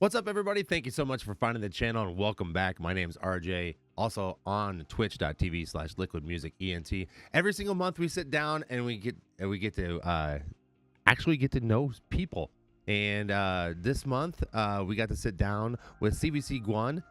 What's up, everybody? Thank you so much for finding the channel and welcome back. My name's RJ, also on twitch.tv/liquidmusicent. Every single month we sit down and we get to actually get to know people. And this month we got to sit down with CBCGwun.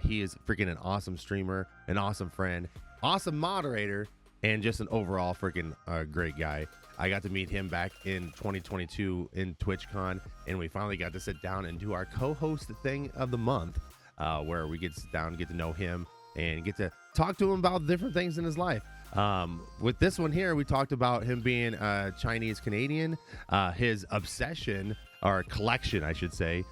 He is freaking an awesome streamer, an awesome friend, awesome moderator, and just an overall freaking great guy. I got to meet him back in 2022 in TwitchCon, and we finally got to sit down and do our co-host thing of the month, where we get to sit down, get to know him, and get to talk to him about different things in his life. With this one here, we talked about him being Chinese Canadian, his obsession or collection, I should say,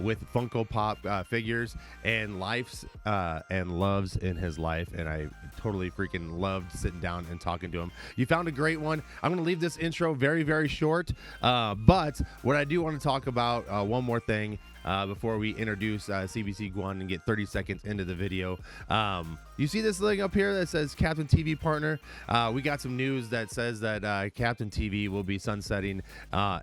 with Funko Pop figures and lives and loves in his life. And I totally freaking loved sitting down and talking to him. You found a great one. I'm going to leave this intro very, very short. But what I do want to talk about, one more thing, before we introduce CBCGwun and get 30 seconds into the video. You see this link up here that says Captain TV Partner? We got some news that says that Captain TV will be sunsetting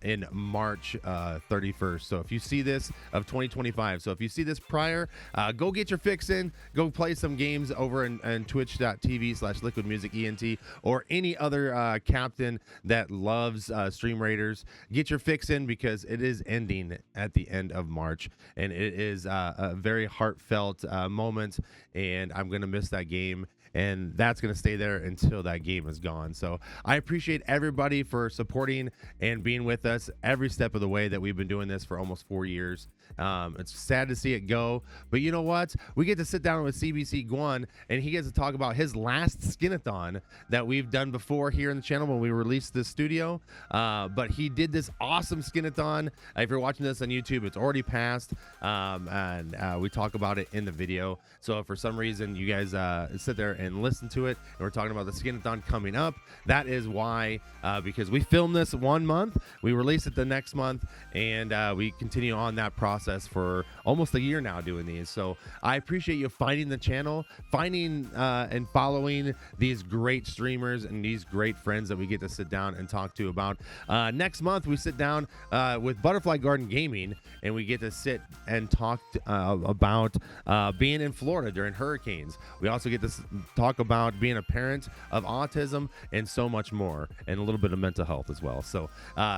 in March 31st. So if you see this of 2025, so if you see this prior, go get your fix in, go play some games over in twitch.tv/liquidmusicent or any other captain that loves StreamRaiders. Get your fix in because it is ending at the end of March. And it is a very heartfelt moment, and I'm going to miss that game, and that's going to stay there until that game is gone. So I appreciate everybody for supporting and being with us every step of the way that we've been doing this for almost 4 years. It's sad to see it go, but you know what? We get to sit down with CBCGwun, and he gets to talk about his last Skin-a-Thon that we've done before here in the channel when we released this studio. But he did this awesome Skin-a-Thon. If you're watching this on YouTube, it's already passed, and we talk about it in the video. So if for some reason you guys sit there and listen to it, and we're talking about the Skin-a-Thon coming up, that is why, because we filmed this 1 month, we release it the next month, and we continue on that process for almost a year now doing these. So I appreciate you finding the channel, finding and following these great streamers and these great friends that we get to sit down and talk to about. Next month we sit down with Butterfly Garden Gaming, and we get to sit and talk about being in Florida during hurricanes. We also get to talk about being a parent of autism and so much more, and a little bit of mental health as well. So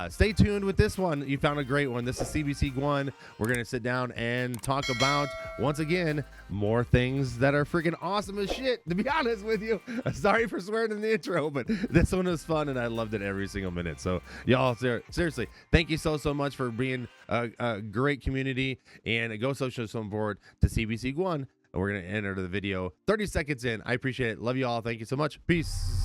stay tuned with this one. You found a great one. This is CBCGwun. We're going to sit down and talk about, once again, more things that are freaking awesome as shit, to be honest with you. Sorry for swearing in the intro, but this one was fun, and I loved it every single minute. So y'all, seriously, thank you so much for being a great community, and go show some forward to CBCGwun. We're going to enter the video 30 seconds in. I appreciate it. Love you all. Thank you so much. Peace.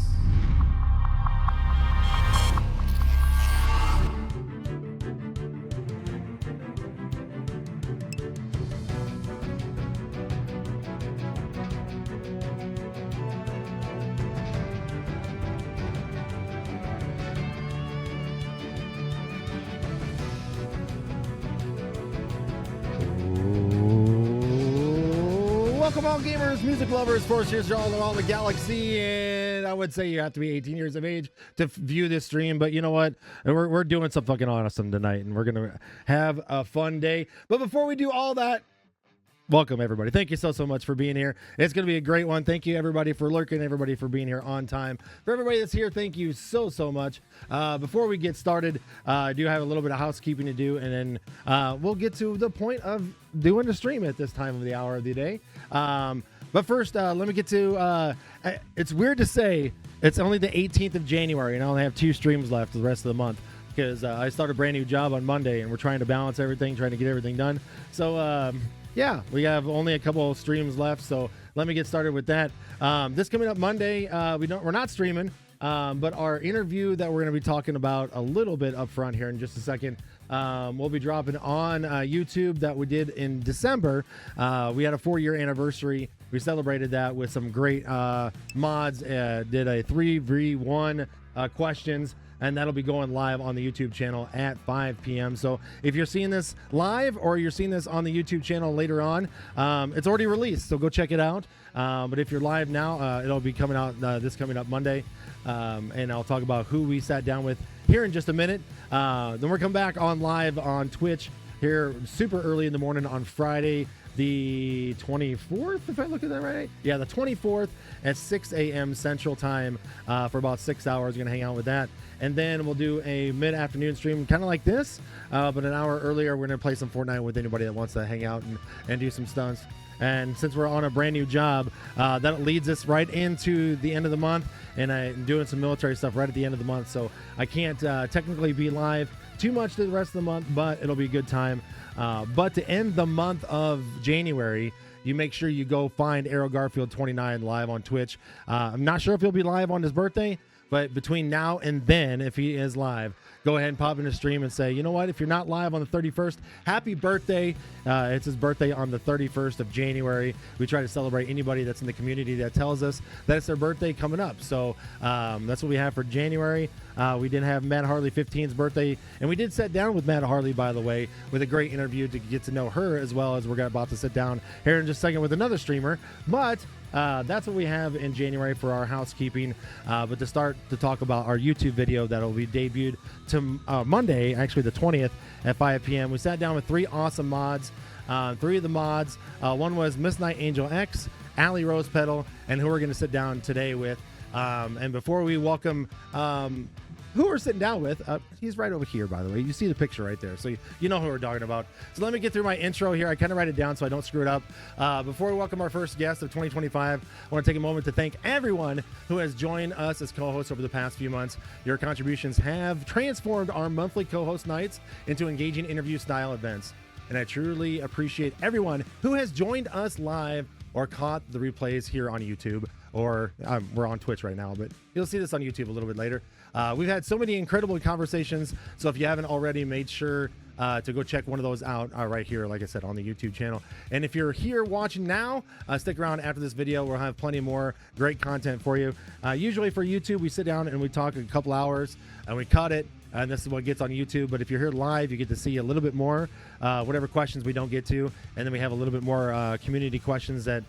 Welcome all gamers, music lovers, sports heroes all around the galaxy, and I would say you have to be 18 years of age to view this stream, but you know what? We're doing some fucking awesome tonight, and we're going to have a fun day. But before we do all that, welcome everybody. Thank you so much for being here. It's going to be a great one. Thank you everybody for lurking, everybody for being here on time. For everybody that's here, thank you so much. Before we get started, I do have a little bit of housekeeping to do, and then we'll get to the point of doing the stream at this time of the hour of the day. But first, let me get to, it's weird to say it's only the 18th of January, and I only have 2 streams left for the rest of the month, because I started a brand new job on Monday, and we're trying to balance everything, trying to get everything done. So, yeah, we have only a couple of streams left, so let me get started with that. This coming up Monday, we're not streaming, but our interview that we're going to be talking about a little bit up front here in just a second, we'll be dropping on YouTube that we did in December. We had a 4-year anniversary. We celebrated that with some great mods, did a 3v1 questions, and that'll be going live on the YouTube channel at 5 p.m. So if you're seeing this live or you're seeing this on the YouTube channel later on, it's already released, so go check it out. But if you're live now, it'll be coming out this coming up Monday, and I'll talk about who we sat down with here in just a minute. Then we're coming back on live on Twitch here super early in the morning on Friday, the 24th, if I look at that right. Yeah, the 24th at 6 a.m. Central Time for about 6 hours. We're going to hang out with that. And then we'll do a mid-afternoon stream kind of like this, but an hour earlier, we're going to play some Fortnite with anybody that wants to hang out and do some stunts. And since we're on a brand new job, that leads us right into the end of the month, and I'm doing some military stuff right at the end of the month. So I can't technically be live too much the rest of the month, but it'll be a good time. But to end the month of January, you make sure you go find Arrow Garfield 29 live on Twitch. I'm not sure if he'll be live on his birthday, but between now and then, if he is live, go ahead and pop in the stream and say, you know what, if you're not live on the 31st, happy birthday. It's his birthday on the 31st of January. We try to celebrate anybody that's in the community that tells us that it's their birthday coming up. So that's what we have for January. We did have Matt Harley 15's birthday, and we did sit down with Matt Harley, by the way, with a great interview to get to know her, as well as we're about to sit down here in just a second with another streamer. But that's what we have in January for our housekeeping. But to start to talk about our YouTube video that will be debuted to Monday, actually the 20th at 5 p.m. We sat down with three awesome mods. Three of the mods. One was Miss Night Angel X, Allie Rose Petal, and who we're going to sit down today with. And before we welcome who we're sitting down with, he's right over here, by the way. You see the picture right there, so you know who we're talking about. So let me get through my intro here. I kind of write it down so I don't screw it up. Before we welcome our first guest of 2025, I want to take a moment to thank everyone who has joined us as co-hosts over the past few months. Your contributions have transformed our monthly co-host nights into engaging interview-style events. And I truly appreciate everyone who has joined us live or caught the replays here on YouTube, or we're on Twitch right now, but you'll see this on YouTube a little bit later. We've had so many incredible conversations, so if you haven't already, made sure to go check one of those out right here, like I said, on the YouTube channel. And if you're here watching now, stick around after this video. We'll have plenty more great content for you. Usually for YouTube, we sit down and we talk a couple hours, and we cut it, and this is what gets on YouTube. But if you're here live, you get to see a little bit more, whatever questions we don't get to, and then we have a little bit more community questions that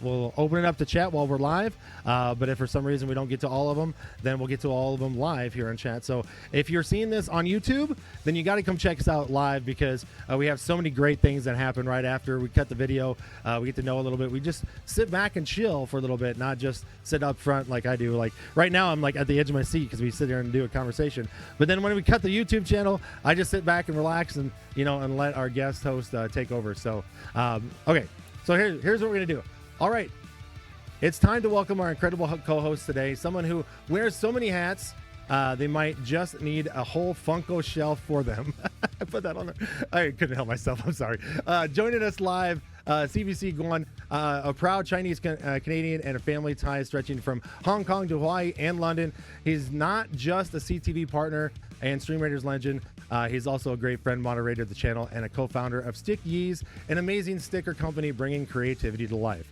we'll open it up to chat while we're live. But if for some reason we don't get to all of them, then we'll get to all of them live here in chat. So if you're seeing this on YouTube, then you got to come check us out live, because we have so many great things that happen right after we cut the video. We get to know a little bit. We just sit back and chill for a little bit, not just sit up front like I do. Like right now, I'm like at the edge of my seat because we sit there and do a conversation. But then when we cut the YouTube channel, I just sit back and relax and and let our guest host take over. So okay. So here's what we're going to do. All right. It's time to welcome our incredible co-host today, someone who wears so many hats, they might just need a whole Funko shelf for them. I put that on there. I couldn't help myself. I'm sorry. Joining us live, CBCGwun, a proud Chinese Canadian and a family tie stretching from Hong Kong to Hawaii and London. He's not just a CTV partner and StreamRaiders legend. He's also a great friend, moderator of the channel, and a co-founder of Stick Yeez, an amazing sticker company bringing creativity to life.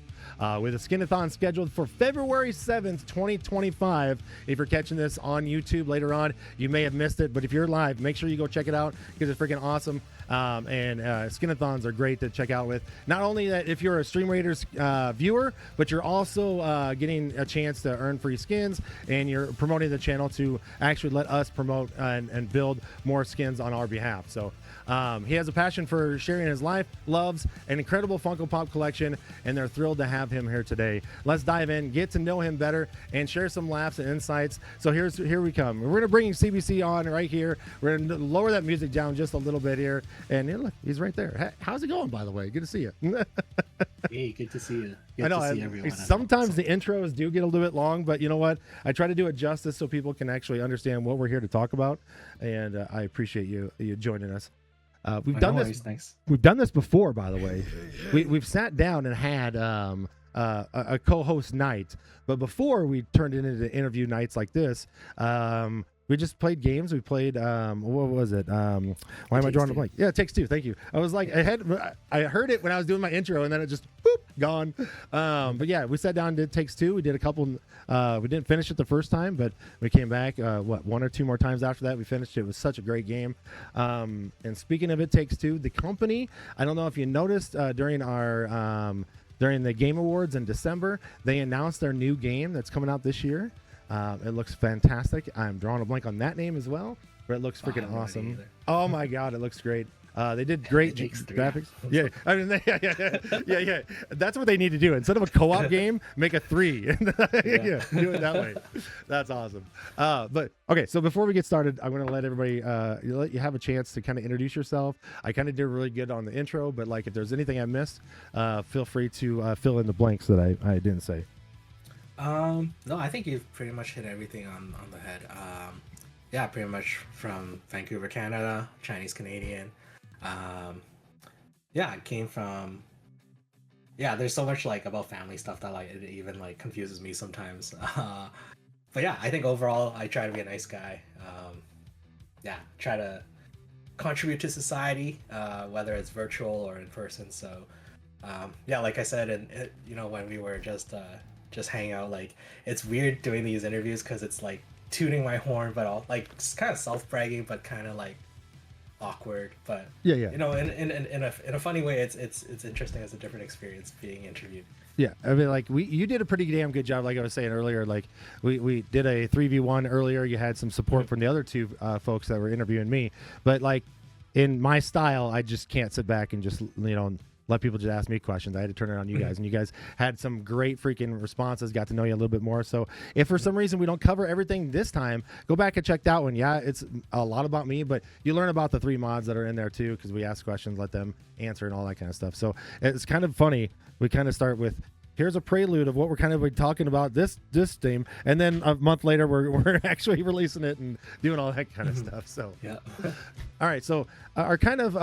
With a Skin-a-Thon scheduled for February 7th, 2025. If you're catching this on YouTube later on, you may have missed it, but if you're live, make sure you go check it out because it's freaking awesome. And Skin-a-Thons are great to check out with. Not only that, if you're a StreamRaiders viewer, but you're also getting a chance to earn free skins, and you're promoting the channel to actually let us promote and build more skins on our behalf. So he has a passion for sharing his life, loves an incredible Funko Pop collection, and they're thrilled to have him here today. Let's dive in, get to know him better, and share some laughs and insights. So here we come. We're going to bring CBC on right here. We're going to lower that music down just a little bit here. And look, he's right there. Hey, how's it going, by the way? Good to see you. Hey, good to see you. Good to see everyone. Sometimes the intros do get a little bit long, but you know what? I try to do it justice so people can actually understand what we're here to talk about. And I appreciate you joining us. We've done this. Thanks. We've done this before, by the way. We've sat down and had a co-host night, but before we turned it into interview nights like this, we just played games. We played what was it? Why am I drawing a blank? Yeah, It Takes Two. Thank you. I was like, I heard it when I was doing my intro, and then it just boop gone. But yeah, we sat down and did Takes Two. We did a couple. We didn't finish it the first time, but we came back one or two more times after that. We finished it. It was such a great game. And speaking of It Takes Two, the company, I don't know if you noticed during the Game Awards in December, they announced their new game that's coming out this year. It looks fantastic. I'm drawing a blank on that name as well, but it looks freaking awesome. Oh my God, it looks great. They did great It makes 3 graphics. now. Yeah, I mean, yeah. That's what they need to do. Instead of a co-op game, make a 3. Yeah, do it that way. That's awesome. But okay, so before we get started, I'm going to let everybody let you have a chance to kind of introduce yourself. I kind of did really good on the intro, but like if there's anything I missed, feel free to fill in the blanks that I didn't say. No, I think you've pretty much hit everything on the head. Yeah, pretty much from Vancouver, Canada, Chinese Canadian. Yeah, I came from. Yeah, there's so much like about family stuff that like it even like confuses me sometimes. But yeah, I think overall I try to be a nice guy. Yeah, try to contribute to society, whether it's virtual or in person. So yeah, like I said, and you know, when we were just hanging out, like it's weird doing these interviews because it's like tooting my horn, but all like it's kind of self-bragging, but kind of like awkward. But Yeah. you know, in a funny way, it's interesting as a different experience being interviewed. Yeah, I mean, like you did a pretty damn good job. Like I was saying earlier, like we did a 3v1 earlier. You had some support from the other two folks that were interviewing me, but like in my style, I just can't sit back and just let people just ask me questions. I had to turn it on you guys, and you guys had some great freaking responses. Got to know you a little bit more. So if for some reason we don't cover everything this time, go back and check that one. Yeah, it's a lot about me, but you learn about the 3 mods that are in there too, because we ask questions, let them answer, and all that kind of stuff. So it's kind of funny. We kind of start with, here's a prelude of what we're kind of talking about this theme, and then a month later we're actually releasing it and doing all that kind of stuff. So Yeah. all right, so our kind of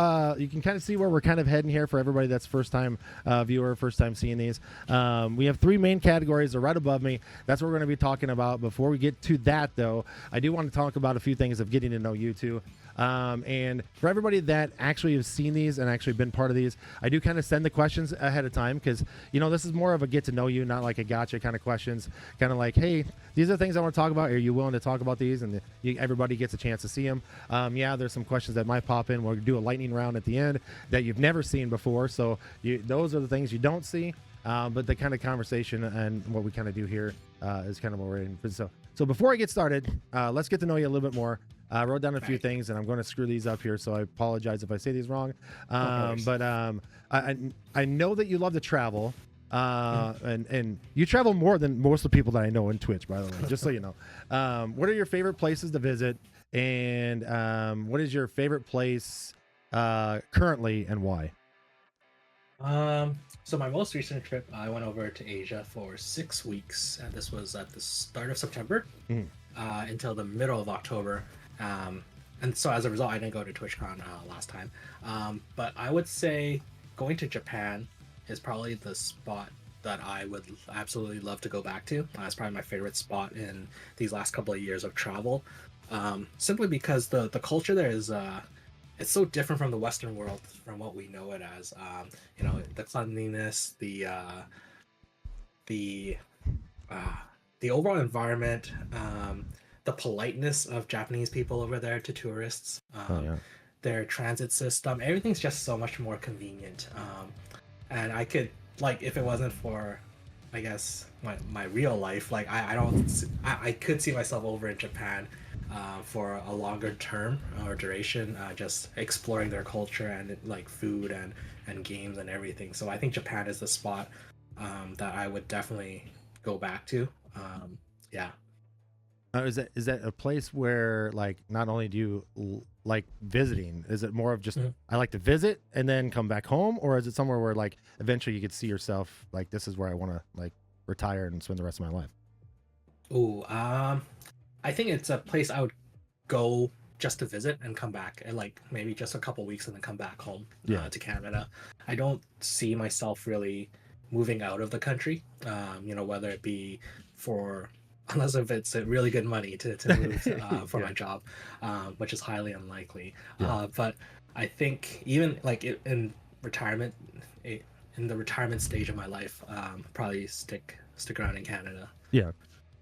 you can kind of see where we're kind of heading here for everybody that's first time viewer, first time seeing these. We have 3 main categories. They're right above me. That's what we're going to be talking about. Before we get to that, though, I do want to talk about a few things of getting to know you two. And for everybody that actually has seen these and actually been part of these, I do kind of send the questions ahead of time because, this is more of a get to know you, not like a gotcha kind of questions. Kind of like, hey, these are things I want to talk about. Are you willing to talk about these? And everybody gets a chance to see them. Yeah, there's some questions that might pop in. We'll do a lightning round at the end that you've never seen before. So those are the things you don't see. But the kind of conversation and what we kind of do here is kind of what we're in. So before I get started, let's get to know you a little bit more. I wrote down a few things, and I'm going to screw these up here, so I apologize if I say these wrong. But I know that you love to travel, and you travel more than most of the people that I know in Twitch, by the way, just so you know. What are your favorite places to visit, and what is your favorite place currently, and why? So my most recent trip, I went over to Asia for 6 weeks, and this was at the start of September until the middle of October. And so as a result, I didn't go to TwitchCon last time. But I would say going to Japan is probably the spot that I would absolutely love to go back to. It's probably my favorite spot in these last couple of years of travel. Simply because the culture there is it's so different from the Western world, from what we know it as. The cleanliness, the overall environment, the politeness of Japanese people over there to tourists, their transit system, everything's just so much more convenient. And I could, like, if it wasn't for, I guess, my real life, like I could see myself over in Japan for a longer term or duration, just exploring their culture and like food and games and everything. So I think Japan is the spot that I would definitely go back to. Yeah. Is that a place where, like, not only do you like visiting, is it more of just I like to visit and then come back home, or is it somewhere where like eventually you could see yourself like, this is where I want to like retire and spend the rest of my life? I think it's a place I would go just to visit and come back, and like maybe just a couple weeks and then come back home to Canada. I don't see myself really moving out of the country, whether it be unless if it's really good money to move for my job, which is highly unlikely. But I think even like in retirement, in the retirement stage of my life, probably stick around in Canada. Yeah.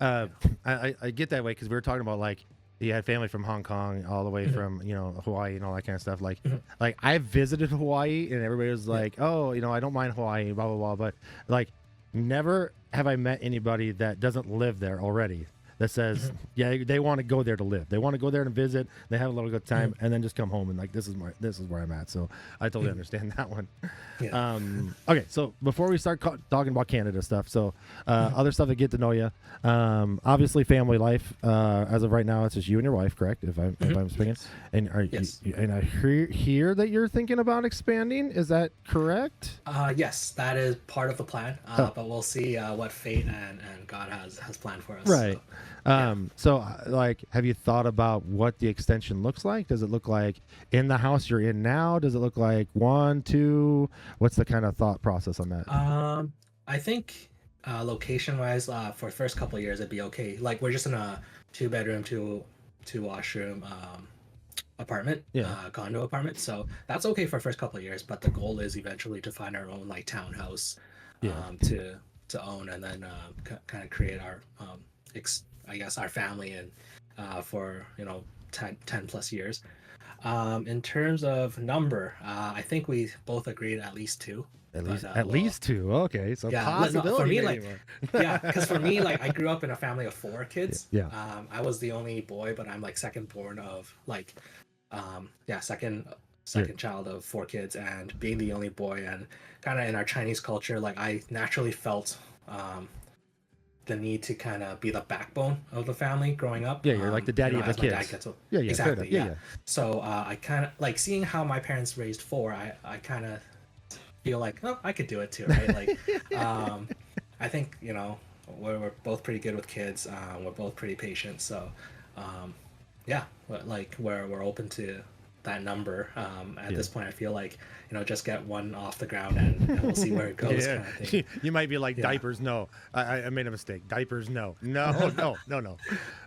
I get that way because we were talking about like you had family from Hong Kong all the way from Hawaii and all that kind of stuff. Like like I visited Hawaii and everybody was like, oh, I don't mind Hawaii, blah blah blah, but like never have I met anybody that doesn't live there already. that says, yeah, they want to go there to live. They want to go there and visit. They have a little good time, and then just come home and like, this is where I'm at. So I totally understand that one. Yeah. Okay, so before we start talking about Canada stuff, so other stuff to get to know you. Obviously, family life. As of right now, it's just you and your wife, correct? If I'm speaking. And and I hear that you're thinking about expanding. Is that correct? Yes, that is part of the plan. But we'll see what fate and God has planned for us. Right. So, Like, have you thought about what the extension looks like? Does it look like in the house you're in now? Does it look like 1, 2? What's the kind of thought process on that? I think location-wise, for the first couple of years, it'd be okay. Like, we're just in a 2-bedroom, 2-washroom apartment, condo apartment. So that's okay for the first couple of years. But the goal is eventually to find our own like townhouse to own, and then kind of create our I guess our family and for 10 plus years. In terms of number, I think we both agreed at least 2. At least 2. Okay, so yeah, possibility. For me, like, because for me, like, I grew up in a family of 4 kids. Yeah. I was the only boy, but I'm like second born of like, second child of 4 kids, and being the only boy, and kind of in our Chinese culture, like I naturally felt the need to kind of be the backbone of the family growing up. Yeah, you're like the daddy of the kids. My dad gets yeah, exactly. Yeah. So I kind of like seeing how my parents raised 4. I kind of feel like, oh, I could do it too, right? Like, I think we're both pretty good with kids. We're both pretty patient. So, like we're open to that number. At this point, I feel like just get one off the ground and we'll see where it goes. Kind of thing. You might be like, diapers, no. I made a mistake. Diapers, no. No.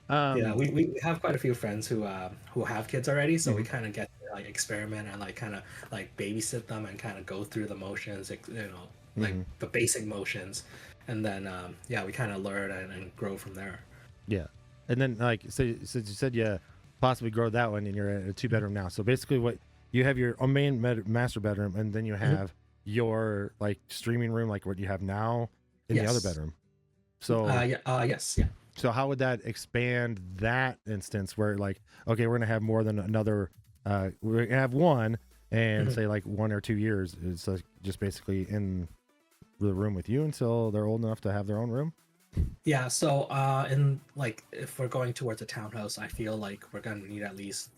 Yeah, we have quite a few friends who have kids already, so we kind of get to like experiment and like kind of like babysit them and kind of go through the motions, like the basic motions, and then we kind of learn and grow from there. Yeah, and then like so you said possibly grow that one, and you're at a 2-bedroom now. So basically, what you have your main master bedroom, and then you have your like streaming room, like what you have now in the other bedroom. So yes. So how would that expand that instance where like, okay, we're gonna have more than another, we're gonna have one, and say like 1 or 2 years is just basically in the room with you until they're old enough to have their own room? Yeah, so in like if we're going towards a townhouse, I feel like we're gonna need at least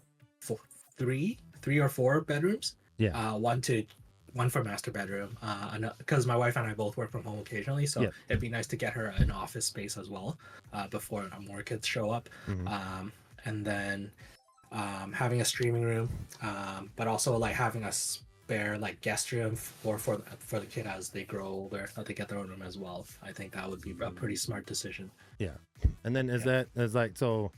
3 or 4 bedrooms. Yeah. One for master bedroom, because my wife and I both work from home occasionally, so it'd be nice to get her an office space as well before more kids show up. And then having a streaming room, but also like having a spare like guest room for the kid as they grow older, that they get their own room as well. I think that would be a pretty smart decision. Yeah. And then is like, so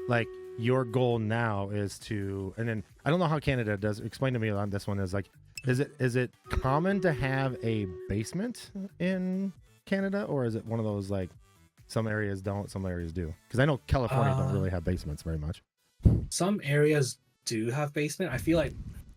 like your goal now is to, and then I don't know how Canada does, explain to me on this one, is like, is it common to have a basement in Canada, or is it one of those like some areas don't, some areas do? Because I know California don't really have basements very much. Some areas do have basement. I feel like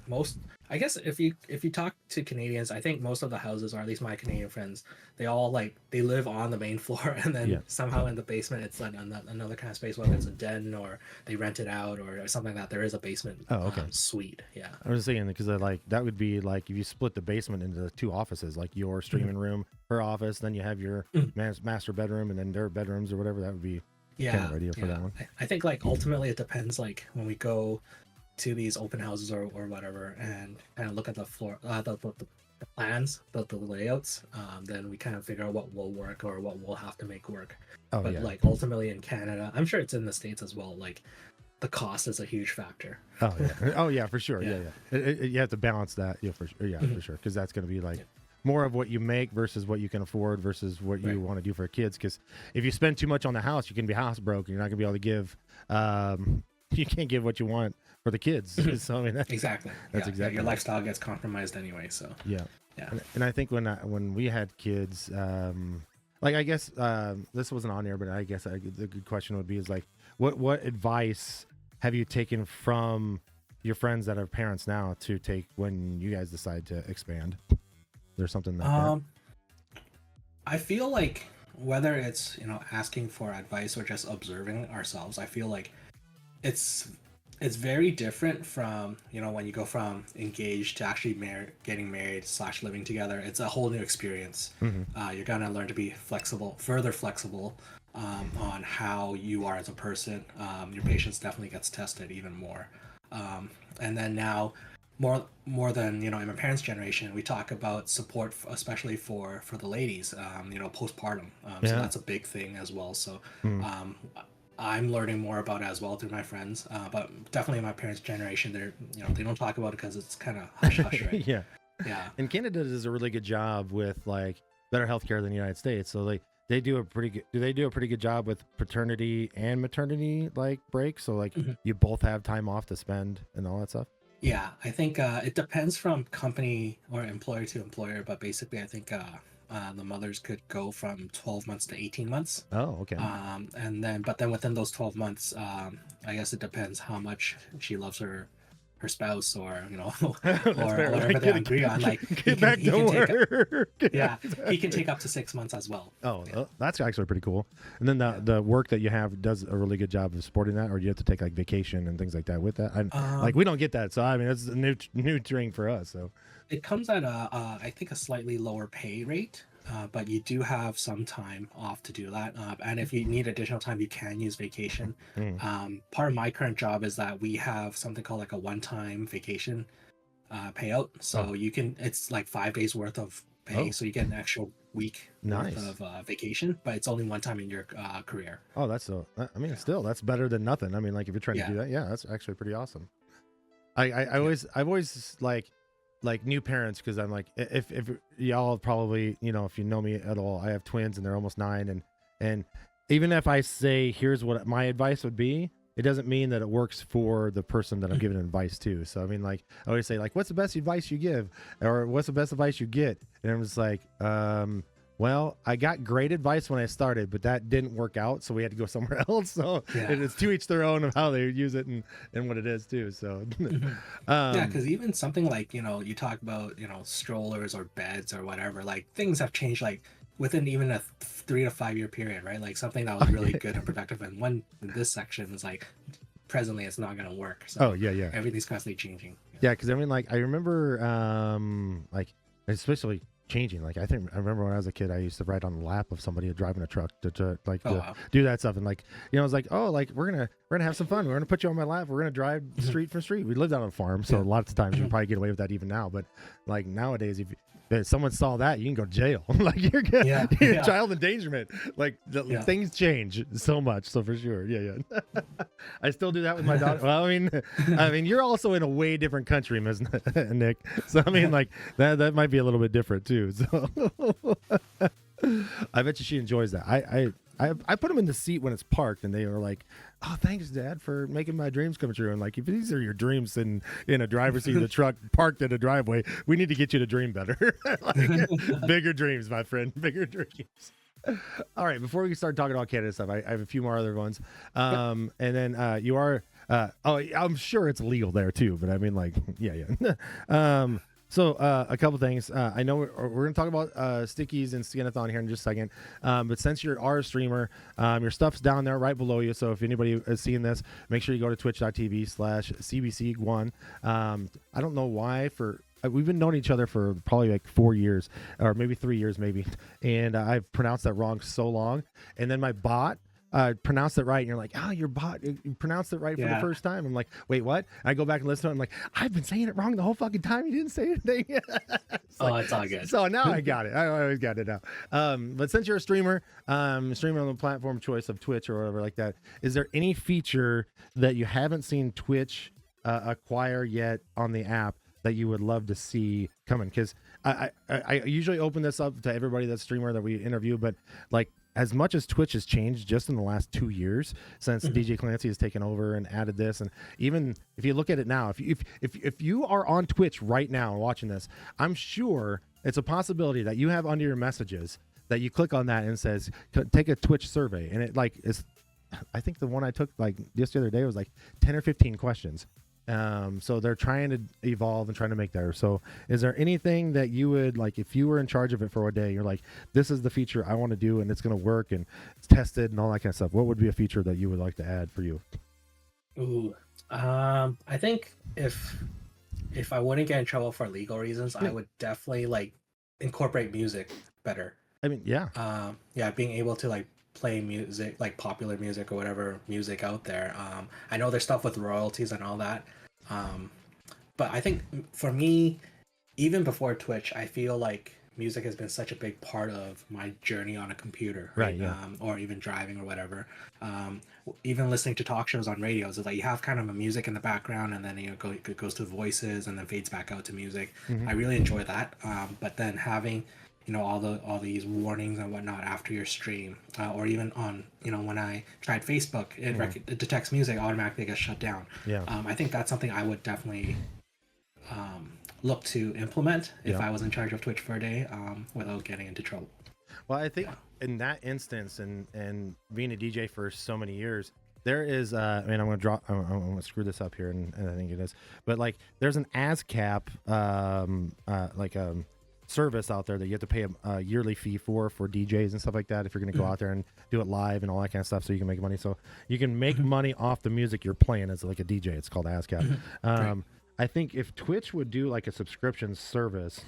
most, I guess if you talk to Canadians, I think most of the houses, or at least my Canadian friends, they all like, they live on the main floor, and then somehow in the basement it's like another kind of space, whether it's a den or they rent it out or something like that. There is a basement suite. Yeah, I was just thinking because like that would be like if you split the basement into 2 offices, like your streaming room, her office, then you have your master bedroom, and then their bedrooms or whatever. That would be kind of ideal for that one. I think like ultimately it depends, like when we go to these open houses or whatever, and kind of look at the floor, the plans, the layouts, then we kind of figure out what will work or what we'll have to make work. Like ultimately in Canada, I'm sure it's in the States as well, like the cost is a huge factor. Oh yeah, for sure. Yeah. You have to balance that. For sure, because that's going to be like more of what you make versus what you can afford versus what you want to do for kids. Because if you spend too much on the house, you can be house broke, and you're not going to be able to give. You can't give what you want for the kids. So I mean, that's exactly your lifestyle gets compromised anyway. So and I think when we had kids, like I guess this wasn't on there, but I guess the good question would be is like, what advice have you taken from your friends that are parents now to take when you guys decide to expand? There's something like that. I feel like whether it's asking for advice or just observing ourselves, I feel like it's it's very different from when you go from engaged to actually getting married / living together. It's a whole new experience. You're gonna learn to be further flexible on how you are as a person. Your patience definitely gets tested even more. And then now, more than in my parents' generation, we talk about support, especially for the ladies. Postpartum. So that's a big thing as well. So. I'm learning more about it as well through my friends, but definitely my parents' generation, they don't talk about it because it's kind of hush hush, right? Yeah. Yeah. And Canada does a really good job with like better healthcare than the United States. So they do a pretty good. Do they do a pretty good job with paternity and maternity like breaks? So like you both have time off to spend and all that stuff. Yeah, I think it depends from company or employer to employer, but basically, I think the mothers could go from 12 months to 18 months. Oh, okay. But then within those 12 months, I guess it depends how much she loves her spouse, or or whatever they agree on. Like get back to work. He can take up to 6 months as well. Oh, that's actually pretty cool. And then the work that you have does a really good job of supporting that, or do you have to take like vacation and things like that with that? Like we don't get that, so I mean it's a new thing for us. So it comes at I think a slightly lower pay rate. But you do have some time off to do that. And if you need additional time, you can use vacation. Part of my current job is that we have something called like a one-time vacation payout. So it's like 5 days worth of pay. So you get an extra week worth of vacation, but it's only one time in your career. Oh, still, that's better than nothing. I mean, like if you're trying to do that, that's actually pretty awesome. I've always like new parents, because I'm like, if y'all probably if you know me at all, I have twins and they're almost 9, and even if I say here's what my advice would be, it doesn't mean that it works for the person that I'm giving advice to. So I mean, like I always say, like, what's the best advice you give, or what's the best advice you get? And I'm just like, well, I got great advice when I started, but that didn't work out, so we had to go somewhere else. So it's to each their own of how they use it and what it is too. So because even something like you talk about strollers or beds or whatever, like things have changed like within even a 3 to 5 year period, right? Like something that was really good and productive, and one in this section is like presently it's not going to work. So everything's constantly changing. Yeah, because I mean, like I remember like especially changing. Like I remember when I was a kid, I used to ride on the lap of somebody driving a truck to do that stuff, and like I was like, oh, like we're gonna have some fun. We're gonna put you on my lap. We're gonna drive street for street. We lived out on a farm, so a lot of times you can probably get away with that even now. But like nowadays, if someone saw that, you can go to jail. Like you're child endangerment. Like things change so much. So for sure, I still do that with my daughter. Well, I mean, you're also in a way different country, Ms. Nick. So I mean, like that might be a little bit different too. So I bet you she enjoys that. I put them in the seat when it's parked, and they are like, "Oh, thanks, Dad, for making my dreams come true." And like, if these are your dreams in a driver's seat of the truck parked in a driveway, we need to get you to dream better. Like, bigger dreams, my friend, bigger dreams. All right, before we start talking about Canada stuff, I have a few more other ones. And then you are, I'm sure it's legal there too, but I mean, like, So a couple things. I know we're going to talk about stickies and Skin-a-Thon here in just a second. But since you are a streamer, your stuff's down there right below you. So if anybody is seeing this, make sure you go to twitch.tv/CBCGwun. I don't know why we've been knowing each other for probably like 4 years, or maybe 3 years maybe. And I've pronounced that wrong so long. And then my bot pronounced it right, and you're like, your bot, you pronounced it right for the first time. I'm like, wait, what? I go back and listen to it. I'm like, I've been saying it wrong the whole fucking time. You didn't say anything. It's all good. So now I got it. I always got it now. But since you're a streamer, streaming on the platform choice of Twitch or whatever like that, is there any feature that you haven't seen Twitch acquire yet on the app that you would love to see coming? Because I usually open this up to everybody that's streamer that we interview, but like, as much as Twitch has changed just in the last 2 years since DJ Clancy has taken over and added this, and even if you look at it now, if you are on Twitch right now and watching this, I'm sure it's a possibility that you have under your messages that you click on that and it says take a Twitch survey, and it like is, I think the one I took like just the other day was like 10 or 15 questions. So they're trying to evolve and trying to make there. So is there anything that you would like, if you were in charge of it for a day, you're like, this is the feature I want to do and it's going to work and it's tested and all that kind of stuff. What would be a feature that you would like to add for you? Ooh, I think if I wouldn't get in trouble for legal reasons, I would definitely like incorporate music better. I mean, yeah. Yeah, being able to like play music, like popular music or whatever music out there. I know there's stuff with royalties and all that. But I think for me, even before Twitch, I feel like music has been such a big part of my journey on a computer, Right, yeah. Or even driving or whatever. Even listening to talk shows on radios, it's like you have kind of a music in the background, and then it goes to voices and then fades back out to music. I really enjoy that. But then having all these warnings and whatnot after your stream, or even on when I tried Facebook, it detects music, automatically gets shut down. Yeah. I think that's something I would definitely look to implement if I was in charge of Twitch for a day, without getting into trouble. Well, I think in that instance, and being a DJ for so many years, there is I mean, I'm gonna screw this up here, and I think it is, but like there's an ASCAP service out there that you have to pay a yearly fee for DJs and stuff like that if you're going to go out there and do it live and all that kind of stuff, so you can make money. So you can make money off the music you're playing as like a DJ. It's called ASCAP. I think if Twitch would do like a subscription service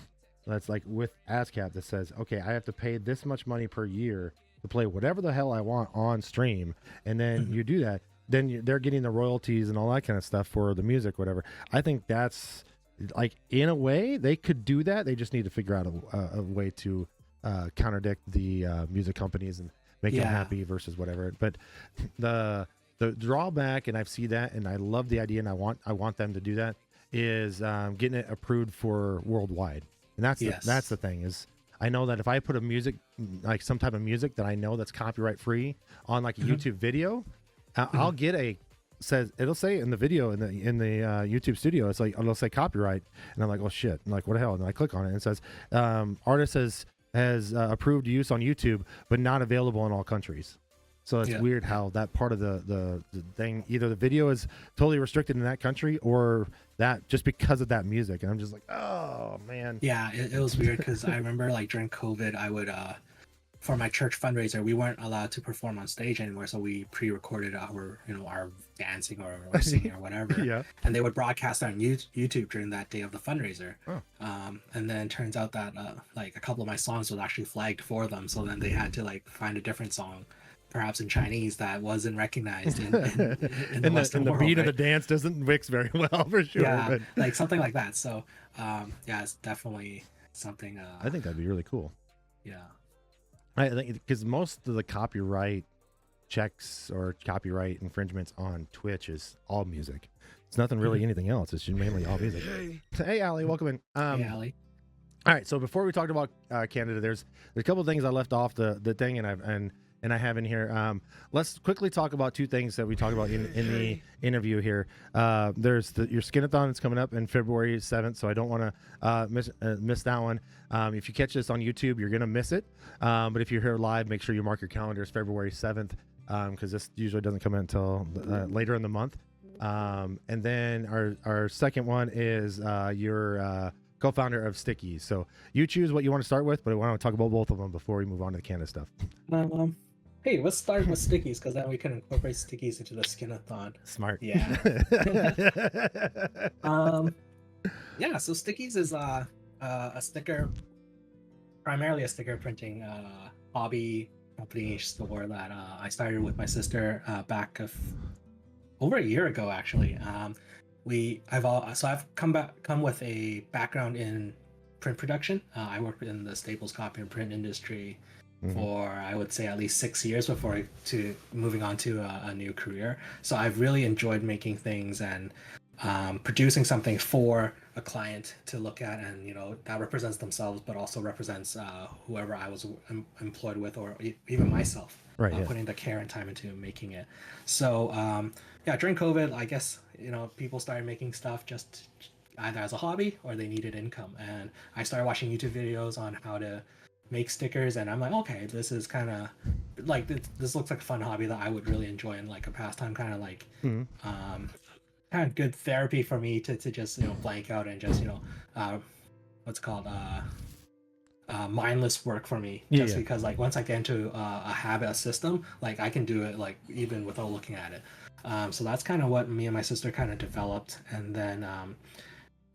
that's like with ASCAP that says, okay, I have to pay this much money per year to play whatever the hell I want on stream, and then you do that, then they're getting the royalties and all that kind of stuff for the music, whatever. I think that's like, in a way, they could do that. They just need to figure out a way to contradict the music companies and make them happy versus whatever. But the drawback, and I've seen that, and I love the idea, and I want them to do that, is getting it approved for worldwide. And that's the thing, is I know that if I put a music, like some type of music that I know that's copyright free on like a YouTube video, I'll get it'll say in the video in the YouTube studio, it's like, it'll say copyright, and I'm like, oh shit, I'm like, what the hell? And I click on it and it says artist has approved use on YouTube but not available in all countries. So it's weird how that part of the thing, either the video is totally restricted in that country or that just because of that music. And I'm just like, oh man. Yeah, it was weird because I remember like during COVID, I would for my church fundraiser, we weren't allowed to perform on stage anymore, so we pre-recorded our dancing or singing or whatever. And they would broadcast on YouTube during that day of the fundraiser. And then it turns out that like a couple of my songs was actually flagged for them, so then they had to like find a different song, perhaps in Chinese, that wasn't recognized in the Western world, beat right? of the dance doesn't mix very well, for sure. Yeah, but like something like that. So it's definitely something. I think that'd be really cool. Yeah. I think because most of the copyright checks or copyright infringements on Twitch is all music. It's nothing really anything else. It's just mainly all music. Hey, Allie, welcome in. Hey, Allie. All right, so before we talked about Canada, there's a couple of things I left off the thing, and I have in here. Let's quickly talk about two things that we talked about in the interview here. There's your Skin-a-Thon that's coming up in February 7th, so I don't want to miss that one. If you catch this on YouTube, you're going to miss it. But if you're here live, make sure you mark your calendars February 7th, because this usually doesn't come in until later in the month. And then our second one is your co-founder of Stickies. So you choose what you want to start with, but I want to talk about both of them before we move on to the Canada stuff. Hey, let's start with Stickies, because then we can incorporate Stickies into the Skin-a-Thon. Smart. Yeah. So Stickies is a sticker, primarily a sticker printing hobby company store that I started with my sister back over a year ago, actually. I've come with a background in print production. I worked in the Staples copy and print industry for, I would say, at least 6 years before moving on to a new career. So I've really enjoyed making things and producing something for a client to look at, and that represents themselves, but also represents whoever I was employed with, or even myself. Putting the care and time into making it. So during COVID, I guess people started making stuff just either as a hobby or they needed income, and I started watching YouTube videos on how to make stickers, and I'm like, okay, this is kind of like this looks like a fun hobby that I would really enjoy, and like a pastime, kind of like kind of good therapy for me to just blank out and just what's called mindless work for me, just because like once I get into a habit, a system, like I can do it like even without looking at it. So that's kind of what me and my sister kind of developed, and then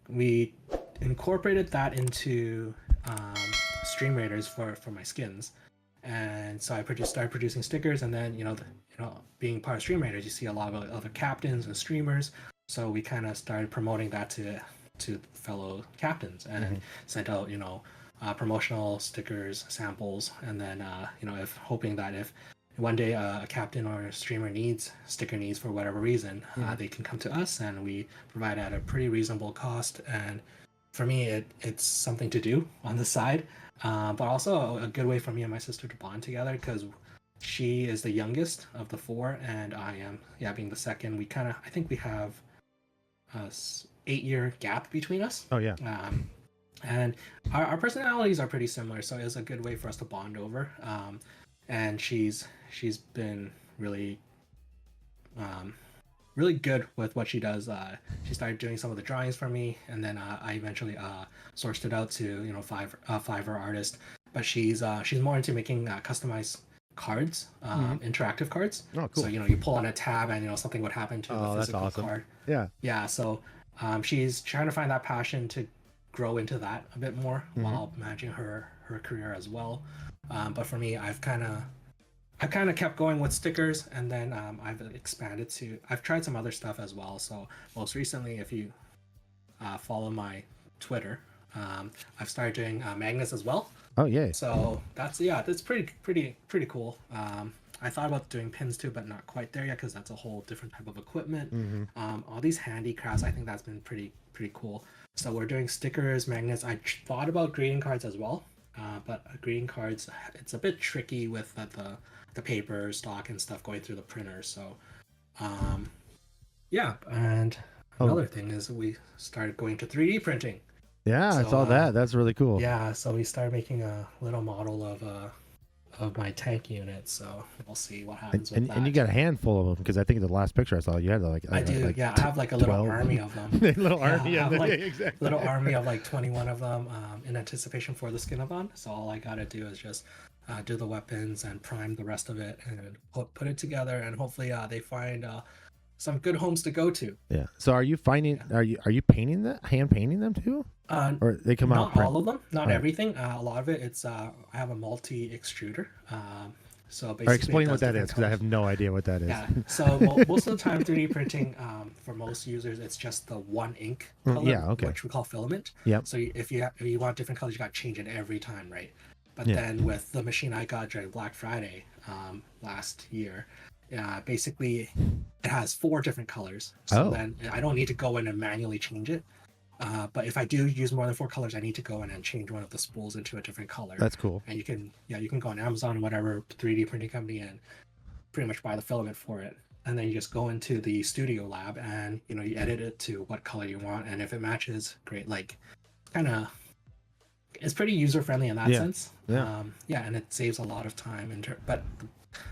we incorporated that into StreamRaiders for my skins. And so I started producing stickers, and then being part of StreamRaiders, you see a lot of other captains and streamers. So we kind of started promoting that to fellow captains, and sent out promotional stickers, samples, and then if hoping that if one day a captain or a streamer needs sticker needs for whatever reason, they can come to us, and we provide at a pretty reasonable cost. And for me, it's something to do on the side, but also a good way for me and my sister to bond together, because she is the youngest of the four, and I am being the second. I think we have a 8-year gap between us. Oh yeah. And our personalities are pretty similar, so it's a good way for us to bond over. And she's been really really good with what she does. She started doing some of the drawings for me, and then I eventually sourced it out to Fiverr artist. But she's more into making customized cards, interactive cards. Oh, cool. So you pull on a tab and something would happen to the physical awesome. card. Yeah. So she's trying to find that passion to grow into that a bit more while managing her career as well. But for me, I've kind of kept going with stickers, and then I've expanded to, I've tried some other stuff as well. So most recently, if you follow my Twitter, I've started doing magnets as well. Oh yeah. So that's pretty cool. I thought about doing pins too, but not quite there yet, because that's a whole different type of equipment. All these handicrafts, I think that's been pretty cool. So we're doing stickers, magnets. I thought about greeting cards as well, but greeting cards, it's a bit tricky with the paper stock and stuff going through the printer. So and another thing is we started going to 3D printing. Yeah, So, I saw that. That's really cool. Yeah, so we started making a little model of my tank unit, so we'll see what happens with that. And you got a handful of them, because I think the last picture I saw, you had like I do, I have like a little army of them. Little army, I have like exactly. little army of like 21 of them in anticipation for the Skin-a-Thon. So all I gotta do is just do the weapons and prime the rest of it, and put it together, and hopefully they find some good homes to go to. Yeah. So are you finding? Are you painting that? Hand painting them too? Or they come out? Not all of them. Not everything. A lot of it. It's I have a multi extruder. So basically, explain what that is, because I have no idea what that is. Yeah. So most of the time, 3D printing for most users, it's just the one ink color, which we call filament. Yep. So if you want different colors, you got to change it every time, right? But then with the machine I got during Black Friday last year, basically it has 4 different colors. So then I don't need to go in and manually change it. But if I do use more than 4 colors, I need to go in and change one of the spools into a different color. That's cool. And you can go on Amazon or whatever 3D printing company and pretty much buy the filament for it. And then you just go into the studio lab and you edit it to what color you want. And if it matches, great. Like it's pretty user friendly in that sense. Yeah. And it saves a lot of time. But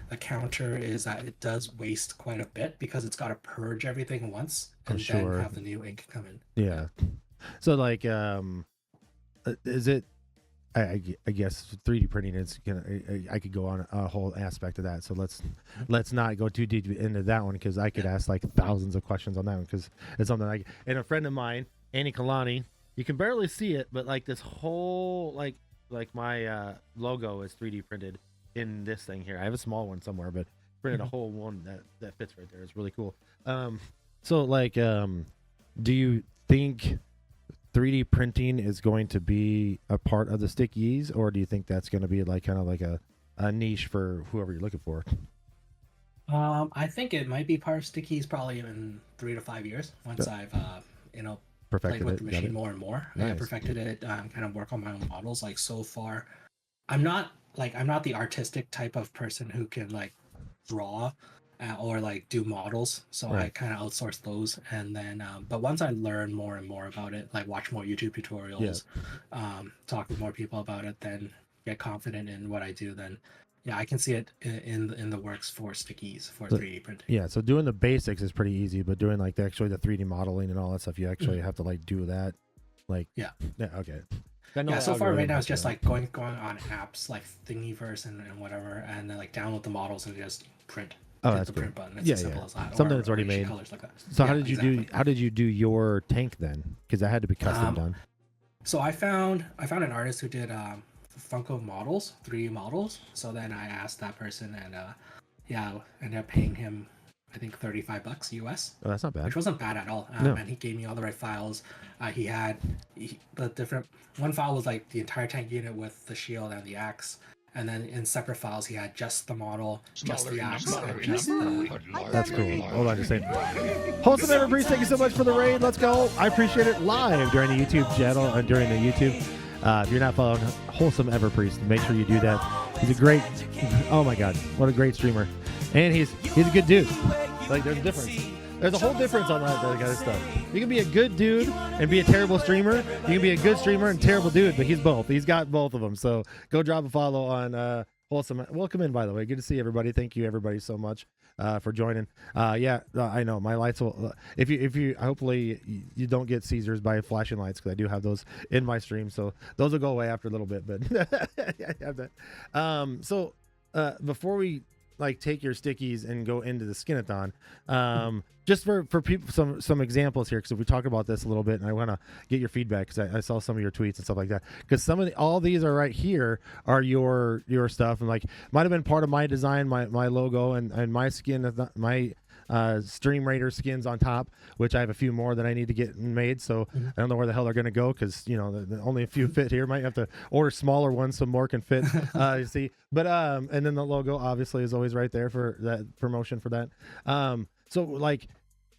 the counter is that it does waste quite a bit, because it's got to purge everything once and then have the new ink come in. Yeah. So like, is it? I guess 3D printing is gonna. I could go on a whole aspect of that. So let's not go too deep into that one, because I could ask like thousands of questions on that one, because it's something like. And a friend of mine, Annie Kalani, you can barely see it, but like this whole like my logo is 3D printed in this thing here. I have a small one somewhere, but printed a whole one that fits right there. It's really cool. So like, do you think 3D printing is going to be a part of the stickies, or do you think that's going to be like kind of like a niche for whoever you're looking for? I think it might be part of stickies probably in 3 to 5 years, once I've perfected played with it, the machine more and more. Nice. I perfected it, kind of work on my own models. Like so far, I'm not the artistic type of person who can like draw or like do models. So I kind of outsource those. And then, but once I learn more and more about it, like watch more YouTube tutorials, talk with more people about it, then get confident in what I do, then yeah, I can see it in the works for stickies for 3D printing. Yeah, so doing the basics is pretty easy, but doing like the 3D modeling and all that stuff, you actually have to like do that. Like yeah, okay. Yeah, so far right now it's just like going on apps like Thingiverse and whatever, and then like download the models and just print. Oh, hit that's the good. print button. It's Yeah, as simple as that. Something that's already made. Colors like that. So yeah, how did you do your tank then? Because that had to be custom done. So I found an artist who did Funko models, 3D models. So then I asked that person, and ended up paying him, I think $35 US. Oh, that's not bad. Which wasn't bad at all. No. And he gave me all the right files. He had the different. One file was like the entire tank unit with the shield and the axe. And then in separate files, he had just the model, just the axe, and just the... That's cool. Hold on just a second. Wholesome Ever Priest, thank you so much for the raid. Let's go. I appreciate it live during the YouTube channel and during the YouTube. If you're not following Wholesome Ever Priest, make sure you do that. He's a great, oh my God, what a great streamer. And he's a good dude. Like, there's a difference. There's a whole difference on that kind of stuff. You can be a good dude and be a terrible streamer. You can be a good streamer and terrible dude, but he's both. He's got both of them. So go drop a follow on Wholesome. Welcome in, by the way. Good to see everybody. Thank you, everybody, so much for joining. I know my lights will. If you hopefully you don't get seizures by flashing lights, because I do have those in my stream. So those will go away after a little bit. But I have that. So before we like take your stickies and go into the Skin-a-Thon, just for people, some examples here, because we talk about this a little bit, and I want to get your feedback, because I saw some of your tweets and stuff like that, because all these are right here are your stuff, and like might have been part of my design, my logo, and my skin, my StreamRaiders skins on top, which I have a few more that I need to get made, so I don't know where the hell they're going to go, because only a few fit here. Might have to order smaller ones so more can fit. You see, but and then the logo obviously is always right there for that promotion for that. So like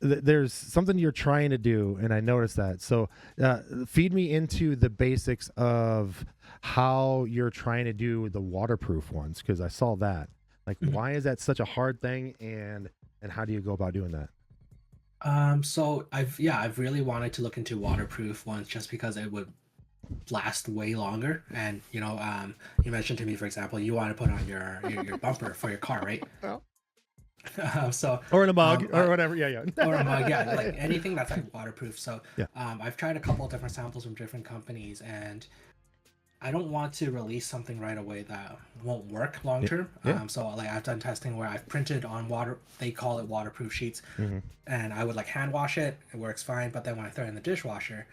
there's something you're trying to do, and I noticed that. So feed me into the basics of how you're trying to do the waterproof ones, because I saw that. Like, why is that such a hard thing, and how do you go about doing that? So I've really wanted to look into waterproof ones, just because it would last way longer. And you mentioned to me, for example, you want to put on your bumper for your car, right? Oh. So or in a mug or whatever, or a mug, like anything that's like waterproof. So yeah. I've tried a couple of different samples from different companies, and I don't want to release something right away that won't work long term. Yeah. So like I've done testing where I've printed on water, they call it waterproof sheets, and I would like hand wash it. It works fine, but then when I throw it in the dishwasher,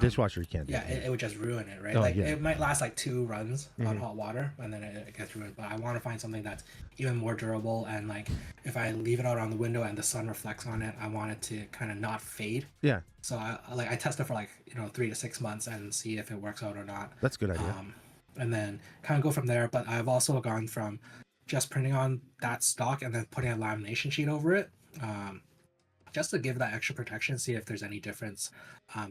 dishwasher you can't do that. It would just ruin it, right? It might last like 2 runs on hot water, and then it gets ruined. But I want to find something that's even more durable, and like if I leave it out on the window and the sun reflects on it, I want it to kind of not fade. Yeah. So I test it for like 3 to 6 months and see if it works out or not. That's a good idea. And then kind of go from there. But I've also gone from just printing on that stock and then putting a lamination sheet over it, just to give that extra protection, see if there's any difference.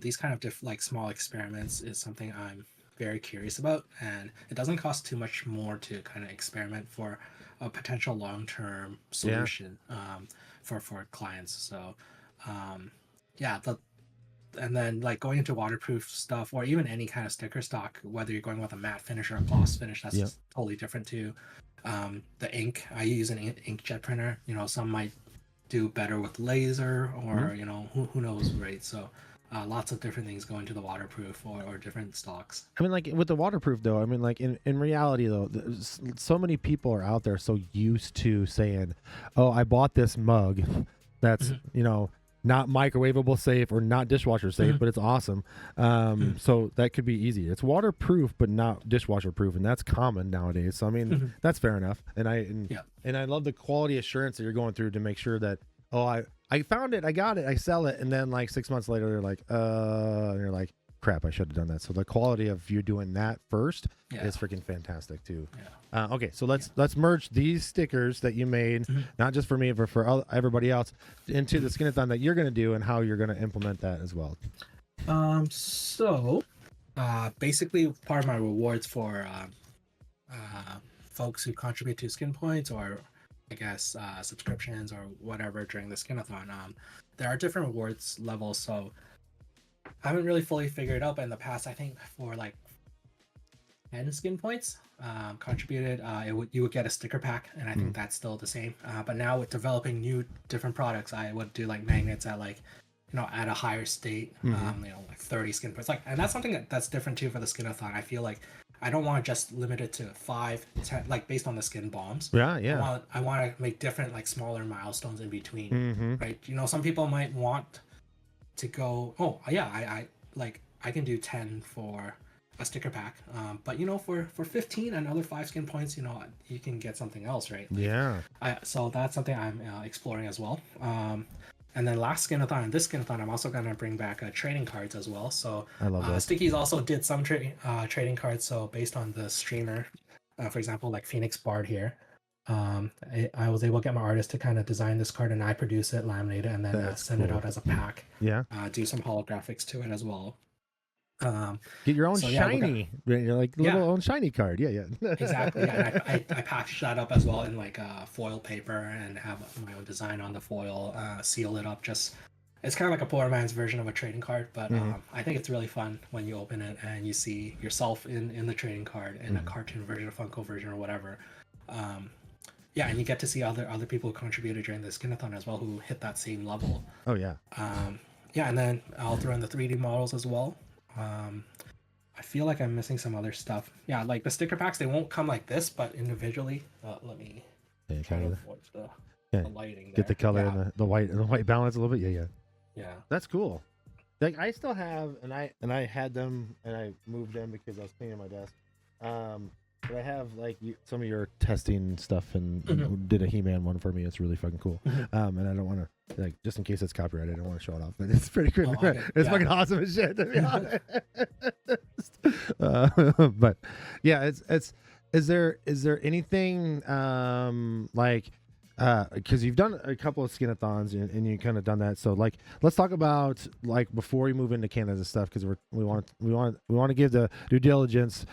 These kind of like small experiments is something I'm very curious about, and it doesn't cost too much more to kind of experiment for a potential long-term solution for clients. So and then like going into waterproof stuff, or even any kind of sticker stock, whether you're going with a matte finish or a gloss finish, that's totally different too. The ink, I use an inkjet printer. Some might do better with laser, or who knows, right? So lots of different things go into the waterproof or different stocks. I mean, like with the waterproof though, I mean, like in reality though, so many people are out there so used to saying, oh, I bought this mug that's not microwavable safe or not dishwasher safe, but it's awesome. So that could be easy. It's waterproof, but not dishwasher proof, and that's common nowadays. So I mean, that's fair enough. And I love the quality assurance that you're going through to make sure that, oh, I found it, I got it, I sell it, and then like 6 months later they're like, and you're like, crap, I should have done that. So the quality of you doing that first is freaking fantastic too. Okay, so let's merge these stickers that you made, not just for me, but for everybody else, into the Skin-a-Thon that you're going to do, and how you're going to implement that as well. So basically part of my rewards for folks who contribute to Skin Points, or I guess subscriptions or whatever during the Skin-a-Thon, there are different rewards levels. So I haven't really fully figured it out, but in the past, I think for like 10 skin points contributed, you would get a sticker pack, and I think that's still the same. But now with developing new different products, I would do like magnets at like, at a higher state, like 30 skin points. Like, and that's something that's different too for the Skin-a-Thon. I feel like I don't want to just limit it to 5, 10, like based on the skin bombs. Yeah. I want to make different, like smaller milestones in between, right? Some people might want to go, oh yeah, I can do 10 for a sticker pack, but for 15 and other 5 skin points, you can get something else, right? So that's something I'm exploring as well. And then last Skin-a-Thon and this Skin-a-Thon, I'm also going to bring back trading cards as well. So I love that. Stickies also did some trading cards. So based on the streamer, for example, like Phoenix Bard here, I was able to get my artist to kind of design this card, and I produce it, laminate it, and then send it out as a pack. Do some holographics to it as well. Get your own shiny, like little own shiny card. Exactly. Yeah, and I package that up as well in like foil paper and have my own design on the foil, seal it up. It's kind of like a poor man's version of a trading card, but I think it's really fun when you open it and you see yourself in the trading card in a cartoon version, a Funko version, or whatever. And you get to see other people who contributed during the Skin-a-Thon as well, who hit that same level. Oh yeah. And then I'll throw in the 3D models as well. I feel like I'm missing some other stuff. Yeah, like the sticker packs, they won't come like this, but individually. Let me try to avoid the lighting there. Get the color and the white balance a little bit. Yeah. That's cool. Like I still have, and I had them, and I moved them because I was cleaning my desk. But I have like some of your testing stuff, and did a He-Man one for me. It's really fucking cool. And I don't want to, like, just in case it's copyrighted, I don't want to show it off. But it's pretty cool. It's fucking awesome as shit, to be honest. But yeah, is there anything like, because you've done a couple of Skin-a-Thons and you kind of done that, so like let's talk about like before we move into Canada stuff, because we want to give the due diligence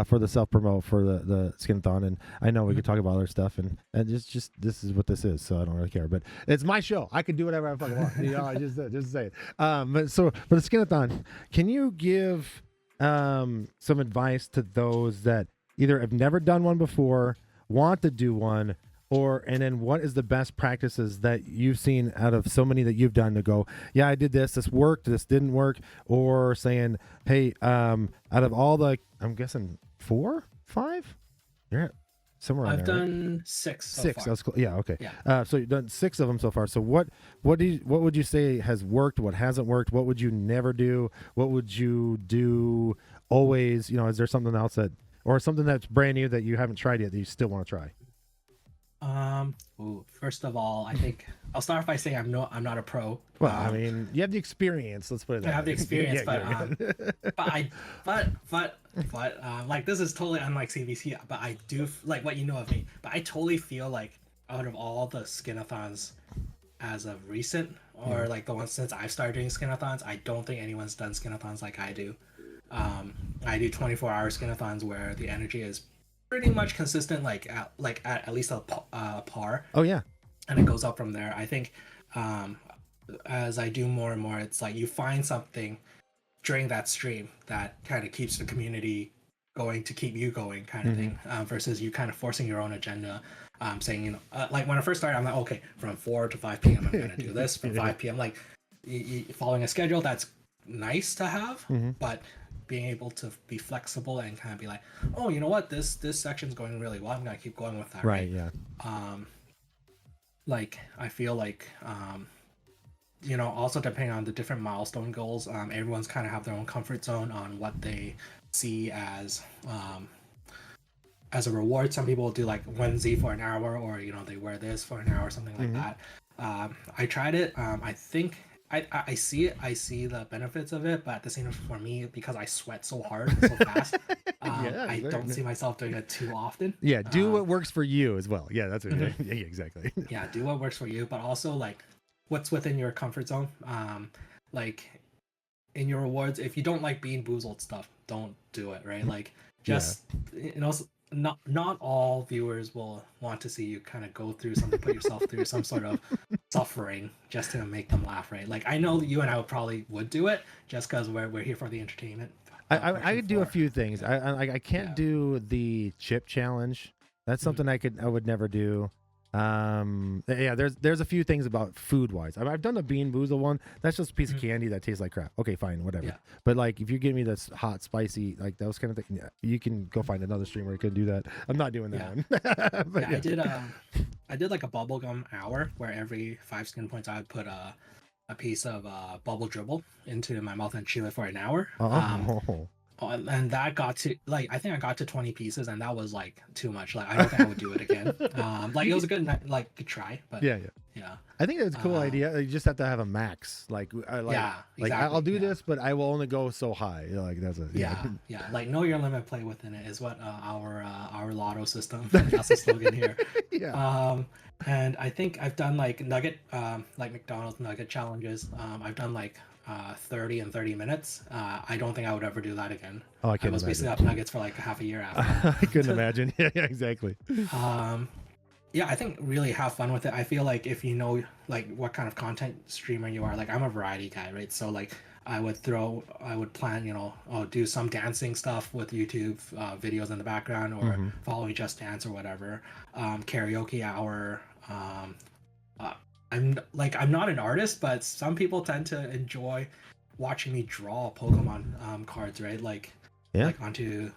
for the self promote for the Skin-a-Thon, and I know we could talk about other stuff, and just this is what this is, so I don't really care, but it's my show, I can do whatever I fucking want. I just say it. But so for the Skin-a-Thon, can you give some advice to those that either have never done one before, want to do one, and then what is the best practices that you've seen out of so many that you've done to go, yeah, I did this worked, this didn't work, or saying, hey, out of all the, I'm guessing 4, 5, you're at somewhere. I've done 6 so far. That's cool. Yeah, okay. Yeah. So you've done 6 of them so far. So what would you say has worked? What hasn't worked? What would you never do? What would you do always? Is there something else or something that's brand new that you haven't tried yet that you still want to try? First of all, I think I'll start by saying I'm not a pro. Well, I mean, you have the experience. Let's put it that way. I have the experience, but like this is totally unlike CBC. But I do like what you know of me. But I totally feel like out of all the Skin-a-Thons as of recent, or like the ones since I've started doing Skin-a-Thons, I don't think anyone's done Skin-a-Thons like I do. I do 24-hour Skin-a-Thons where the energy is pretty much consistent, like at least a par. Oh yeah. And it goes up from there. I think as I do more and more, it's like you find something during that stream that kind of keeps the community going to keep you going, kind of thing, versus you kind of forcing your own agenda, saying, like when I first started, I'm like, okay, from 4 to 5 p.m. I'm going to do this. From 5 p.m. like following a schedule, that's nice to have, but being able to be flexible and kind of be like, oh, you know what, this section's going really well, I'm gonna keep going with that, right? Yeah. Like I feel like also depending on the different milestone goals, everyone's kind of have their own comfort zone on what they see as a reward. Some people do like onesie for an hour, or they wear this for an hour, something like that. I tried it. I think I see it. I see the benefits of it, but at the same time, for me, because I sweat so hard and so fast, I don't see myself doing it too often. Yeah, do what works for you as well. Yeah, that's what yeah, exactly. Yeah, do what works for you, but also like what's within your comfort zone. Like in your rewards, if you don't like Bean Boozled stuff, don't do it, right? Like just not all viewers will want to see you kind of go through something, put yourself through some sort of suffering just to make them laugh, right? Like I know you and I would do it just because we're here for the entertainment I could do a for. few things. I can't Yeah. do the chip challenge. That's something I would never do. Yeah, there's a few things about food wise. I've done the bean boozle one. That's just a piece of candy that tastes like crap. Okay, fine, whatever. Yeah. But like if you give me this hot, spicy, like those kind of things, yeah, you can go find another streamer who can do that. I'm not doing that Yeah. one. But Yeah, I did like a bubblegum hour where every 5 skin points I would put a piece of bubble dribble into my mouth and chew it for an hour. And that got to like I think I got to 20 pieces, and that was like too much. Like I don't think I would do it again. Like it was a good good try, but yeah. I think it's a cool Uh, idea. You just have to have a max. Like yeah, like I'll do exactly, this, but I will only go so high. Like that's a yeah. Like know your limit, play within it is what our lotto system. That's the slogan here. yeah. And I think I've done like nugget, like McDonald's nugget challenges. I've done like 30 and 30 minutes. I don't think I would ever do that again. Oh, I I can't was basically imagine. up nuggets for like half a year after. I couldn't imagine. Yeah, exactly. Yeah, I think really have fun with it. I feel like if you know like what kind of content streamer you are, like I'm a variety guy, right? So like I would plan, do some dancing stuff with YouTube videos in the background, or following Just Dance or whatever. Karaoke hour. I'm not an artist, but some people tend to enjoy watching me draw Pokemon cards, right? Like onto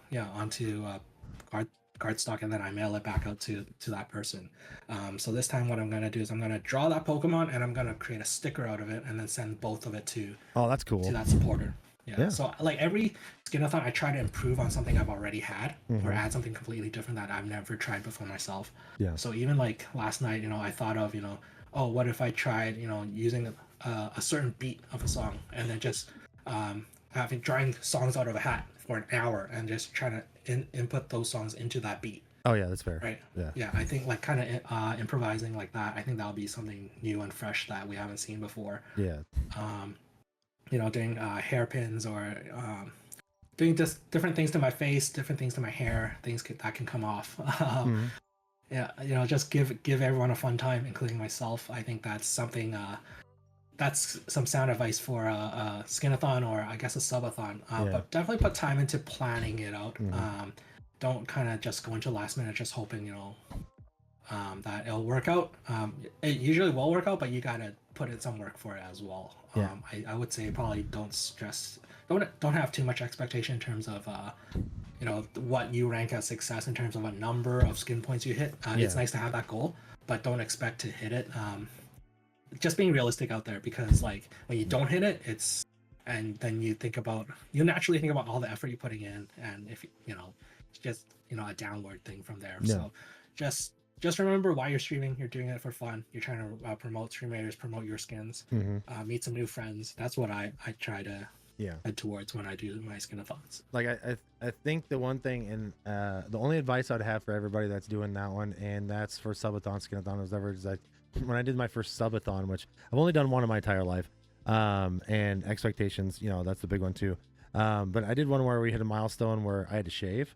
cardstock, and then I mail it back out to that person. So this time what I'm gonna do is I'm gonna draw that Pokemon, and I'm gonna create a sticker out of it, and then send both of it to That's cool. that supporter. Yeah. So like every Skin-a-Thon, I try to improve on something I've already had, or add something completely different that I've never tried before myself. Yeah. So even like last night, I thought of, oh, what if I tried, using a certain beat of a song, and then just drawing songs out of a hat for an hour, and just trying to input those songs into that beat. Oh yeah, that's fair. Right. Yeah. Yeah, I think like kind of improvising like that. I think that'll be something new and fresh that we haven't seen before. Yeah. Doing hairpins, or doing just different things to my face, different things to my hair, things that can come off. Yeah, just give everyone a fun time, including myself. I think that's something. That's some sound advice for a Skin-a-Thon, or I guess a subathon. But definitely put time into planning it out. Don't kind of just go into last minute just hoping that it'll work out. It usually will work out, but you gotta put in some work for it as well. I would say probably don't have too much expectation in terms of what you rank as success in terms of a number of skin points you hit. It's nice to have that goal, but don't expect to hit it. Just being realistic out there, because like when you don't hit it, and then you naturally think about all the effort you're putting in, and if it's just a downward thing from there. So just remember why you're streaming. You're doing it for fun. You're trying to promote StreamRaiders, promote your skins, meet some new friends. That's what I try to head towards when I do my Skin-a-Thons. Like I think the one thing, and the only advice I'd have for everybody that's doing that one, and that's for subathon, Skin-a-Thon, is that when I did my first subathon, which I've only done one in my entire life, and expectations, that's the big one too. But I did one where we hit a milestone where I had to shave,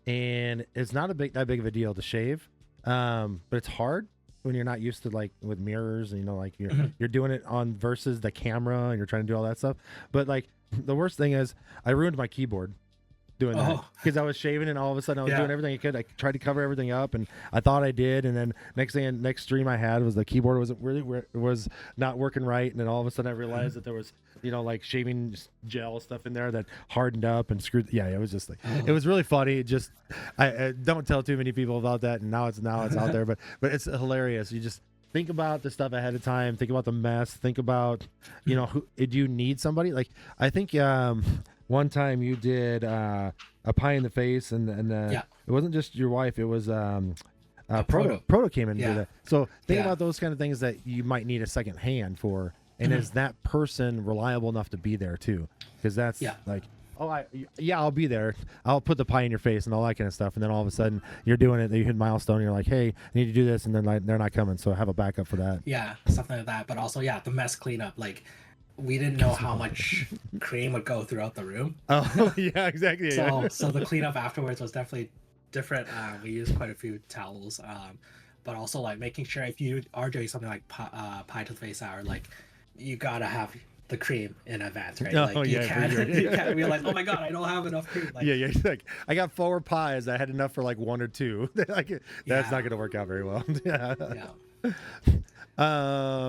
and it's not that big of a deal to shave, but it's hard when you're not used to, like, with mirrors, and like you're doing it on versus the camera, and you're trying to do all that stuff. But like the worst thing is I ruined my keyboard doing that, because I was shaving, and all of a sudden I was doing everything I could. I tried to cover everything up, and I thought I did, and then next stream I had was the keyboard was not working right, and then all of a sudden I realized that there was like shaving gel stuff in there that hardened up and screwed. Yeah, it was just like it was really funny. Just I don't tell too many people about that, and now it's out there, but it's hilarious. You just think about the stuff ahead of time. Think about the mess. Think about do you need somebody? Like I think one time you did a pie in the face, and it wasn't just your wife. It was Proto came in and did that. So think about those kind of things that you might need a second hand for, and is that person reliable enough to be there too? Because that's like, I'll be there. I'll put the pie in your face and all that kind of stuff. And then all of a sudden you're doing it. You hit a milestone. And you're like, hey, I need to do this, and then they're not coming. So have a backup for that. Yeah, something like that. But also, the mess cleanup, like. We didn't know how much cream would go throughout the room. Oh, yeah, exactly. So the cleanup afterwards was definitely different. We used quite a few towels, but also like making sure if you are doing something like pie to the face hour, like you gotta have the cream in advance, right? Oh, Like yeah, you for can't sure. you can't realize, oh my god, I don't have enough cream. Like, Yeah, it's like I got 4 pies. I had enough for like 1 or 2. Like that's not going to work out very well. Yeah. yeah.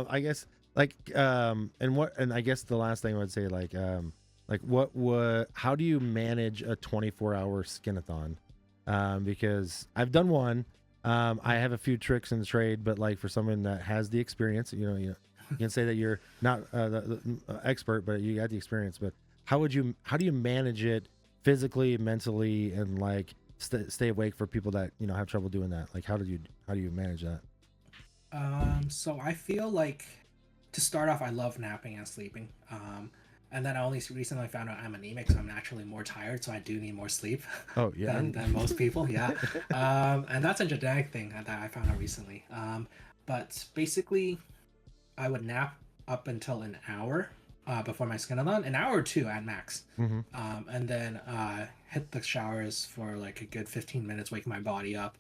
I guess and I guess the last thing I would say how do you manage a 24-hour skin-a-thon? Because I've done one. I have a few tricks in the trade, but like for someone that has the experience, you can say that you're not the expert, but you got the experience. But how do you manage it physically, mentally, and like stay awake for people that have trouble doing that? Like how do you manage that? So I feel like, to start off, I love napping and sleeping. And then I only recently found out I'm anemic, so I'm naturally more tired, so I do need more sleep. Oh yeah. than most people. Yeah. And that's a genetic thing that I found out recently. But basically, I would nap up until an hour before my skin-a-thon, an hour or 2 at max. Mm-hmm. And then hit the showers for like a good 15 minutes, wake my body up.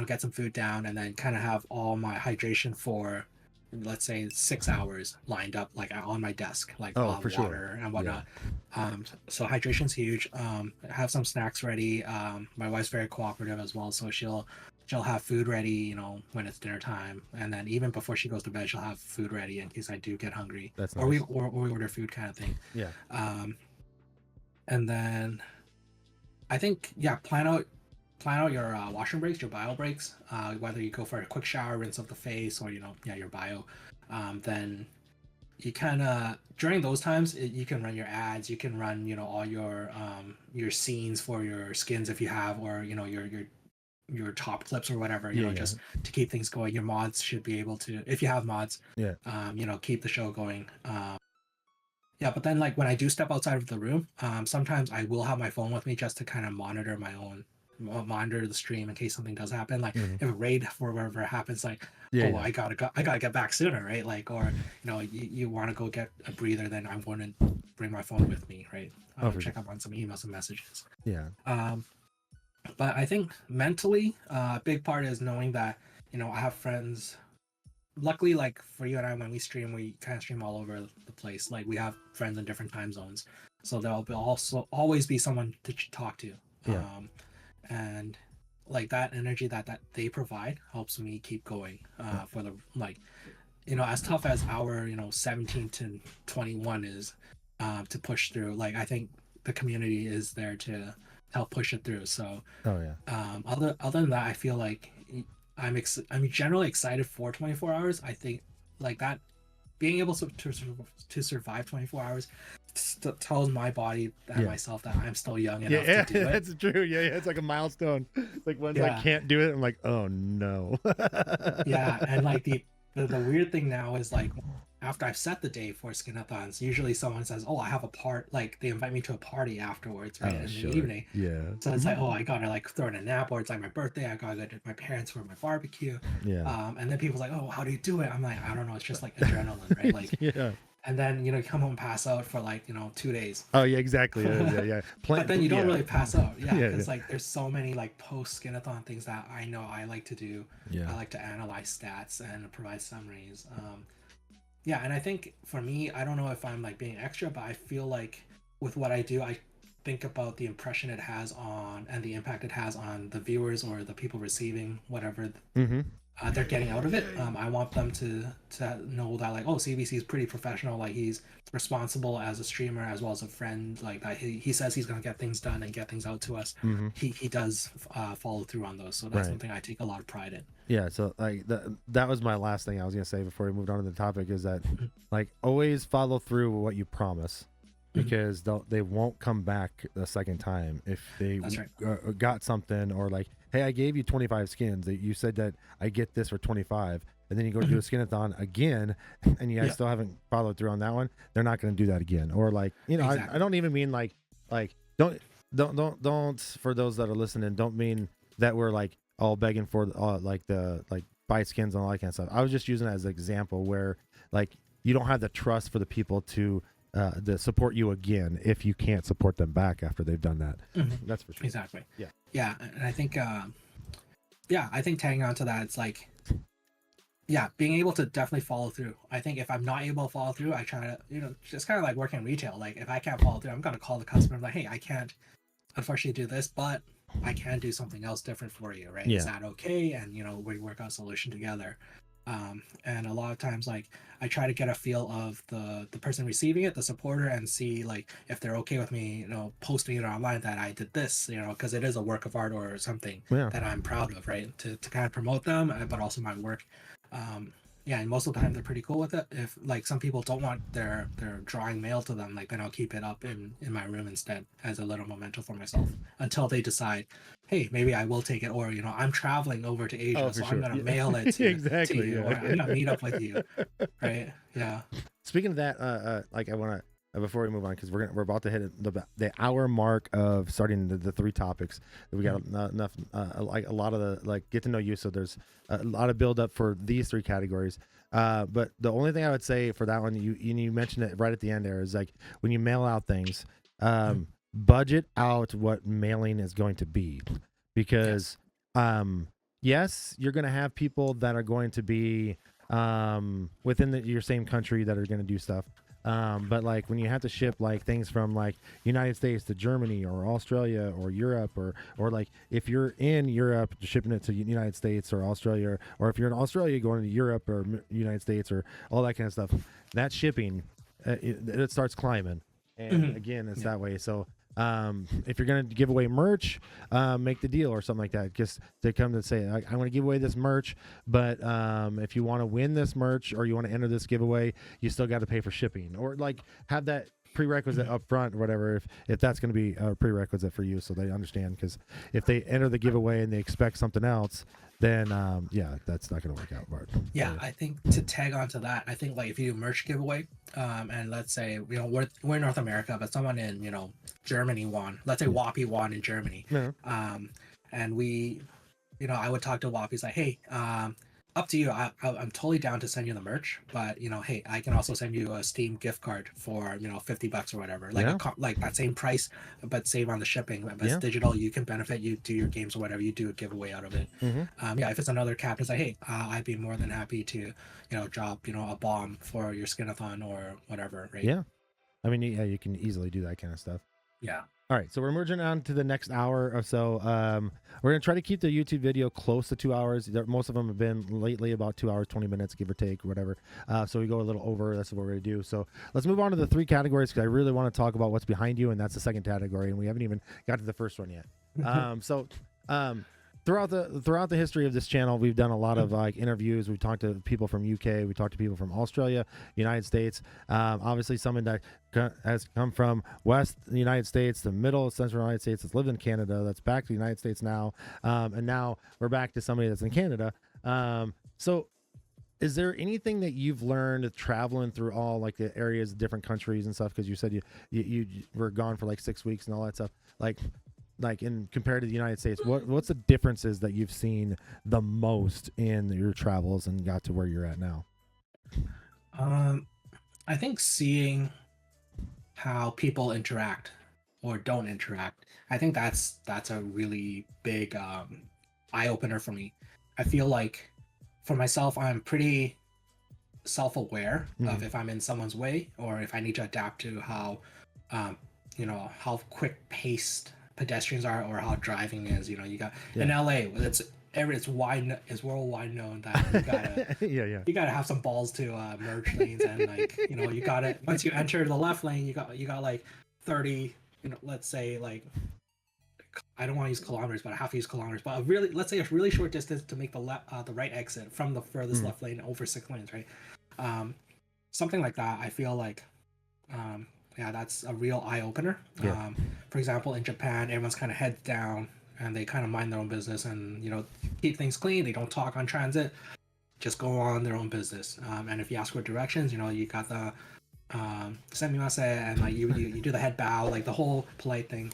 Get some food down, and then kind of have all my hydration for, let's say, 6 hours lined up, like on my desk, like for water sure. and whatnot. So hydration's huge. Have some snacks ready. My wife's very cooperative as well, so she'll have food ready, when it's dinner time, and then even before she goes to bed, she'll have food ready in case I do get hungry. That's nice. Nice. Or we order food, kind of thing. Yeah. And then I think, plan out your washroom breaks, your bio breaks, whether you go for a quick shower, rinse of the face, or your bio. Then you kind of, during those times, you can run your ads, you can run all your scenes for your skins if you have, or your top clips or whatever, just to keep things going. Your mods should be able to, if you have mods, keep the show going. But then, like, when I do step outside of the room, sometimes I will have my phone with me just to kind of monitor the stream in case something does happen. Like if a raid for whatever happens, like I gotta get back sooner, right? Like, or you want to go get a breather, then I'm going to bring my phone with me, right? Check up on some emails and messages. But I think mentally, a big part is knowing that I have friends. Luckily, like for you and I, when we stream, we kind of stream all over the place. Like we have friends in different time zones, so there'll be also always be someone to talk to. And like that energy that they provide helps me keep going for the, like, as tough as our 17 to 21 is to push through. Like I think the community is there to help push it through. So other than that, I feel like I'm generally excited for 24 hours. I think like that, being able to survive 24 hours tells my body and myself that I'm still young enough to do it. That's true. Yeah, it's like a milestone. Like once I can't do it, I'm like, oh no. And like the weird thing now is, like, after I've set the day for skin-a-thons, usually someone says, oh, I have a like they invite me to a party afterwards, right, in the evening. So it's like, oh, I gotta like throw in a nap, or it's like my birthday, I gotta go to my parents for my barbecue. And then people's like, oh, how do you do it? I'm like, I don't know, it's just like adrenaline, right? Like and then you come home and pass out for like 2 days. Oh yeah, exactly. But then you don't really pass out. Because like there's so many like post skin-a-thon things that I know I like to do. I like to analyze stats and provide summaries. And I think for me, I don't know if I'm like being extra, but I feel like with what I do, I think about the impression it has on and the impact it has on the viewers or the people receiving whatever they're getting out of it. I want them to know that, like, oh, CBC is pretty professional. Like, he's responsible as a streamer as well as a friend. Like, that he says he's going to get things done and get things out to us. He does follow through on those. So that's something I take a lot of pride in. Yeah. So like that was my last thing I was going to say before we moved on to the topic, is that like always follow through with what you promise, because they won't come back a second time if they got something, or like, hey, I gave you 25 skins. You said that I get this for 25, and then you go do a skin-a-thon again, and you guys still haven't followed through on that one. They're not going to do that again. Or like, I don't even mean like don't for those that are listening, don't mean that we're like all begging for like buy skins and all that kind of stuff. I was just using it as an example where like you don't have the trust for the people to support you again if you can't support them back after they've done that. That's for sure. Exactly. And I think I think tagging on to that, it's like yeah, being able to definitely follow through. I think if I'm not able to follow through, I try to, just kind of like working in retail. Like if I can't follow through, I'm gonna call the customer. I'm like, hey, I can't unfortunately do this, but I can do something else different for you, right? Yeah. Is that okay? And we work out a solution together. And a lot of times, like I try to get a feel of the person receiving it, the supporter, and see like if they're okay with me, posting it online that I did this, because it is a work of art or something that I'm proud of, right? To kind of promote them, but also my work. Yeah, and most of the time they're pretty cool with it. If like some people don't want their drawing mailed to them, like then I'll keep it up in my room instead as a little memento for myself until they decide, hey, maybe I will take it, or I'm traveling over to Asia, so sure. I'm gonna mail it to, Exactly, to you, or I'm gonna meet up with you, right? Yeah. Speaking of that, like I want to before we move on, because we're about to hit the hour mark of starting the three topics. We got enough, like a lot of the like get to know you. So there's a lot of build up for these three categories. But the only thing I would say for that one, you mentioned it right at the end there, is like when you mail out things, budget out what mailing is going to be, because yes, you're going to have people that are going to be within your same country that are going to do stuff. But like when you have to ship like things from like United States to Germany or Australia or Europe, or like if you're in Europe shipping it to United States or Australia, or if you're in Australia going to Europe or United States or all that kind of stuff, that shipping it starts climbing. And again, it's that way. So if you're going to give away merch, make the deal or something like that. Just to come to say, I'm going to give away this merch, but if you want to win this merch or you want to enter this giveaway, you still got to pay for shipping, or like have that prerequisite up front or whatever, if that's going to be a prerequisite for you, so they understand. Because if they enter the giveaway and they expect something else, then yeah, that's not going to work out. But yeah, I think to tag on to that, I think like if you do merch giveaway, and let's say we're in North America, but someone in Germany won. Let's say Whoppy won in Germany, and we, I would talk to Whoppy's like, hey, up to you. I'm totally down to send you the merch, but hey, I can also send you a Steam gift card for $50 or whatever, like like that same price, but save on the shipping. But it's digital, you can benefit. You do your games or whatever, you do a giveaway out of it. Yeah, if it's another captain, it's like, hey, I'd be more than happy to drop a bomb for your Skin-a-Thon or whatever, right? Yeah, I mean, yeah, you can easily do that kind of stuff. Yeah. All right, so we're merging on to the next hour or so. We're going to try to keep the YouTube video close to 2 hours. Most of them have been lately about 2 hours, 20 minutes, give or take, whatever. So we go a little over. That's what we're going to do. So let's move on to the three categories, because I really want to talk about what's behind you, and that's the second category, and we haven't even got to the first one yet. Throughout the history of this channel, we've done a lot of like interviews. We've talked to people from UK, we talked to people from Australia, United States. Obviously, someone that has come from West United States, the Middle Central United States, that's lived in Canada, that's back to the United States now, and now we're back to somebody that's in Canada. So, is there anything that you've learned traveling through all like the areas, different countries and stuff? Because you said you were gone for like 6 weeks and all that stuff, like in compared to the United States, what's the differences that you've seen the most in your travels and got to where you're at now? I think seeing how people interact or don't interact, I think that's a really big eye opener for me. I feel like for myself, I'm pretty self-aware of if I'm in someone's way or if I need to adapt to how how quick paced pedestrians are or how driving is. You got in LA, it's worldwide known that you gotta you gotta have some balls to merge lanes, and like you gotta, once you enter the left lane, you got like 30, let's say, like, I don't want to use kilometers, but I have to use kilometers, but let's say a really short distance to make the right exit from the furthest left lane over 6 lanes, right? Something like that, I feel like that's a real eye-opener. For example, in Japan, everyone's kind of heads down and they kind of mind their own business and keep things clean. They don't talk on transit, just go on their own business. And if you ask for directions, you got the semimasen, and like you do the head bow, like the whole polite thing.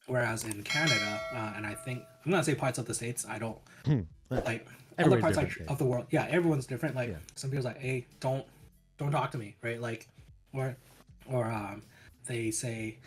Whereas in Canada, and I think I'm gonna say parts of the States, I don't like other parts of the world. Yeah, everyone's different. Like some people's like, hey, don't talk to me, right? Like, or they say,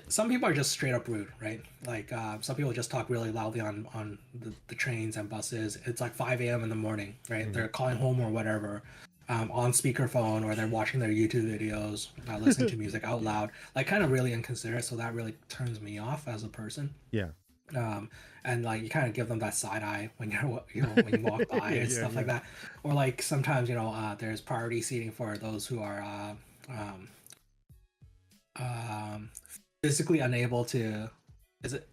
some people are just straight up rude, right? Like some people just talk really loudly on the trains and buses. It's like 5 a.m. in the morning, right? Mm-hmm. They're calling home or whatever, on speakerphone, or they're watching their YouTube videos, listening to music out loud, like kind of really inconsiderate. So that really turns me off as a person. Yeah. And like you kind of give them that side eye when when you walk by and stuff like that, or like sometimes there's priority seating for those who are physically unable to. Is it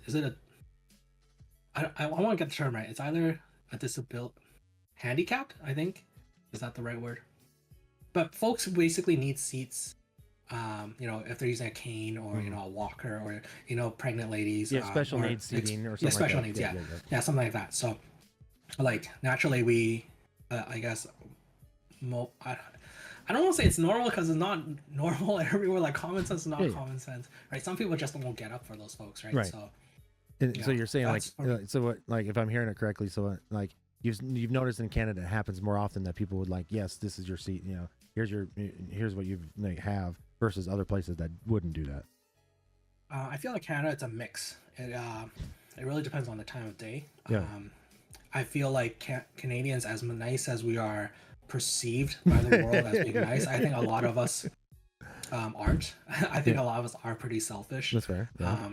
a? I want to get the term right. It's either a disability, handicapped, I think. Is that the right word? But folks who basically need seats. If they're using a cane or a walker, or pregnant ladies, special needs seating or something. Special like needs, that. Yeah, something like that. So, like naturally, we, I guess, I don't want to say it's normal because it's not normal everywhere. Like common sense is not common sense, right? Some people just won't get up for those folks, right? So, so you're saying like if I'm hearing it correctly, so like you've noticed in Canada it happens more often that people would like, yes, this is your seat, here's what you have, versus other places that wouldn't do that. I feel like Canada, it's a mix. It really depends on the time of day. Yeah. I feel like Canadians, as nice as we are perceived by the world as being nice, I think a lot of us aren't. I think a lot of us are pretty selfish. That's fair. Yeah.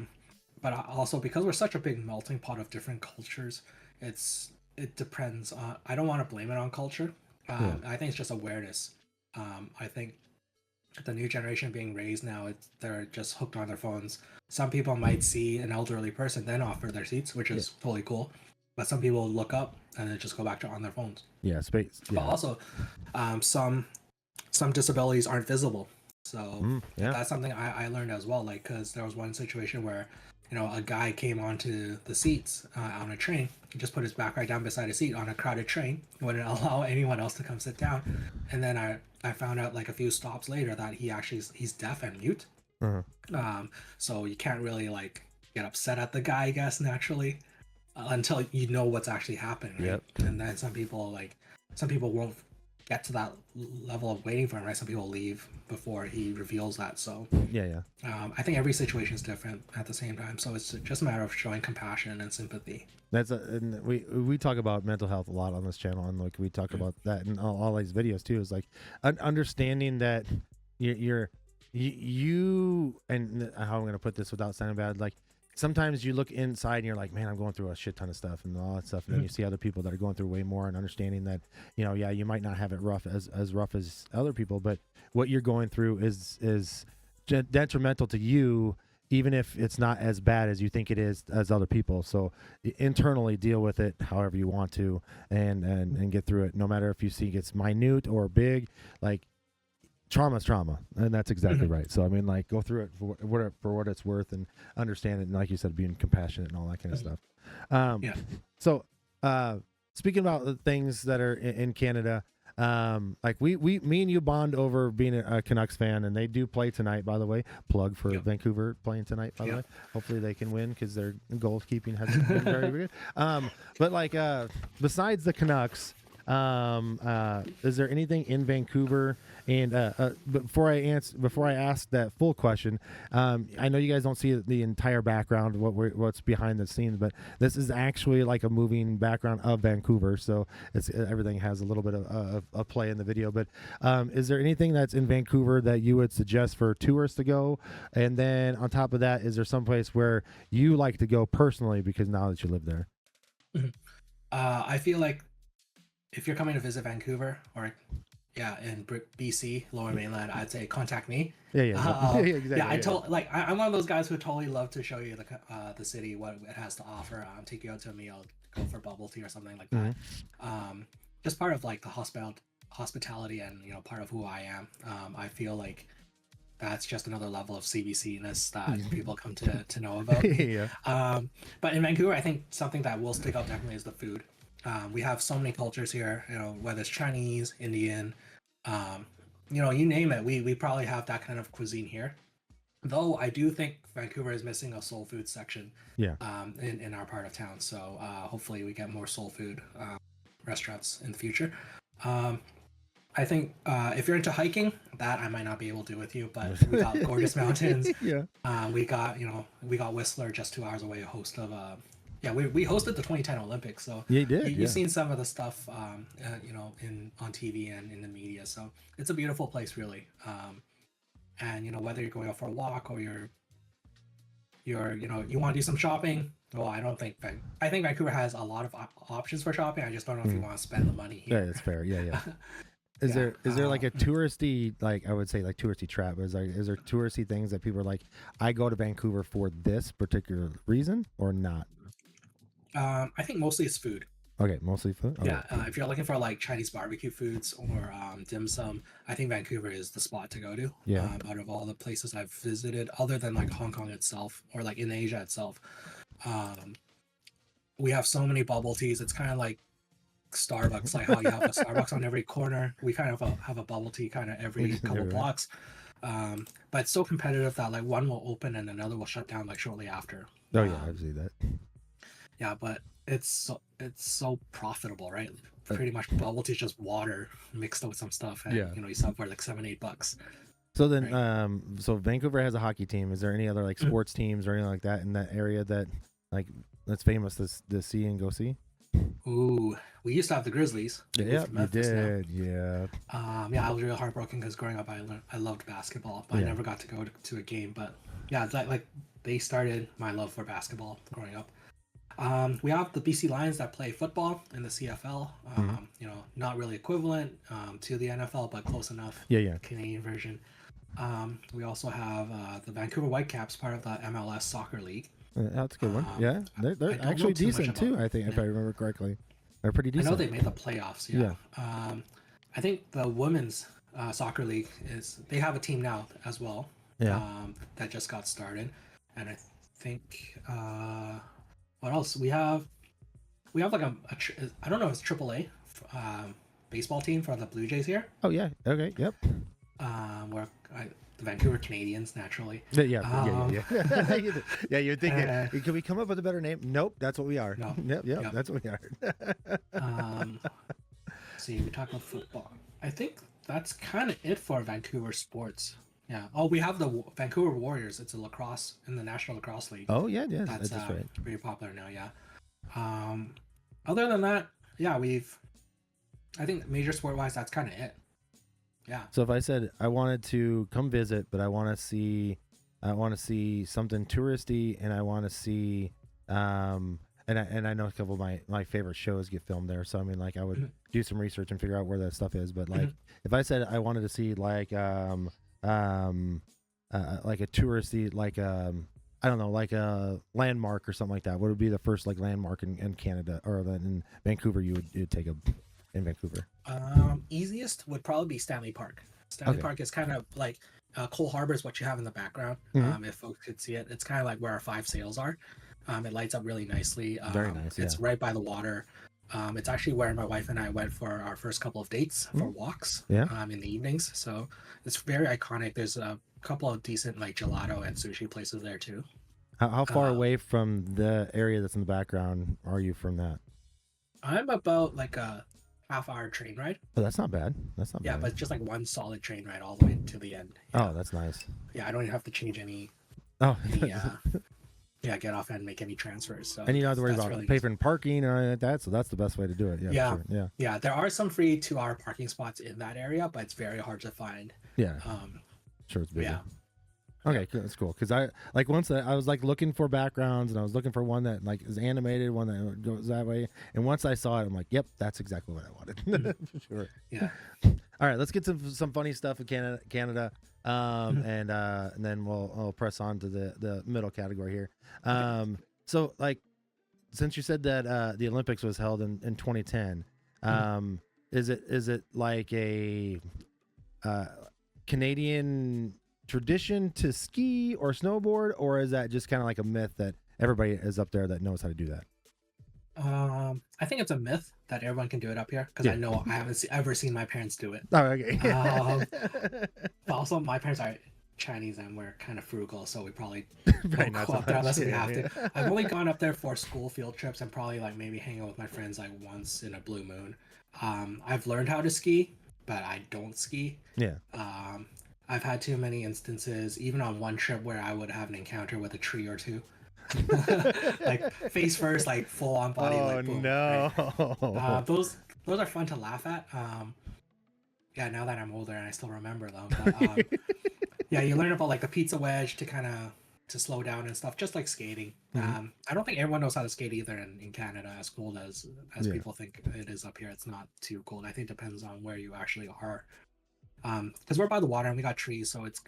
But also because we're such a big melting pot of different cultures, it depends. I don't want to blame it on culture. I think it's just awareness. I think the new generation being raised now, they're just hooked on their phones. Some people might see an elderly person, then offer their seats, which is totally cool. But some people look up and then just go back to on their phones. Yeah, space. Yeah. But also, some disabilities aren't visible. So that's something I learned as well. Like, because there was one situation where, a guy came onto the seats on a train. He just put his back right down beside a seat on a crowded train. Wouldn't allow anyone else to come sit down. And then I found out like a few stops later that he's deaf and mute. Uh-huh. So you can't really like get upset at the guy, I guess, naturally, until you know what's actually happening. Right? Yep. And then some people won't get to that level of waiting for him, right? Some people leave before he reveals that. So I think every situation is different at the same time. So it's just a matter of showing compassion and sympathy. And we talk about mental health a lot on this channel, and like we talk about that in all these videos too. Is like understanding that you and how I'm gonna put this without sounding bad, like. Sometimes you look inside and you're like, man, I'm going through a shit ton of stuff and all that stuff. And then you see other people that are going through way more, and understanding that, you might not have it rough as rough as other people, but what you're going through is detrimental to you, even if it's not as bad as you think it is as other people. So internally deal with it however you want to, and get through it. No matter if you see it's minute or big, like, trauma's trauma, and that's exactly right. So I mean, like, go through it for what it's worth, and understand it, and like you said, being compassionate and all that kind of stuff. So speaking about the things that are in Canada, like me and you bond over being a Canucks fan, and they do play tonight, by the way. Plug for Vancouver playing tonight, by the way. Hopefully they can win, because their goalkeeping hasn't been very good. But like besides the Canucks, is there anything in Vancouver? And before I ask that full question, I know you guys don't see the entire background of what's behind the scenes, but this is actually like a moving background of Vancouver, so everything has a little bit of play in the video. But is there anything that's in Vancouver that you would suggest for tourists to go? And then on top of that, is there some place where you like to go personally, because now that you live there? I feel like if you're coming to visit Vancouver, or in BC, Lower Mainland, I'd say contact me. Exactly. I'm one of those guys who totally love to show you the city, what it has to offer. Take you out to a meal, go for bubble tea or something like that. Just part of like the hospitality, and part of who I am. I feel like that's just another level of CBC-ness that people come to know about. But in Vancouver, I think something that will stick out definitely is the food. We have so many cultures here, whether it's Chinese, Indian, you name it. We probably have that kind of cuisine here. Though I do think Vancouver is missing a soul food section in our part of town. So hopefully we get more soul food restaurants in the future. I think if you're into hiking, that I might not be able to do with you, but we got gorgeous mountains. Yeah. We got Whistler just 2 hours away, a host of we hosted the 2010 Olympics, so Yeah, you did. you've seen some of the stuff in on TV and in the media. So it's a beautiful place, really. And whether you're going out for a walk or you want to do some shopping. Well, I think Vancouver has a lot of options for shopping. I just don't know if you want to spend the money here. Yeah, that's fair. Yeah. Is there like a touristy, like I would say like touristy trap? Is there touristy things that people are like, I go to Vancouver for this particular reason or not? I think mostly it's food. Okay, mostly food. Okay. Yeah, if you're looking for like Chinese barbecue foods or dim sum, I think Vancouver is the spot to go to. Yeah. Out of all the places I've visited, other than like Hong Kong itself or like in Asia itself, we have so many bubble teas. It's kind of like Starbucks, like how you have a Starbucks on every corner. We kind of have a bubble tea kind of every couple blocks. But it's so competitive that like one will open and another will shut down like shortly after. Oh yeah, I see that. Yeah, but it's so profitable, right? Pretty much bubble tea is just water mixed with some stuff, and you sell for like $7-8. So then, right? So Vancouver has a hockey team. Is there any other like sports teams or anything like that in that area that like that's famous to see and go see? Ooh, we used to have the Grizzlies. Yeah, you did. Yeah. I was really heartbroken because growing up, I loved basketball, but I never got to go to a game. But yeah, it's like they started my love for basketball growing up. We have the BC Lions that play football in the CFL. Not really equivalent to the NFL, but close enough. Yeah. Canadian version. We also have the Vancouver Whitecaps, part of the MLS Soccer League. That's a good one. Yeah, they're actually decent too. I think if I remember correctly, they're pretty decent. I know they made the playoffs. Yeah. I think the women's soccer league they have a team now as well. Yeah. That just got started, and I think what else we have? We have like I don't know if it's AAA baseball team for the Blue Jays here. Oh yeah. Okay. Yep. The Vancouver Canadians, naturally. Yeah. You're thinking, can we come up with a better name? Nope, that's what we are. No. Yep. That's what we are. See, we talk about football. I think that's kind of it for Vancouver sports. Yeah. Oh, we have the Vancouver Warriors. It's a lacrosse in the National Lacrosse League. Oh yeah, that's right. Pretty popular now. Yeah. Other than that, yeah, I think major sport wise, that's kind of it. Yeah. So if I said I wanted to come visit, but I want to see something touristy, and I want to see, and I know a couple of my favorite shows get filmed there. So I mean, like I would do some research and figure out where that stuff is. But like, if I said I wanted to see like a touristy, like I don't know, like a landmark or something like that, what would be the first like landmark in Canada or in Vancouver you'd take in Vancouver? Easiest would probably be Stanley Park. Stanley Park is kind of like Cole Harbour is what you have in the background. If folks could see it, it's kind of like where our 5 sails are. It lights up really nicely. Very nice. It's right by the water. It's actually where my wife and I went for our first couple of dates for walks. In the evenings. So it's very iconic. There's a couple of decent like gelato and sushi places there too. How far away from the area that's in the background are you from that? I'm about like a half-hour train ride. Oh, that's not bad. That's not bad. Yeah, but it's just like one solid train ride all the way to the end. Oh, that's nice. Yeah, I don't even have to change any. Get off and make any transfers. So and you don't have to worry about really paying parking or anything like that. So that's the best way to do it. Yeah. Sure. Yeah. There are some free 2-hour parking spots in that area, but it's very hard to find. Yeah. Sure, it's busy. Yeah. Okay, that's cool. Because I was like looking for backgrounds, and I was looking for one that like is animated, one that goes that way. And once I saw it, I'm like, yep, that's exactly what I wanted. Sure. Yeah. All right, let's get some funny stuff in Canada, and then we'll press on to the middle category here. So like, since you said that the Olympics was held in 2010, is it like a Canadian tradition to ski or snowboard, or is that just kind of like a myth that everybody is up there that knows how to do that? I think it's a myth that everyone can do it up here because I know I haven't ever seen my parents do it. Oh, okay. But also, my parents are Chinese and we're kind of frugal, so we probably don't go up there unless we have to. I've only gone up there for school field trips and probably like maybe hang out with my friends like once in a blue moon. I've learned how to ski, but I don't ski. Yeah. I've had too many instances, even on one trip, where I would have an encounter with a tree or two. Like face first, like full on body, like boom. No. Right? Those are fun to laugh at. Yeah, now that I'm older and I still remember them. But, yeah, you learn about like the pizza wedge to slow down and stuff, just like skating. I don't think everyone knows how to skate either in Canada, as cold as people think it is up here. It's not too cold. I think it depends on where you actually are. Because we're by the water and we got trees, so it's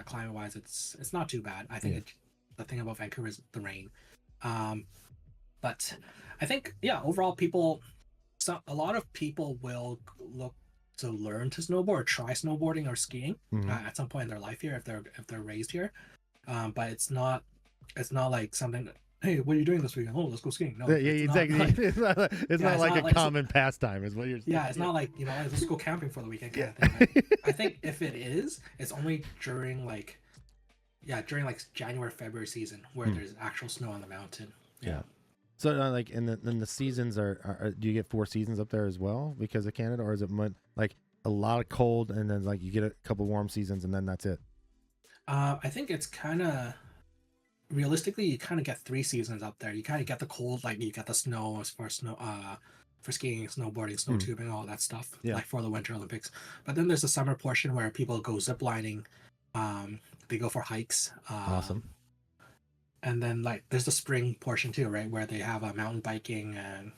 climate wise it's not too bad. I think the thing about Vancouver is the rain. But I think overall a lot of people will look to learn to snowboard or try snowboarding or skiing at some point in their life here if they're raised here. But it's not like something that, hey, what are you doing this weekend? Oh, let's go skiing. No, exactly. It's not like a common pastime, is what you're saying. Yeah, it's not like, let's go camping for the weekend kind of thing. Right? I think if it is, it's only during January, February season where there's actual snow on the mountain. Yeah. So like in the seasons are do you get 4 seasons up there as well because of Canada, or is it like a lot of cold and then like you get a couple warm seasons and then that's it? I think it's kind of realistically, you kind of get 3 seasons up there. You kind of get the cold, like you get the snow as far as for skiing, snowboarding, snow tubing, all that stuff, like for the Winter Olympics. But then there's the summer portion where people go zip lining, they go for hikes. Awesome. And then like there's the spring portion too, right, where they have mountain biking and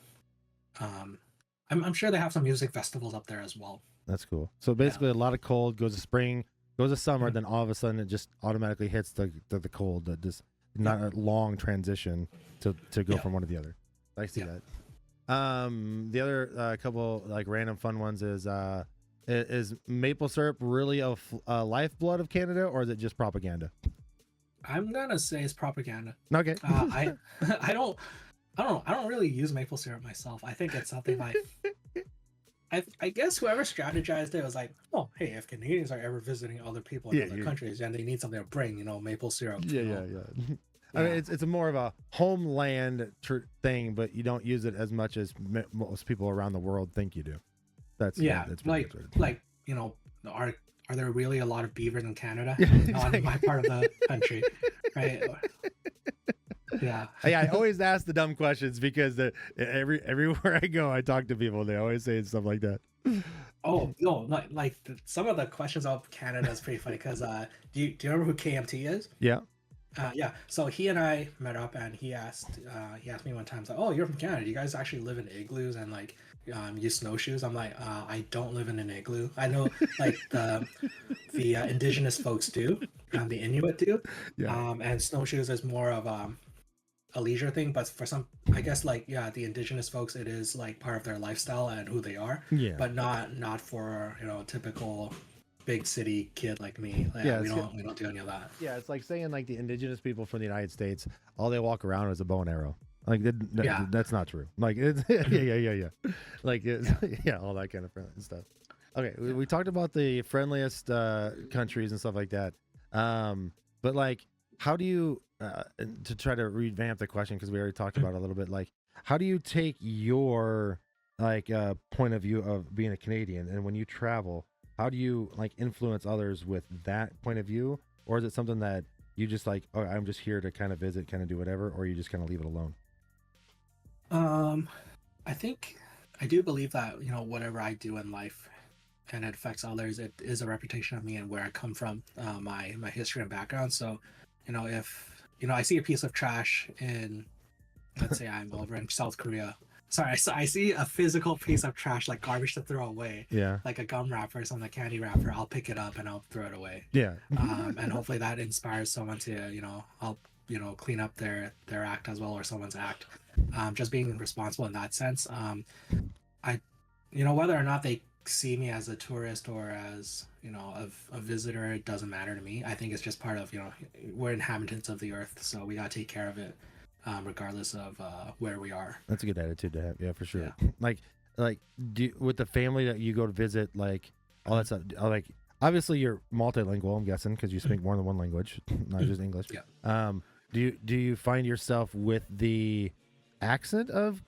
I'm sure they have some music festivals up there as well. That's cool. So basically, a lot of cold goes to spring, goes to summer, then all of a sudden it just automatically hits the cold. Not a long transition to go from one to the other. I see that. The other couple like random fun ones is maple syrup really a lifeblood of Canada, or is it just propaganda? I'm gonna say it's propaganda. Okay. I don't really use maple syrup myself. I think it's something like I guess whoever strategized it was like, oh, hey, if Canadians are ever visiting other people in other countries and they need something to bring, maple syrup. Yeah. I mean, it's a more of a homeland thing, but you don't use it as much as most people around the world think you do. That's like are there really a lot of beavers in Canada? Exactly. In my part of the country, right? Yeah. I always ask the dumb questions because everywhere I go, I talk to people. They always say stuff like that. Oh no! Like some of the questions about Canada is pretty funny because do you remember who KMT is? Yeah. Yeah. So he and I met up, and he asked me one time, like, "Oh, you're from Canada. Do you guys actually live in igloos and like use snowshoes?" I'm like, "I don't live in an igloo. I know like the indigenous folks do, the Inuit do. And snowshoes is more of a leisure thing, but for some, I guess like the indigenous folks, it is like part of their lifestyle and who they are. But not for typical big city kid like me. Like, we don't do any of that. Yeah, it's like saying like the indigenous people from the United States, all they walk around is a bow and arrow. Like that's not true. Like it's yeah. Like all that kind of friendly stuff. Okay, we talked about the friendliest countries and stuff like that. But like, how do you to try to revamp the question, because we already talked about it a little bit, like how do you take your like point of view of being a Canadian, and when you travel, how do you like influence others with that point of view, or is it something that you just like, oh, I'm just here to kind of visit, kind of do whatever, or you just kind of leave it alone? I think I do believe that whatever I do in life and it affects others, it is a reputation of me and where I come from, my history and background. So if I see a piece of trash in, let's say I'm over in South Korea. Sorry, I see a physical piece of trash, like garbage to throw away. Yeah. Like a gum wrapper or something, a candy wrapper. I'll pick it up and I'll throw it away. Yeah. And hopefully that inspires someone to, help, clean up their act as well, or someone's act. Just being responsible in that sense. Whether or not they see me as a tourist or as a visitor, it doesn't matter to me. I think it's just part of we're inhabitants of the earth, so we gotta take care of it, regardless of where we are. That's a good attitude to have. Yeah, for sure. Like with the family that you go to visit, like all that stuff, like obviously you're multilingual, I'm guessing, because you speak more than one language, not just English. Yeah. Do you find yourself with the accent of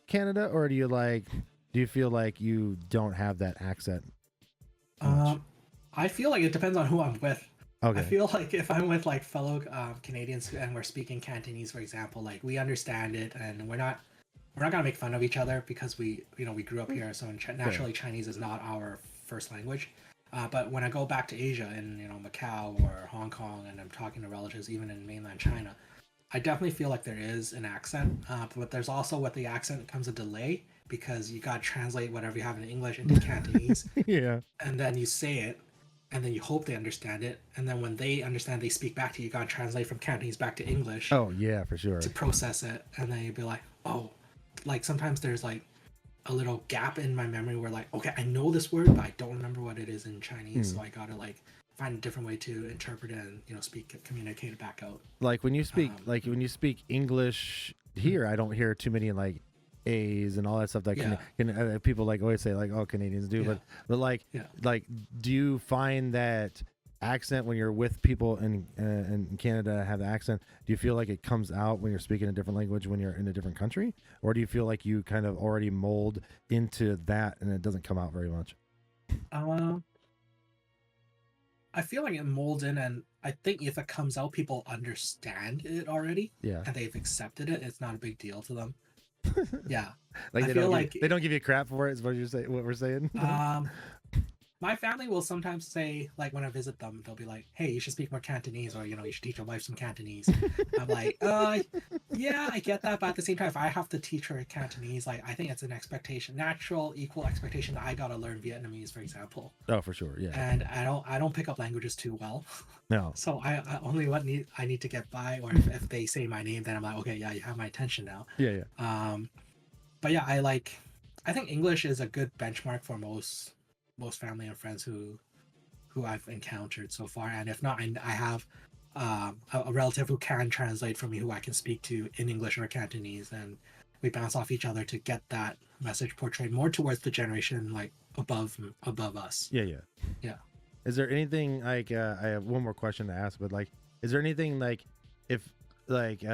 Canada, or do you like do you feel like you don't have that accent? I feel like it depends on who I'm with. Okay. I feel like if I'm with like fellow Canadians and we're speaking Cantonese, for example, like we understand it, and we're not gonna make fun of each other because we grew up here, so naturally Chinese is not our first language. But when I go back to Asia in Macau or Hong Kong, and I'm talking to relatives even in mainland China, I definitely feel like there is an accent. But there's also with the accent comes a delay, because you got to translate whatever you have in English into Cantonese. Yeah. And then you say it, and then you hope they understand it, and then when they understand, they speak back to you. You got to translate from Cantonese back to English. Oh yeah, for sure. To process it, and then you'd be like, oh, like sometimes there's like a little gap in my memory where like, okay, I know this word, but I don't remember what it is in Chinese, so I gotta like find a different way to interpret it and communicate it back out. Like when you speak English here, I don't hear too many like A's and all that stuff that people like always say like, oh, Canadians do, but like do you find that accent when you're with people in Canada have the accent? Do you feel like it comes out when you're speaking a different language when you're in a different country, or do you feel like you kind of already mold into that and it doesn't come out very much? I feel like it molds in, and I think if it comes out, people understand it already, and they've accepted it. It's not a big deal to them. Yeah, like they don't give you crap for it. Is what we're saying. My family will sometimes say, like when I visit them, they'll be like, "Hey, you should speak more Cantonese, or you should teach your wife some Cantonese." I'm like, yeah, I get that, but at the same time, if I have to teach her Cantonese, like I think it's an expectation, natural, equal expectation that I gotta learn Vietnamese, for example. Oh, for sure, yeah. And I don't pick up languages too well. No. So I only I need to get by, or if they say my name, then I'm like, okay, yeah, you have my attention now. Yeah. But yeah, I think English is a good benchmark for most family and friends who I've encountered so far. And if not, I have a relative who can translate for me, who I can speak to in English or Cantonese, and we bounce off each other to get that message portrayed more towards the generation like above us. Yeah. Is there anything like I have one more question to ask, but like, is there anything like if like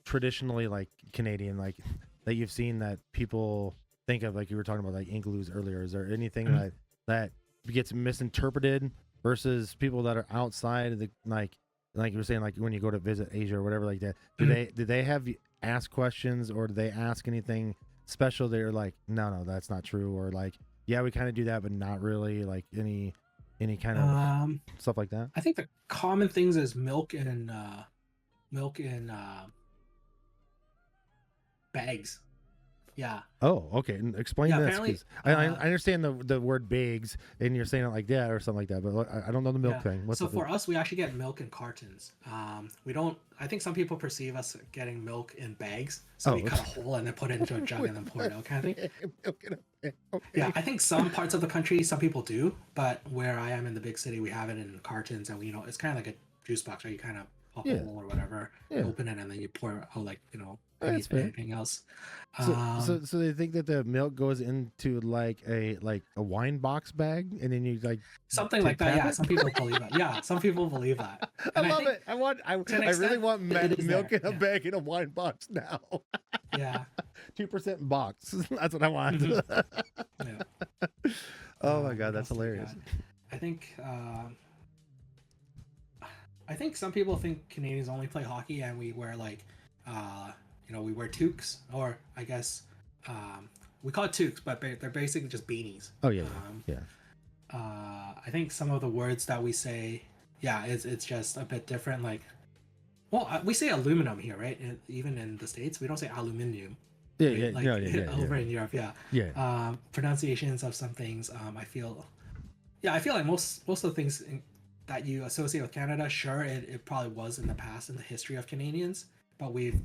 traditionally like Canadian like that you've seen that people think of, like you were talking about like Ingloos earlier? Is there anything that gets misinterpreted versus people that are outside of the like you were saying, like when you go to visit Asia or whatever like that? Do they have you ask questions, or do they ask anything special? They're like, no, that's not true, or like, yeah, we kind of do that, but not really, like any kind of stuff like that? I think the common things is milk and bags. Yeah. Oh, okay. Explain this, because I understand the word bags, and you're saying it like that or something like that, but I don't know the milk thing. So for us, we actually get milk in cartons. We don't. I think some people perceive us getting milk in bags, so we cut a hole and then put it into a jug and then pour it out, kind of thing. Okay. Yeah, I think some parts of the country, some people do, but where I am in the big city, we have it in cartons, and it's kind of like a juice box, where you kind of pop a hole or whatever, open it, and then you pour it out like anything else. So they think that the milk goes into like a wine box bag, and then you like something like that. Yeah, some people believe that. Yeah, some people believe that. And I love it. I really want milk in a bag in a wine box now. Yeah, 2% box. That's what I want. Yeah. Oh my god, that's hilarious. I think some people think Canadians only play hockey, and we wear like we wear toques, or I guess we call it toques, but they're basically just beanies. Oh yeah. I think some of the words that we say, it's just a bit different. Like, we say aluminum here, right? Even in the States, we don't say aluminium. Yeah, right? Over in Europe, yeah. Pronunciations of some things, I feel like most of the things that you associate with Canada, sure, it probably was in the past in the history of Canadians, but we've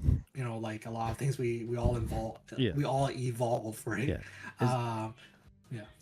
like a lot of things we all evolve, right?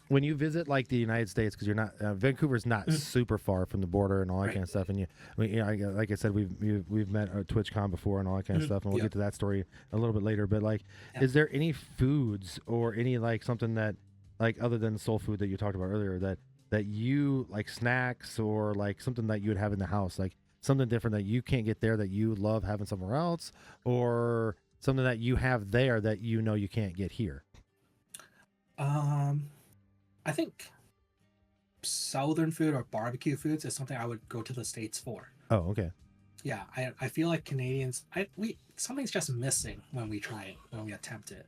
When you visit like the United States, because you're not Vancouver's not super far from the border and all that kind of stuff, and like I said, we've met at TwitchCon before and all that kind of stuff, and we'll get to that story a little bit later. But like, is there any foods or any like something that like other than soul food that you talked about earlier that you like, snacks or like something that you would have in the house, like something different that you can't get there that you love having somewhere else, or something that you have there that you can't get here? I think southern food or barbecue foods is something I would go to the States for. Oh, okay. Yeah, I feel like Canadians, something's just missing when we try it, when we attempt it.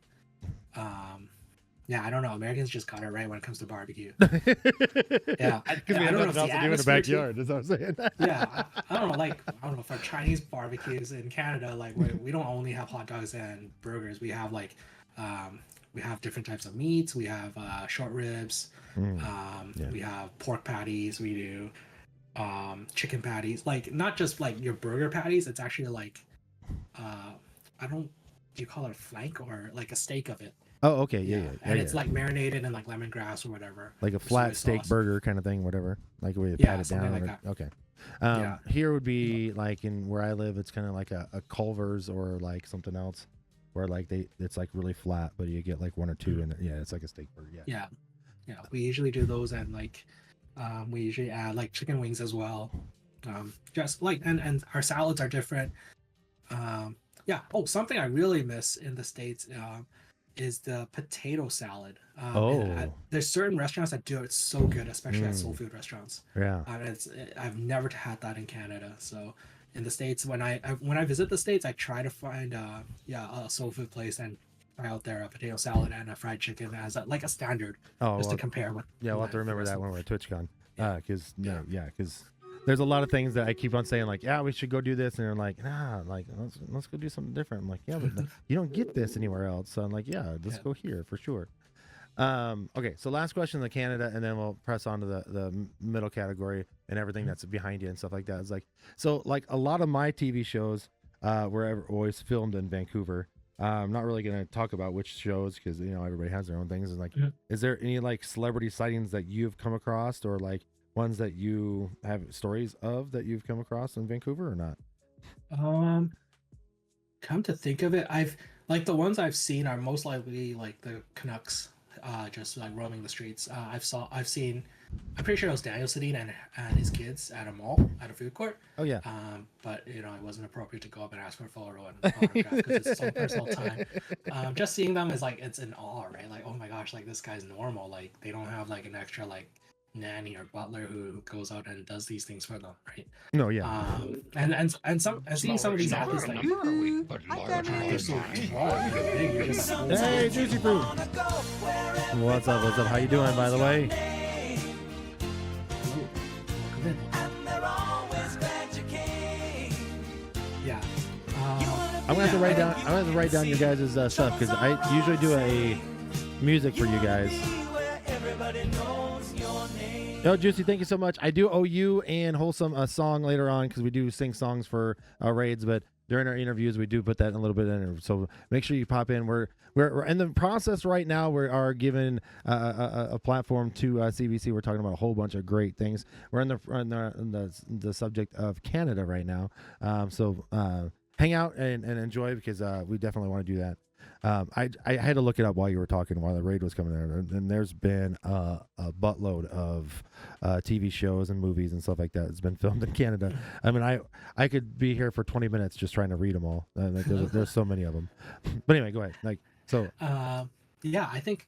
Yeah, I don't know. Americans just got it right when it comes to barbecue. Yeah, Because we I have don't know nothing if else to do in the atmosphere too- backyard. That's what I'm saying. Yeah, I don't know. Like, I don't know, for Chinese barbecues in Canada, like we don't only have hot dogs and burgers. We have like, we have different types of meats. We have short ribs. Yeah. We have pork patties. We do chicken patties. Like, not just like your burger patties. It's actually like, I don't. Do you call it a flank or like a steak of it? Oh, okay. Yeah. And it's like marinated in like lemongrass or whatever. like a or flat soy steak sauce. burger kind of thing, whatever. Like we Yeah, pat it something down. like that. Okay. Yeah. Here would be like in where I live, it's kind of like a Culver's or like something else, where like it's like really flat, but you get like one or two, and yeah, it's like a steak burger. Yeah. Yeah. We usually do those, and like, we usually add like chicken wings as well. Just like, and our salads are different. Yeah. Oh, something I really miss in the States is the potato salad. There's certain restaurants that do it so good, especially at soul food restaurants. Yeah. I've never had that in Canada. So in the States, when I visit the States, I try to find a soul food place and try out their potato salad and a fried chicken as like a standard, just to compare with. Yeah, we'll have to remember that when we're at TwitchCon. Yeah. Because there's a lot of things that I keep on saying, like, yeah, we should go do this, and they're like, nah, like let's go do something different. I'm like, yeah, but you don't get this anywhere else. So I'm like, yeah, let's go here for sure. Okay, so last question in the Canada, and then we'll press on to the middle category and everything that's behind you and stuff like that. It's like, so like a lot of my TV shows were always filmed in Vancouver. I'm not really going to talk about which shows because, you know, everybody has their own things. It's like, is there any like celebrity sightings that you've come across, or like ones that you have stories of that you've come across in Vancouver or not? Come to think of it, I've like the ones I've seen are most likely like the Canucks, just like roaming the streets. I've seen. I'm pretty sure it was Daniel Sedin and his kids at a mall, at a food court. Oh yeah. But you know, it wasn't appropriate to go up and ask for a photo and autograph because it's so personal time. Just seeing them is like, it's in awe, right? Like, oh my gosh, like this guy's normal. Like they don't have like an extra like nanny or butler who goes out and does these things for them, right? No, yeah. And seeing some of these athletes like, they're so tall, they're big, you're just like, Hey, Juicy Fruit. What's up? What's up? How you doing, by the way? yeah. I'm gonna have to write down. I'm gonna have to write down your guys' stuff because I usually do a music for you guys. No, Juicy, thank you so much. I do owe you and Wholesome a song later on because we do sing songs for raids, but during our interviews we do put that in a little bit in. So make sure you pop in. We're in the process right now. We are giving a platform to CBC. We're talking about a whole bunch of great things. We're in the subject of Canada right now. So hang out and enjoy because we definitely want to do that. I had to look it up while you were talking, while the raid was coming there, and there's been a buttload of TV shows and movies and stuff like that that's been filmed in Canada. I mean, I could be here for 20 minutes just trying to read them all. Like, there's so many of them. But anyway, go ahead. Like, so. Yeah, I think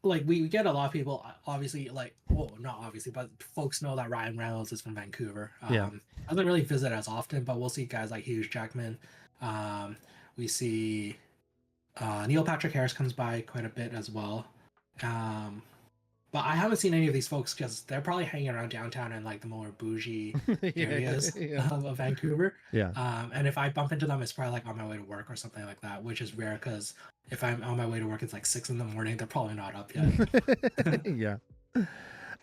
like we get a lot of people, obviously, like, well, not obviously, but folks know that Ryan Reynolds is from Vancouver. Doesn't really visit as often, but we'll see guys like Hugh Jackman. We see Neil Patrick Harris comes by quite a bit as well. But I haven't seen any of these folks because they're probably hanging around downtown and like the more bougie areas of Vancouver. Yeah. And if I bump into them, it's probably like on my way to work or something like that, which is rare because if I'm on my way to work, it's like 6 a.m. They're probably not up yet. Yeah.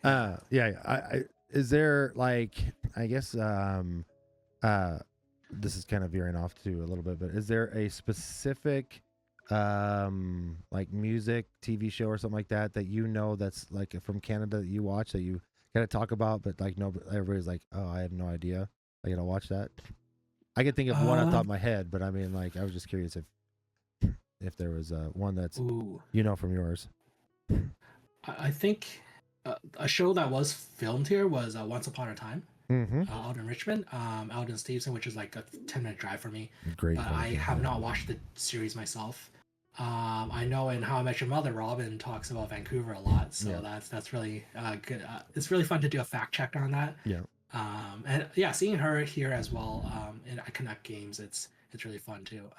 I is there like, I guess this is kind of veering off too a little bit, but is there a specific like music TV show or something like that you know that's like from Canada that you watch that you gotta talk about, but like no, everybody's like, oh, I have no idea, I gotta watch that? I could think of one on top of my head, but I mean, like, I was just curious if there was one that's you know from yours. I think a show that was filmed here was Once Upon a Time. Out in Richmond, out in Stevenson, which is like a 10-minute drive for me. Great. But I have not watched the series myself. I know in How I Met Your Mother, Robin talks about Vancouver a lot, so Yeah. that's really good. It's really fun to do a fact check on that. Yeah. And yeah, seeing her here as well in Connect Games, it's really fun too.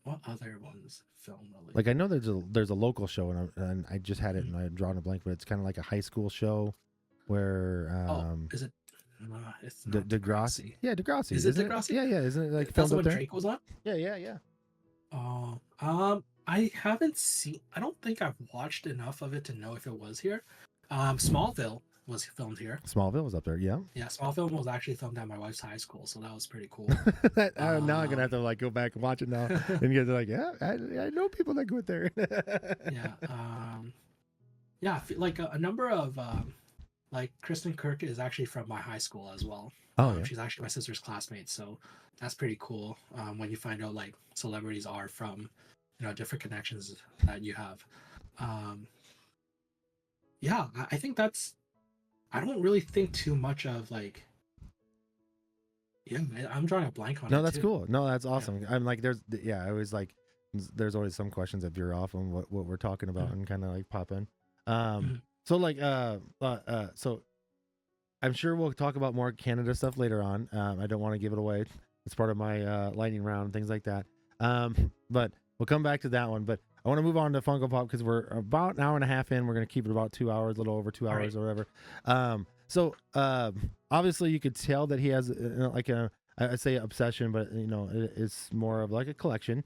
What other ones film related? Like I know there's a local show and I just had it and I'm drawing a blank, but it's kind of like a high school show where is it? It's not Degrassi. Yeah, Degrassi. Is it Degrassi? Yeah, isn't it like That's filmed when up there? Drake was on. Yeah. Oh, I haven't seen. I don't think I've watched enough of it to know if it was here. Smallville was filmed here. Smallville was up there. Yeah. Yeah, Smallville was actually filmed at my wife's high school, so that was pretty cool. Now I'm gonna have to like go back and watch it now and get like, yeah, I know people that went there. Yeah. Yeah, like a number of like Kristen Kirk is actually from my high school as well. Oh, yeah. She's actually my sister's classmate, so that's pretty cool. When you find out like celebrities are from, different connections that you have. Yeah, I think that's. I don't really think too much of like. Yeah, I'm drawing a blank on it. No, that's too. cool. No, that's awesome. I'm like, I always like, there's always some questions that veer off on what we're talking about and kind of like pop in. So like, so I'm sure we'll talk about more Canada stuff later on. I don't want to give it away. It's part of my lightning round and things like that. But we'll come back to that one. But I want to move on to Funko Pop because we're about an hour and a half in. We're going to keep it about 2 hours, a little over 2 hours or whatever. So obviously you could tell that he has like I'd say obsession, but it's more of like a collection.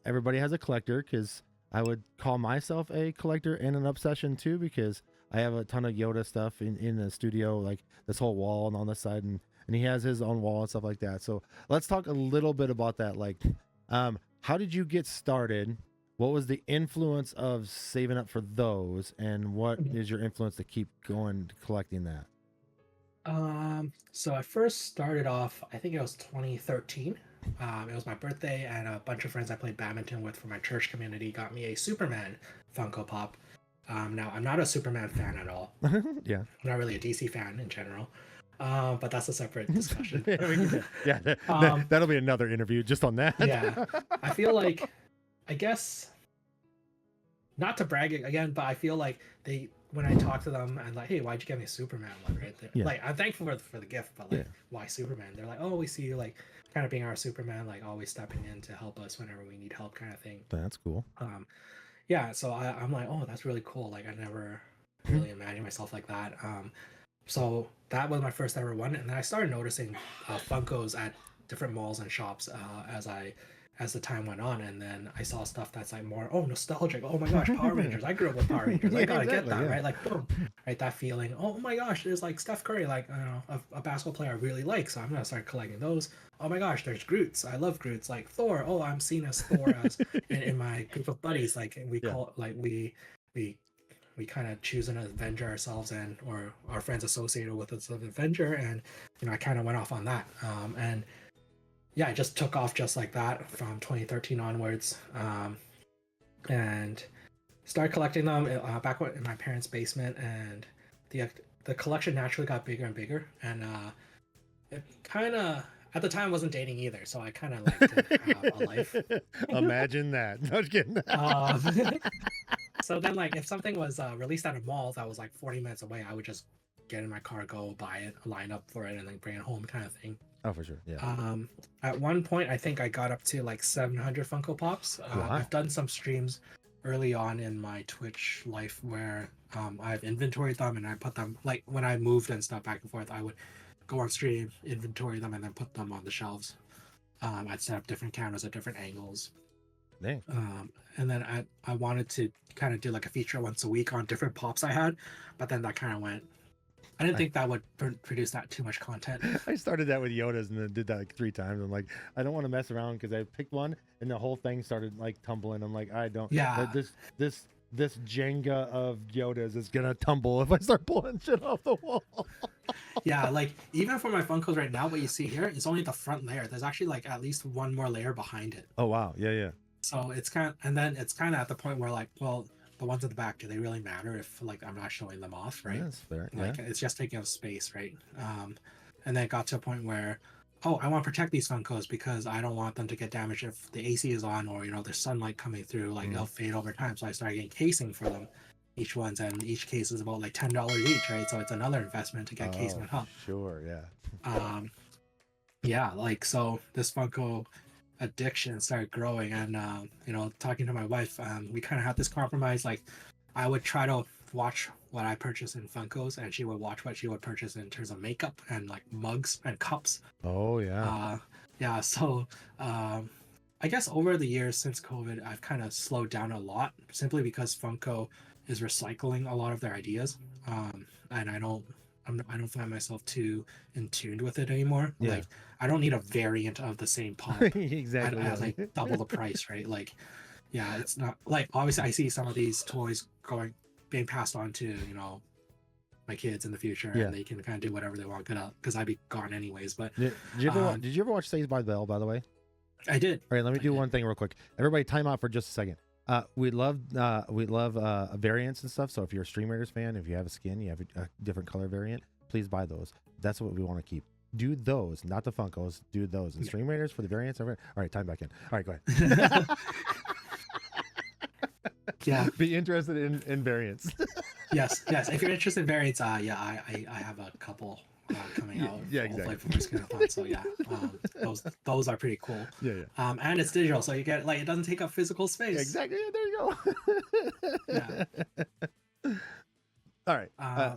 Everybody has a collector because I would call myself a collector and an obsession too, because I have a ton of Yoda stuff in the studio, like this whole wall and on this side, and he has his own wall and stuff like that. So let's talk a little bit about that. Like, how did you get started? What was the influence of saving up for those, and what is your influence to keep going collecting that? So I first started off, I think it was 2013. It was my birthday, and a bunch of friends I played badminton with from my church community got me a Superman Funko Pop. Now I'm not a Superman fan at all. Yeah. I'm not really a DC fan in general. But that's a separate discussion. That'll be another interview just on that. Yeah. I feel like, I guess, not to brag again, but I feel like when I talk to them and like, hey, why'd you get me a Superman one, right? Like, I'm thankful for the gift, but like, why Superman? They're like, oh, we see you like kind of being our Superman, like always stepping in to help us whenever we need help, kind of thing. That's cool. Yeah, so I'm like, oh, that's really cool. Like, I never really imagined myself like that. So that was my first ever one, and then I started noticing Funkos at different malls and shops as the time went on, and then I saw stuff that's like more nostalgic. Oh my gosh, Power Rangers! I grew up with Power Rangers. I gotta get that, right? Like boom, right? That feeling. Oh my gosh, there's like Steph Curry, like I don't know, a basketball player I really like, so I'm gonna start collecting those. Oh my gosh, there's Groots. I love Groots. Like Thor. Oh, I'm seen as Thor as in my group of buddies. Like we call like we kind of choose an Avenger ourselves, and or our friends associated with us of Avenger, and I kind of went off on that. And yeah, it just took off just like that from 2013 onwards, and started collecting them back in my parents' basement, and the collection naturally got bigger and bigger, and it kind of at the time wasn't dating either, so I kind of liked to have a life. Imagine that. No, just kidding. So then, like, if something was released at a mall that was like 40 minutes away, I would just get in my car, go buy it, line up for it, and then bring it home, kind of thing. Oh, for sure. Yeah. At one point, I think I got up to like 700 Funko Pops. I've done some streams early on in my Twitch life where I've inventoried them, and I put them, like when I moved and stuff back and forth, I would go on stream, inventory them, and then put them on the shelves. I'd set up different cameras at different angles. Dang. And then I wanted to kind of do like a feature once a week on different pops I had, but then that kind of went. I didn't think that would produce that too much content. I started that with Yodas and then did that like 3 times. I'm like, I don't want to mess around because I picked one and the whole thing started like tumbling. I'm like, I don't. Yeah. This Jenga of Yodas is gonna tumble if I start pulling shit off the wall. Yeah, like even for my Funkos right now, what you see here is only the front layer. There's actually like at least one more layer behind it. Oh wow, yeah. So it's kind of, and then it's kind of at the point where like, well, the ones at the back, do they really matter if like I'm not showing them off, right? Yes, fair. Like it's just taking up space, right? And then it got to a point where oh, I want to protect these Funkos because I don't want them to get damaged if the AC is on, or there's sunlight coming through, like they'll fade over time. So I started getting casing for them, each one's, and each case is about like $10 each, right? So it's another investment to get casement up. Sure, yeah. Yeah, like, so this Funko addiction started growing, and talking to my wife, we kind of had this compromise. Like, I would try to watch what I purchase in Funkos, and she would watch what she would purchase in terms of makeup and like mugs and cups. Oh yeah. Yeah. So I guess over the years since COVID, I've kind of slowed down a lot, simply because Funko is recycling a lot of their ideas, and I don't find myself too in tune with it anymore. Yeah. Like, I don't need a variant of the same pop Exactly. at like double the price, right? Like, yeah, it's not like, obviously I see some of these toys being passed on to my kids in the future, Yeah. and they can kind of do whatever they want, because I'd be gone anyways. But Did you ever watch Saved by the Bell, by the way? I did. All right, let me do one thing real quick. Everybody, time out for just a second. We love variants and stuff. So if you're a StreamRaiders fan, if you have a skin, you have a different color variant, please buy those. That's what we want to keep. Do those, not the Funkos. Do those. And StreamRaiders for the variants. All right, time back in. All right, go ahead. Yeah. Be interested in variants. Yes. If you're interested in variants, I have a couple coming out. Yeah, exactly. For Skin-a-Thon, so yeah, those are pretty cool. Yeah. And it's digital, so you get, like, it doesn't take up physical space. Yeah, exactly. Yeah, there you go. Yeah. All right.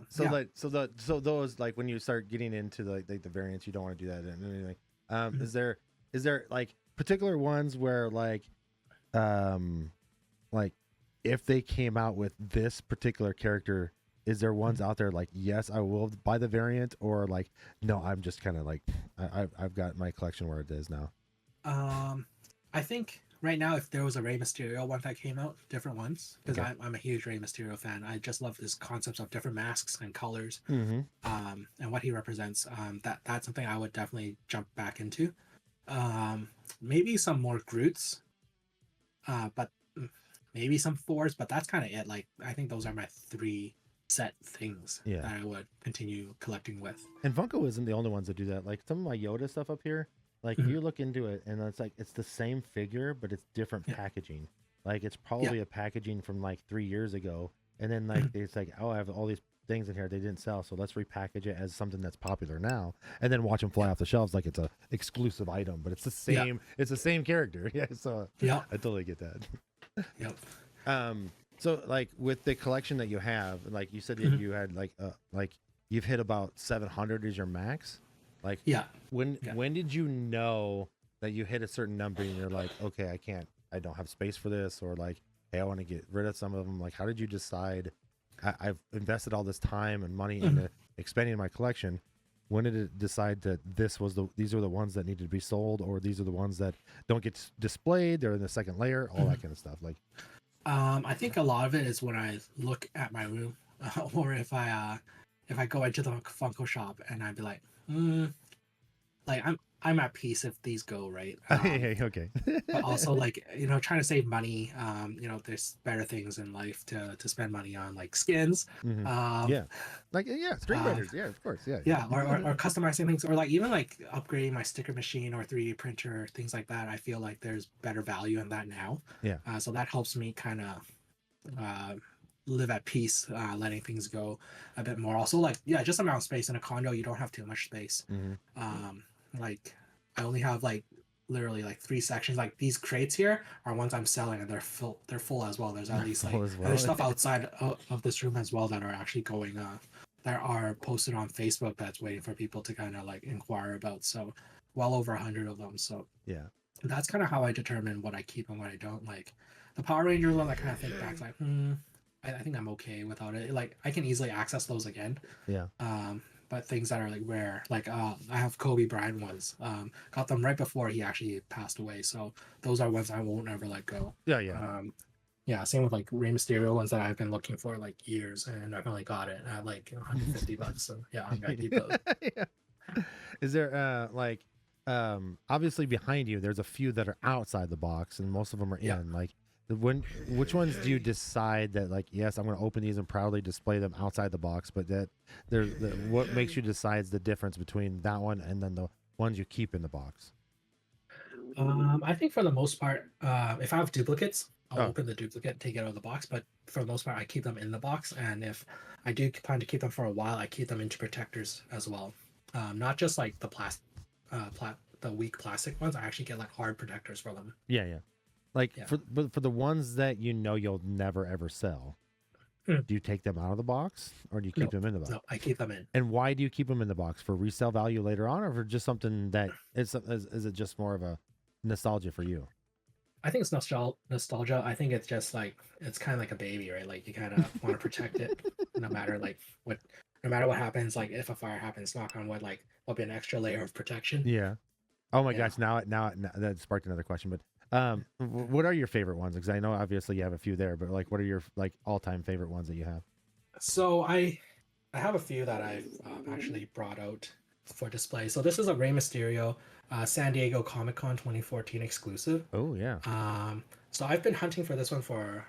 So yeah. those, like, when you start getting into the variants, you don't want to do that and anything. Is there like particular ones where like if they came out with this particular character, is there ones out there like, yes, I will buy the variant, or like, no, I'm just kind of like, I've got my collection where it is now? I think right now, if there was a Rey Mysterio one that came out, different ones, because Okay. I'm a huge Rey Mysterio fan. I just love this concepts of different masks and colors, Mm-hmm. and what he represents. That's something I would definitely jump back into. Maybe some more Groots, but maybe some Fours, but that's kind of it. Like, I think those are my three set things that I would continue collecting with. And Funko isn't the only ones that do that. Like, some of my Yoda stuff up here, like, you look into it and it's like, it's the same figure, but it's different packaging. Like, it's probably a packaging from like 3 years ago, and then like it's like, oh, I have all these things in here they didn't sell, so let's repackage it as something that's popular now, and then watch them fly off the shelves like it's a exclusive item, but it's the same. It's the same character. Yeah. So I totally get that. Yep. So like with the collection that you have, like you said that you had like you've hit about 700 is your max. Like, when did you know that you hit a certain number and you're like, okay, I don't have space for this, or like, hey, I want to get rid of some of them? Like, how did you decide, I've invested all this time and money into expanding my collection? When did it decide that these are the ones that need to be sold, or these are the ones that don't get displayed, they're in the second layer, all that kind of stuff? Like, I think a lot of it is when I look at my room, or if I go into the Funko shop and I'd be like, like, I'm at peace if these go, right. Okay. But also, like, trying to save money. There's better things in life to spend money on, like skins. StreamRaiders, of course, or customizing things, or like even like upgrading my sticker machine or 3D printer, things like that. I feel like there's better value in that now. So that helps me kind of live at peace, letting things go a bit more. Also, like, just amount of space in a condo. You don't have too much space. Like, I only have like literally like 3 sections. Like, these crates here are ones I'm selling, and they're full as well. There's at least like there's stuff outside of this room as well that are actually going that are posted on Facebook that's waiting for people to kind of like inquire about. So well over 100 of them. So that's kind of how I determine what I keep and what I don't. Like the Power Rangers one, I kind of think back like, I think I'm okay without it. Like, I can easily access those again. But things that are like rare, like I have Kobe Bryant ones. Got them right before he actually passed away, so those are ones I won't ever let go. Same with like Rey Mysterio ones that I've been looking for like years, and I finally got it at like $150. So I'm gonna keep those. Is there obviously behind you there's a few that are outside the box, and most of them are in. Like, which ones do you decide that, like, yes, I'm going to open these and proudly display them outside the box, but that what makes you decide the difference between that one and then ones you keep in the box? I think for the most part, if I have duplicates, I'll Oh. open the duplicate, take it out of the box. But for the most part, I keep them in the box. And if I do plan to keep them for a while, I keep them into protectors as well. Not just like the the weak plastic ones. I actually get like hard protectors for them. Yeah, yeah. Like Yeah. for the ones that you know you'll never ever sell, Hmm. do you take them out of the box or do you keep them in the box? No, I keep them in. And why do you keep them in the box? For resale value later on, or for just something that is it just more of a nostalgia for you? I think it's nostalgia. I think it's just like it's kind of like a baby, right? Like you kind of want to protect it, no matter what happens. Like if a fire happens, knock on wood, like there'll be an extra layer of protection. Yeah. Oh my Yeah. gosh! Now that sparked another question. But what are your favorite ones? Because I know obviously you have a few there, but like, what are your like all-time favorite ones that you have? So I have a few that I've actually brought out for display. So this is a Rey Mysterio San Diego Comic-Con 2014 exclusive. Oh yeah. So I've been hunting for this one for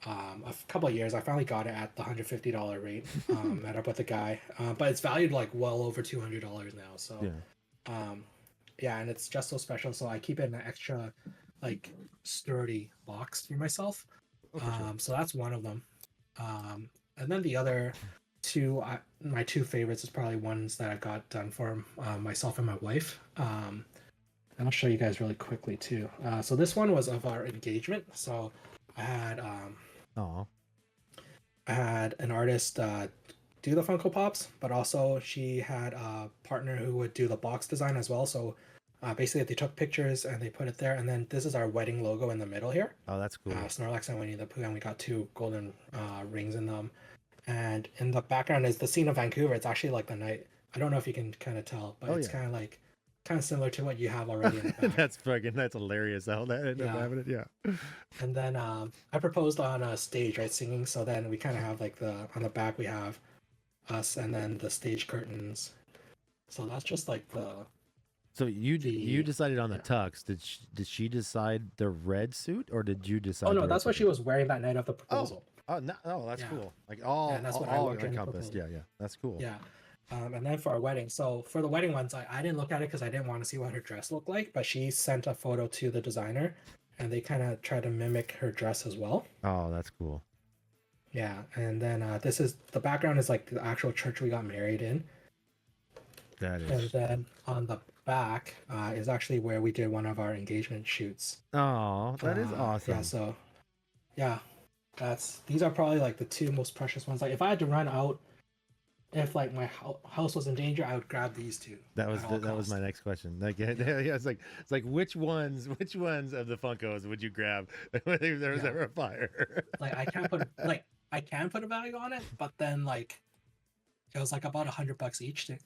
a couple of years. I finally got it at the $150 rate. Met up with the guy, but it's valued like well over $200 now. So Yeah. yeah, and it's just so special. So I keep it in an extra like sturdy box for myself. Oh, for sure. So that's one of them. And then the other two, my two favorites is probably ones that I got done for myself and my wife. And I'll show you guys really quickly too. So this one was of our engagement. So I had Oh. I had an artist do the Funko Pops, but also she had a partner who would do the box design as well. So basically they took pictures and they put it there. And then this is our wedding logo in the middle here. Oh, that's cool. Snorlax and Winnie the Pooh, and we got two golden rings in them. And in the background is the scene of Vancouver. It's actually like the night. I don't know if you can kind of tell, but it's kind of similar to what you have already in the back. That's hilarious. How that ended up having it. Yeah. And then I proposed on a stage, right, singing. So then we kind of have like on the back we have us, and then the stage curtains. So that's just like the. So you decided on the tux. Did she decide the red suit, or did you decide? Oh no, that's what she was wearing that night of the proposal. Oh no, that's cool. Like Yeah, all and that's what I all wore during the encompassed. Yeah, proposal. that's cool. Yeah. And then for our wedding, so for the wedding ones, I didn't look at it because I didn't want to see what her dress looked like, but she sent a photo to the designer and they kind of tried to mimic her dress as well. Oh, that's cool. Yeah. And then the background is like the actual church we got married in. That is. And then on the back is actually where we did one of our engagement shoots. Oh, that is awesome. Yeah. So, yeah, these are probably like the two most precious ones. Like if I had to run out, if like my house was in danger, I would grab these two. That was my next question. Like, yeah, it's like which ones of the Funkos would you grab if there was ever a fire? Like I can put a value on it, but then like it was like about $100 each to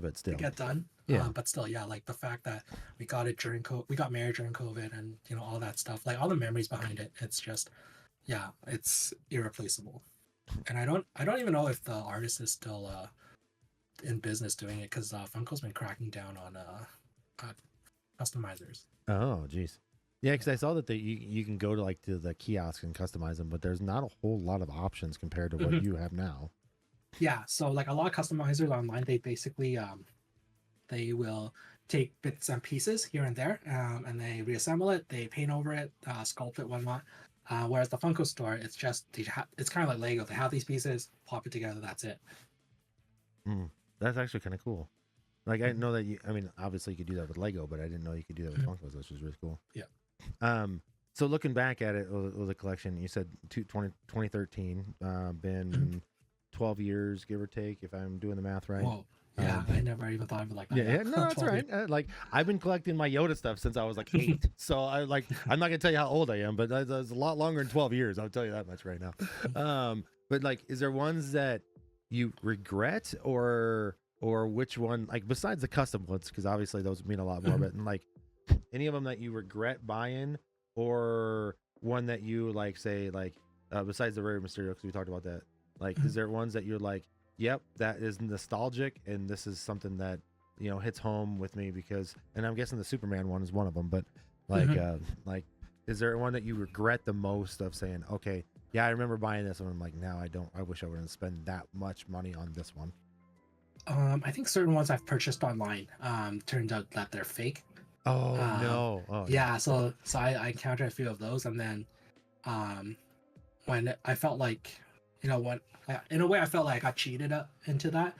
But still get done. Yeah. But still, yeah, like the fact that we got it we got married during COVID, and all that stuff, like all the memories behind it. It's just, yeah, it's irreplaceable. And I don't even know if the artist is still in business doing it, because Funko's been cracking down on customizers. Oh, geez. Yeah, because I saw that you can go to the kiosk and customize them, but there's not a whole lot of options compared to what you have now. Yeah, so like a lot of customizers online, they basically they will take bits and pieces here and there, and they reassemble it, they paint over it, sculpt it, whatnot. Whereas the Funko store, it's just it's kind of like Lego. They have these pieces, pop it together, that's it. That's actually kind of cool. Like I know that obviously you could do that with Lego, but I didn't know you could do that with Funkos, which is really cool. Yeah. So looking back at it with the collection, you said 2013, been 12 years, give or take, if I'm doing the math right. Whoa. Yeah, I never even thought of it like that. Yeah, no, that's right. Like I've been collecting my Yoda stuff since I was like 8. So I'm not gonna tell you how old I am, but that's a lot longer than 12 years. I'll tell you that much right now. But like, is there ones that you regret, or which one, like besides the custom ones, because obviously those mean a lot more, but like any of them that you regret buying, or one that you like say like besides the Rare Mysterio, because we talked about that. Like, is there ones that you're like, yep, that is nostalgic, and this is something that hits home with me because, and I'm guessing the Superman one is one of them, but like, is there one that you regret the most of saying, okay, yeah, I remember buying this one, I'm like, now I wish I wouldn't spend that much money on this one? I think certain ones I've purchased online turned out that they're fake. Oh Um, no. Oh yeah, so I encountered a few of those, and then um, when I felt like, when in a way I felt like I got cheated into that.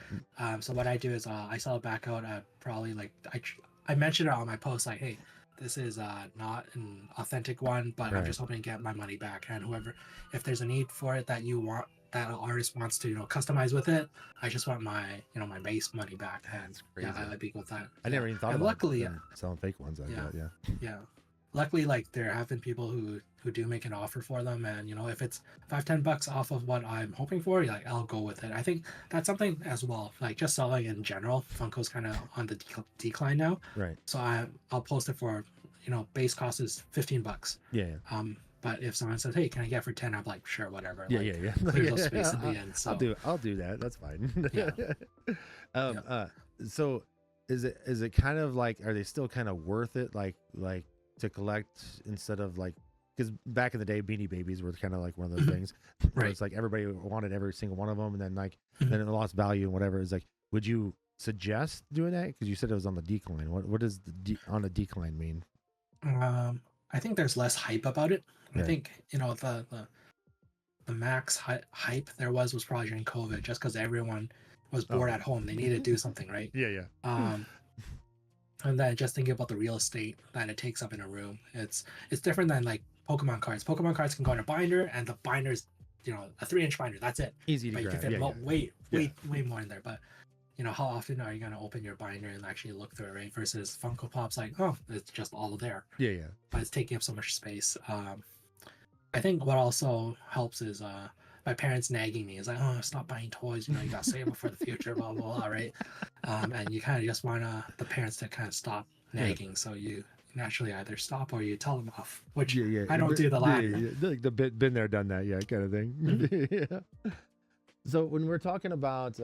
So what I do is I sell it back out at probably like I mentioned it on my post like, hey, this is not an authentic one, but I'm Right. just hoping to get my money back. And whoever, if there's a need for it that you want, that an artist wants to customize with it, I just want my my base money back. And That's crazy. yeah, I'd be with that. I never even thought And about luckily, them selling fake ones like yeah. that. Yeah. yeah. Luckily, like there have been people who do make an offer for them, and if it's $5-10 off of what I'm hoping for, like I'll go with it. I think that's something as well. Like just selling in general, Funko's kind of on the decline now. Right. So I'll post it for base cost is $15. Yeah. Yeah. But if someone says, hey, can I get it for 10, I'm like, sure, whatever. Yeah, like, yeah. Clear those space in the end. So I'll do that. That's fine. Yeah. So is it kind of like, are they still kind of worth it? Like to collect instead of like, because back in the day, Beanie Babies were kind of like one of those things where Right. it's like everybody wanted every single one of them, and then like Mhm. then it lost value and whatever. It's like, would you suggest doing that? Because you said it was on the decline. What does on a decline mean? I think there's less hype about it. I Right. think the max hype there was probably during COVID, just because everyone was bored at home. They needed to do something, right? Yeah. And then just thinking about the real estate that it takes up in a room, it's different than like Pokemon cards. Pokemon cards can go in a binder, and the binder's a 3-inch binder. That's it. Easy to But you can grab. fit Yeah. way more in there. But how often are you going to open your binder and actually look through it, right? Versus Funko Pop's like, oh, it's just all there, Yeah. but it's taking up so much space. I think what also helps is my parents nagging me is like, oh, stop buying toys, you got to save them for the future, blah blah blah, right? And you kind of just want the parents to kind of stop nagging, so you naturally either stop or you tell them off, which Yeah. I don't do the latter. Yeah. Like the been there, done that, yeah, kind of thing. Yeah. So when we're talking about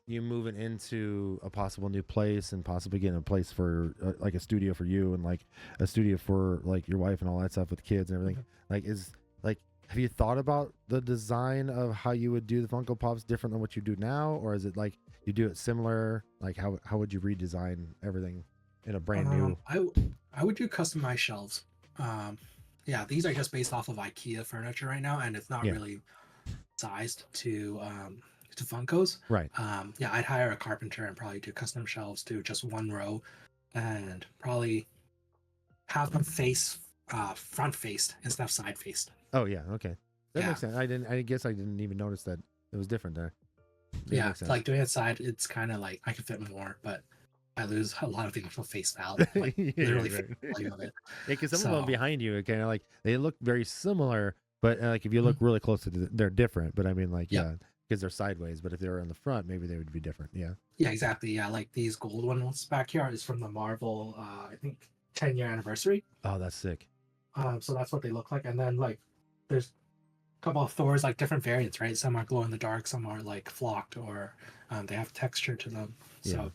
you moving into a possible new place and possibly getting a place for like a studio for you and like a studio for like your wife and all that stuff with kids and everything, like have you thought about the design of how you would do the Funko Pops different than what you do now, or is it like you do it similar? Like how would you redesign everything in a brand new? I would do customized shelves. Yeah, these are just based off of IKEA furniture right now, and it's not really sized to Funkos. Right. Yeah, I'd hire a carpenter and probably do custom shelves to just one row, and probably have them front faced instead of side faced. Oh yeah, okay, that Yeah. makes sense. I guess I didn't even notice that it was different there. That Yeah, makes sense. like doing it side, it's kind of like I can fit more, but I lose a lot of the actual face value, like Yeah, literally right. face value of it. Yeah, because some of them So- behind you, kind of like they look very similar, but like if you look really close to they're different. But I mean, like Yeah. because they're sideways. But if they were in the front, maybe they would be different. Yeah. Yeah, exactly. Yeah, like these gold ones back here is from the Marvel, I think 10-year anniversary. Oh, that's sick. So that's what they look like. And then like there's a couple of Thors, like different variants, right? Some are glow in the dark, some are like flocked, or they have texture to them. So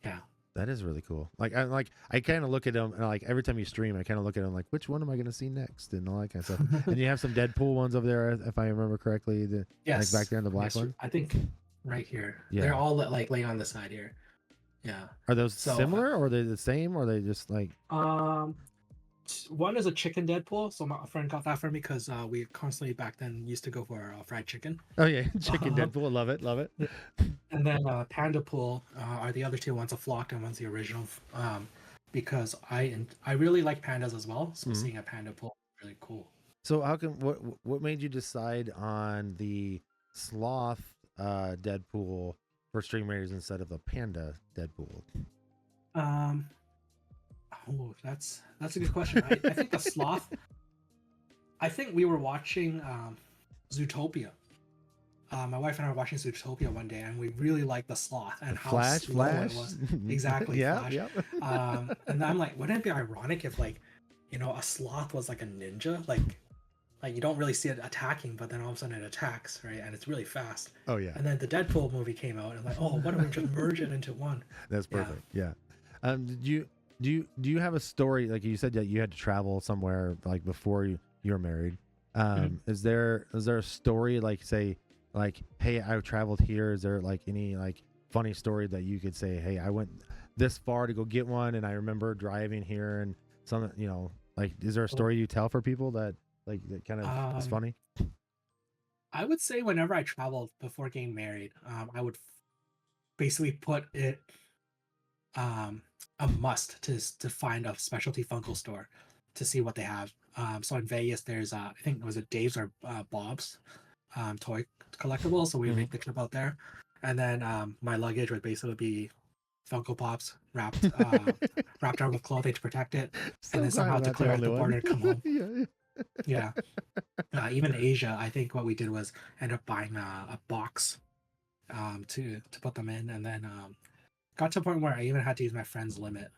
yeah. That is really cool. I kind of look at them and like every time you stream, I kind of look at them like, which one am I going to see next, and all that kind of stuff. And you have some Deadpool ones over there, if I remember correctly. Yes. Like back there in the black Yes, one. I think right here. Yeah. They're all like laying on the side here. Yeah. Are those So, similar, or are they the same, or are they just like? One is a chicken Deadpool. So my friend got that for me because we constantly back then used to go for fried chicken. Oh yeah, chicken Deadpool. Love it. And then Panda Pool are the other two. One's a flocked and one's the original. Because I really like pandas as well. So seeing a Panda Pool is really cool. So how come what made you decide on the sloth Deadpool for StreamRaiders instead of a panda Deadpool? Oh, that's a good question. I think the sloth. I think we were watching Zootopia. My wife and I were watching Zootopia one day, and we really liked the sloth and how Flash. slow it was. Exactly. Yeah. Flash. Yeah. And I'm like, wouldn't it be ironic if like, a sloth was like a ninja, like you don't really see it attacking, but then all of a sudden it attacks, right? And it's really fast. Oh yeah. And then the Deadpool movie came out, and I'm like, oh, why don't we just merge it into one? That's perfect. Yeah. Do you have a story, like you said that you had to travel somewhere like before you were married? Is there a story like say like, hey, I traveled here? Is there like any like funny story that you could say, hey, I went this far to go get one, and I remember driving here, and some, you know, like, is there a story you tell for people that like that kind of is funny? I would say whenever I traveled before getting married, I would basically put it a must to find a specialty Funko store to see what they have. So in Vegas, there's I think it was a Dave's or Bob's toy collectible. So we make the trip out there, and then my luggage would basically be Funko Pops wrapped around with clothing to protect it, and then somehow to clear out the border and come home. Yeah. Even Asia, I think what we did was end up buying a box to put them in, and then got to a point where I even had to use my friend's limit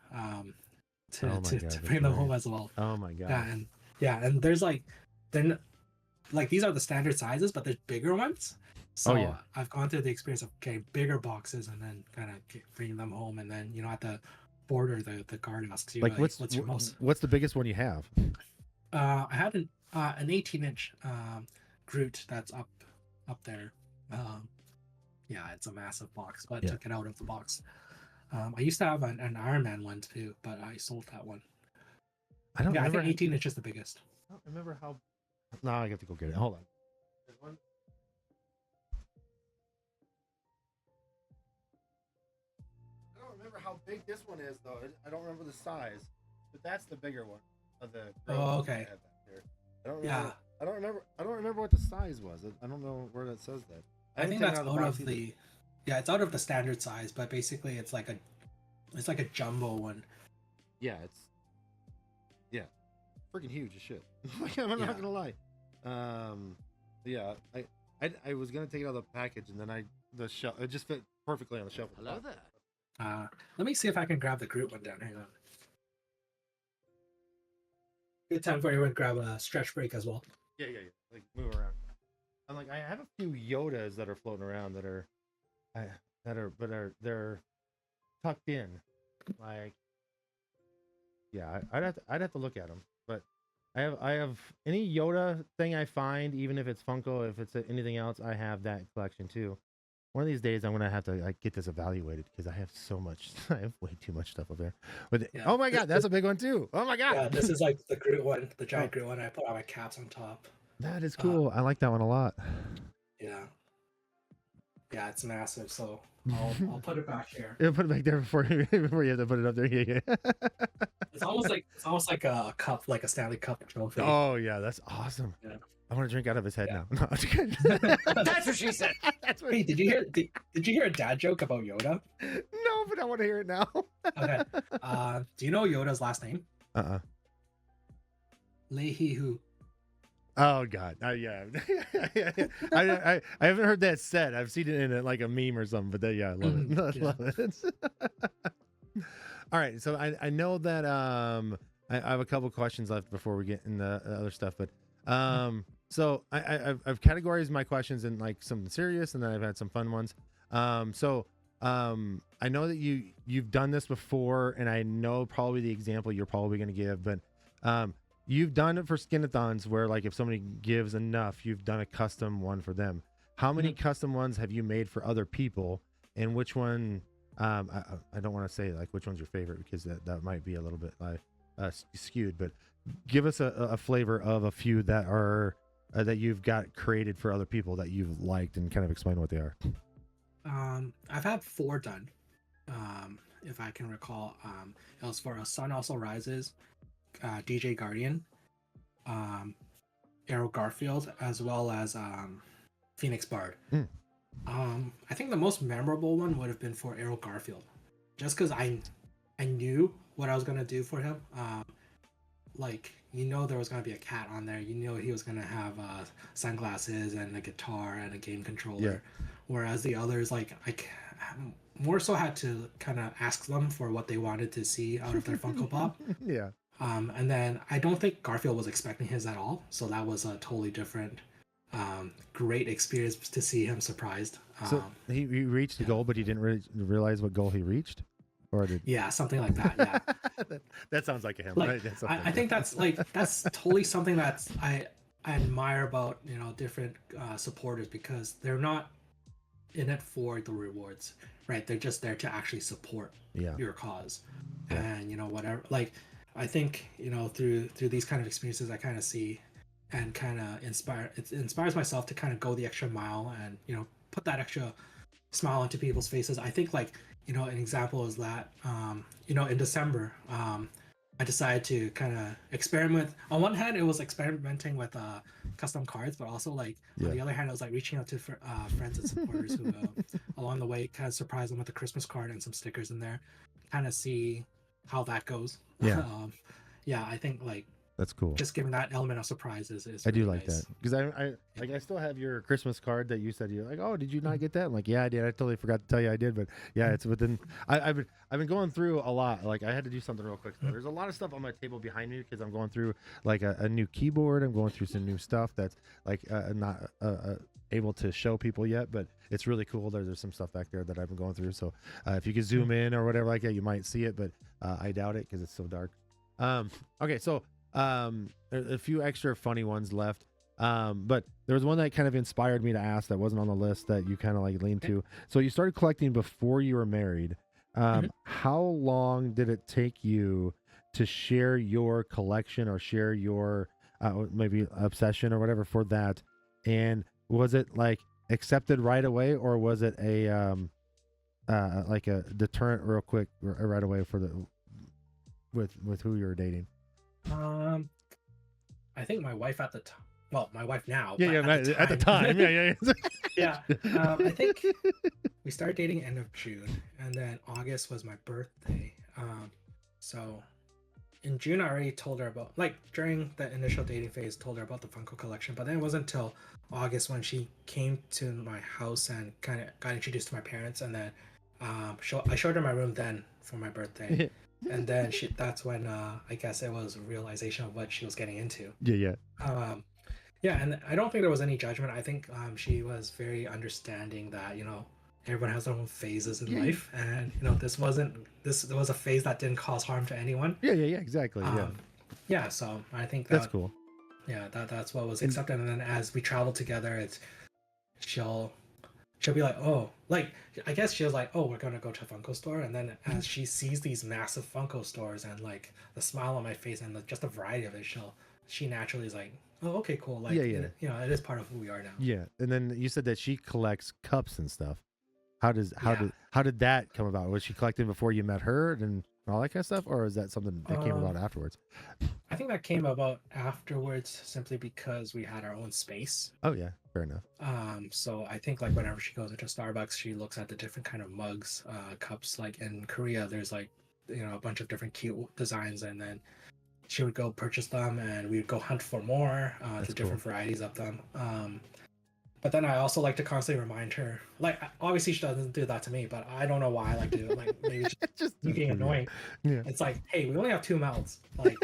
to bring them home as well. Oh my god! And there's like, then like these are the standard sizes, but there's bigger ones. So I've gone through the experience of getting bigger boxes and then kind of bringing them home, and then at the border the guard asks you like what's the biggest one you have? I had an 18-inch Groot that's up there. It's a massive box, but took it out of the box. I used to have an Iron Man one too, but I sold that one. I don't remember. I think 18 inch is the biggest. I don't remember how. No, I have to go get it. Hold on. There's one. I don't remember how big this one is though. I don't remember the size, but that's the bigger one of the. Oh, okay. I don't remember. I don't remember what the size was. I don't know where that says that. I think that's out of the. Yeah, it's out of the standard size, but basically it's like a jumbo one. Yeah, it's freaking huge as shit. I'm not gonna lie. I was gonna take it out of the package, and then the shelf it just fit perfectly on the shelf. Hello there. Let me see if I can grab the group one down. Hang on. Good time for everyone to grab a stretch break as well. Yeah. Like move around. I'm like, I have a few Yodas that are floating around they're tucked in. Like, yeah, I'd have to look at them, but I have any Yoda thing I find, even if it's Funko, if it's anything else, I have that collection too. One of these days, I'm gonna have to get this evaluated because I have so much. I have way too much stuff up there. But oh my god, that's a big one too. Oh my god. Yeah, this is like the Groot one, the giant Groot one. I put all my caps on top. That is cool. I like that one a lot. Yeah, it's massive. So I'll put it back here. Yeah, put it back there before you have to put it up there. Yeah. It's almost like a cup, like a Stanley Cup trophy. Oh yeah, that's awesome. Yeah. I want to drink out of his head now. No, that's what she said. Hey, did you hear a dad joke about Yoda? No, but I want to hear it now. Okay. Do you know Yoda's last name? Leahy-hoo. Oh God, yeah. I haven't heard that said. I've seen it in like a meme or something, but I love it. Love it. All right, so I know that I have a couple questions left before we get in the other stuff, but so I've categorized my questions in like some serious, and then I've had some fun ones. So I know that you've done this before, and I know probably the example you're probably going to give, but you've done it for Skin-a-Thons where, like, if somebody gives enough, you've done a custom one for them. How many custom ones have you made for other people, and which one? I don't want to say like which one's your favorite because that might be a little bit like skewed, but give us a flavor of a few that are that you've got created for other people that you've liked, and kind of explain what they are. I've had 4 done, if I can recall. It was for A Sun Also Rises, DJ Guardian, Arrow Garfield, as well as Phoenix Bard. I think the most memorable one would have been for Arrow Garfield, just because I knew what I was gonna do for him. There was gonna be a cat on there. He was gonna have sunglasses and a guitar and a game controller, whereas the others, like, I more so had to kind of ask them for what they wanted to see out of their Funko Pop. Yeah. And then I don't think Garfield was expecting his at all, so that was a totally different, great experience to see him surprised. So he reached the goal, but he didn't realize what goal he reached, or did? Yeah, something like that. Yeah, that sounds like him, like, right? I think that's totally something that's I admire about different supporters, because they're not in it for the rewards, right? They're just there to actually support your cause. And whatever, like, I think through these kind of experiences, I kind of see and kind of inspires myself to kind of go the extra mile and put that extra smile onto people's faces. I think, like, an example is that in December, I decided to kind of experiment. On one hand, it was experimenting with custom cards, but also, like, on the other hand, it was like reaching out to friends and supporters who along the way kind of surprise them with a Christmas card and some stickers in there, kind of see how that goes. I think, like, that's cool. Just giving that element of surprise is I really do like nice. that, because I still have your Christmas card that you said you're like, oh, did you not get that? I'm like, yeah, I did. I totally forgot to tell you I did, but yeah, it's within. I've been going through a lot. Like, I had to do something real quick. There's a lot of stuff on my table behind me because I'm going through like a new keyboard. I'm going through some new stuff that's like not able to show people yet, but it's really cool. There's some stuff back there that I've been going through. So if you could zoom in or whatever like that, you might see it, but I doubt it because it's so dark. Okay, so a few extra funny ones left, but there was one that kind of inspired me to ask that wasn't on the list that you kind of like leaned to. So you started collecting before you were married. How long did it take you to share your collection or share your maybe obsession or whatever for that? And was it like accepted right away, or was it a like a deterrent real quick right away for the with who you were dating? I think my wife at the time. Well, my wife now. Yeah, at the time. Yeah. I think we started dating end of June, and then August was my birthday. So in June, I already told her about, like, during the initial dating phase, told her about the Funko collection. But then it wasn't until August when she came to my house and kind of got introduced to my parents, and then I showed her my room then for my birthday. And then that's when I guess it was a realization of what she was getting into. Yeah. And I don't think there was any judgment. I think she was very understanding that everyone has their own phases in life, and this was a phase that didn't cause harm to anyone. Yeah, exactly. So I think that's cool. Yeah, that's what was accepted. And then as we travel together, she'll be like, oh, like, I guess she was like, oh, we're gonna go to a Funko store, and then as she sees these massive Funko stores and like the smile on my face and just the variety of it, she naturally is like, oh, okay, cool. Like, it is part of who we are now. Yeah, and then you said that she collects cups and stuff. How did that come about? Was she collecting before you met her and all that kind of stuff, or is that something that came about afterwards? I think that came about afterwards, simply because we had our own space. Oh yeah, fair enough. So I think, like, whenever she goes into Starbucks, she looks at the different kind of mugs, cups. Like in Korea, there's like a bunch of different cute designs, and then she would go purchase them, and we would go hunt for more, the different varieties of them. But then I also like to constantly remind her, like, obviously she doesn't do that to me, but I don't know why I like to do it. Like, maybe it's just getting annoying. Yeah. It's like, hey, we only have 2 mouths, like,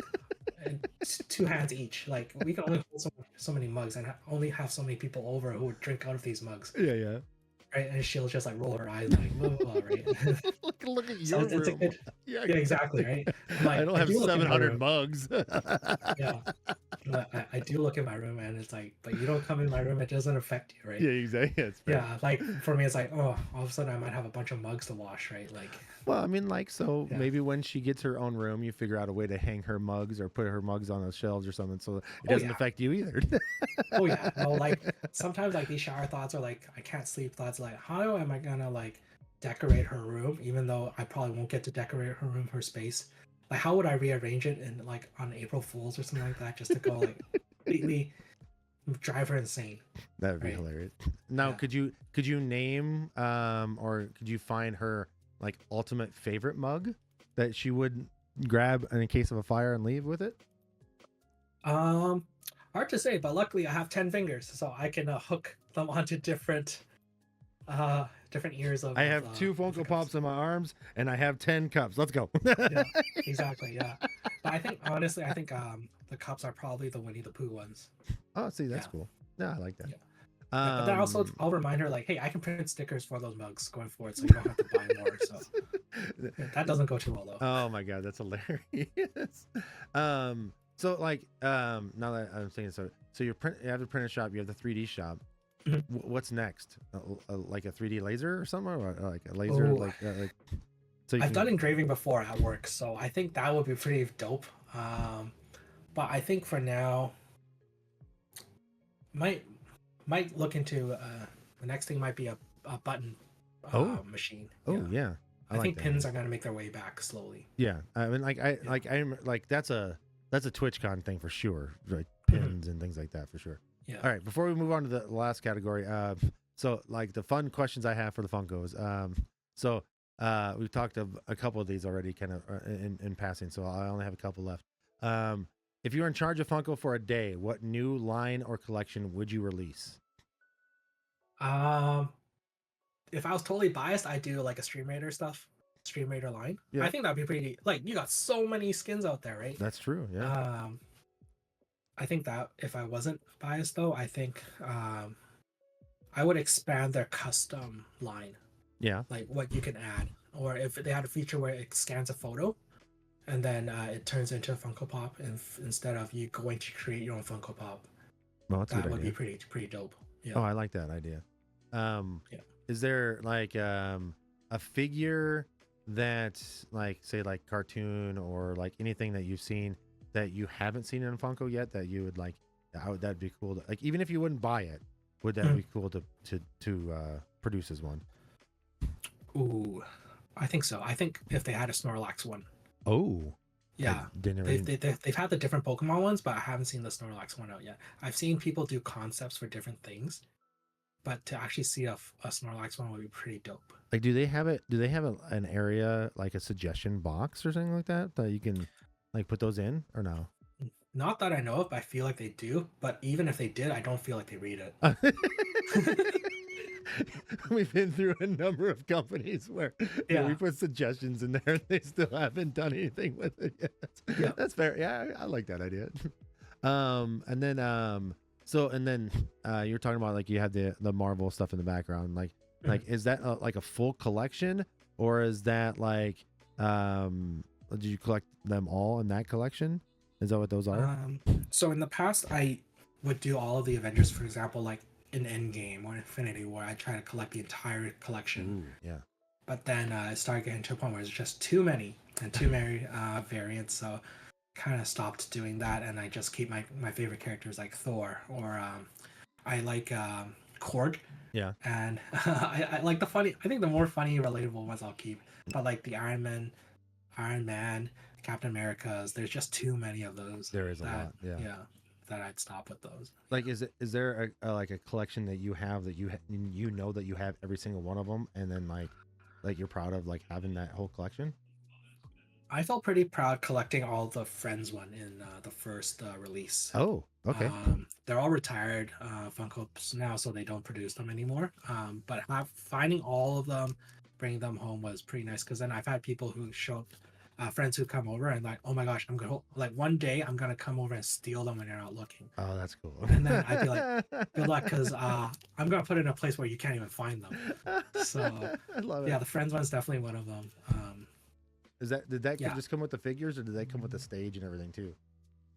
and 2 hands each. Like, we can only hold so many mugs and only have so many people over who would drink out of these mugs. Yeah. Right, and she'll just like roll her eyes, like, oh, right. look at your room. Yeah, exactly, right. Like, I don't have 700 mugs. Yeah, I do look at my room, and it's like, but you don't come in my room, it doesn't affect you, right? Yeah, exactly. Yeah, like for me, it's like, oh, all of a sudden I might have a bunch of mugs to wash, right? Like, well, I mean, like, so maybe when she gets her own room, you figure out a way to hang her mugs or put her mugs on the shelves or something, so it doesn't affect you either. Oh yeah, no, like sometimes like these shower thoughts are like, I can't sleep thoughts, like, how am I gonna like decorate her room, even though I probably won't get to decorate her room, her space. Like, how would I rearrange it in like on April Fools or something like that, just to go like completely drive her insane? That would be hilarious. Now, could you name or could you find her like ultimate favorite mug that she would grab in case of a fire and leave with it? Hard to say, but luckily I have 10 fingers, so I can hook them onto different ears of. I have 2 Funko Pops in my arms, and I have 10 cups. Let's go. Yeah, exactly. Yeah, but I think honestly, the cups are probably the Winnie the Pooh ones. Oh, see, that's cool. Yeah, I like that. Yeah. But then also, I'll remind her, like, hey, I can print stickers for those mugs going forward, so you don't have to buy more. So that doesn't go too well, though. Oh my god, that's hilarious. So like, now that I'm thinking, so you have the printer shop, you have the 3D shop. Mhm. what's next? Like a 3D laser or something, or like a laser, Oh. like. So you I've can, done engraving before at work, so I think that would be pretty dope. But I think for now, might look into the next thing might be a button machine. Oh yeah, I like think that. pins are gonna make their way back slowly. Yeah, I mean, like that's a TwitchCon thing for sure, like pins and things like that for sure. Yeah. All right, before we move on to the last category, so like the fun questions I have for the Funkos. So we've talked of a couple of these already, kind of in passing. So I only have a couple left. If you were in charge of Funko for a day, what new line or collection would you release? If I was totally biased, I'd do like a StreamRaider stuff, StreamRaider line. Yeah. I think that'd be pretty. Like you got so many skins out there, right? That's true. Yeah. I think that if I wasn't biased though, I think I would expand their custom line. Yeah. Like what you can add, or if they had a feature where it scans a photo, and then it turns into a Funko Pop, and instead of you going to create your own Funko Pop, Well, that's a that good would idea. be pretty dope. Yeah. Oh, I like that idea. Yeah. Is there like a figure that like say like cartoon or like anything that you've seen that you haven't seen in Funko yet that you would like? That'd be cool. Like even if you wouldn't buy it, would that be cool to produce as one? Ooh, I think so. I think if they had a Snorlax one. Oh. Yeah, they've had the different Pokemon ones, but I haven't seen the Snorlax one out yet. I've seen people do concepts for different things, but to actually see a Snorlax one would be pretty dope. Like, do they have it? Do they have an area like a suggestion box or something like that that you can like put those in or no? Not that I know of, but I feel like they do. But even if they did, I don't feel like they read it. We've been through a number of companies where we put suggestions in there and they still haven't done anything with it yet. Yeah. That's fair. Yeah, I like that idea. And then you're talking about like you have the Marvel stuff in the background. Like is that like a full collection, or is that like did you collect them all in that collection? Is that what those are? So in the past, I would do all of the Avengers, for example, like in Endgame or Infinity War. I try to collect the entire collection. Ooh, yeah. But then it started getting to a point where it's just too many variants. So kind of stopped doing that, and I just keep my favorite characters like Thor, or I like Korg. Yeah. And I like I think the more funny, relatable ones I'll keep. But like the Iron Man, Captain America's, there's just too many of those. There is a lot. Yeah. Yeah. That I'd stop with those. Like, is there like a collection that you have that you know that you have every single one of them, and then like you're proud of like having that whole collection? I felt pretty proud collecting all the Friends one in the first release. Oh, okay. They're all retired Funkos now, so they don't produce them anymore. But finding all of them, bringing them home was pretty nice, because then I've had people who show friends who come over and like, oh my gosh, I'm gonna like one day I'm gonna come over and steal them when you're not looking. Oh, that's cool. And then I'd be like, good luck, because I'm gonna put it in a place where you can't even find them. So I love it. yeah, the Friends one's definitely one of them. Did that just come with the figures, or did that come with the stage and everything too?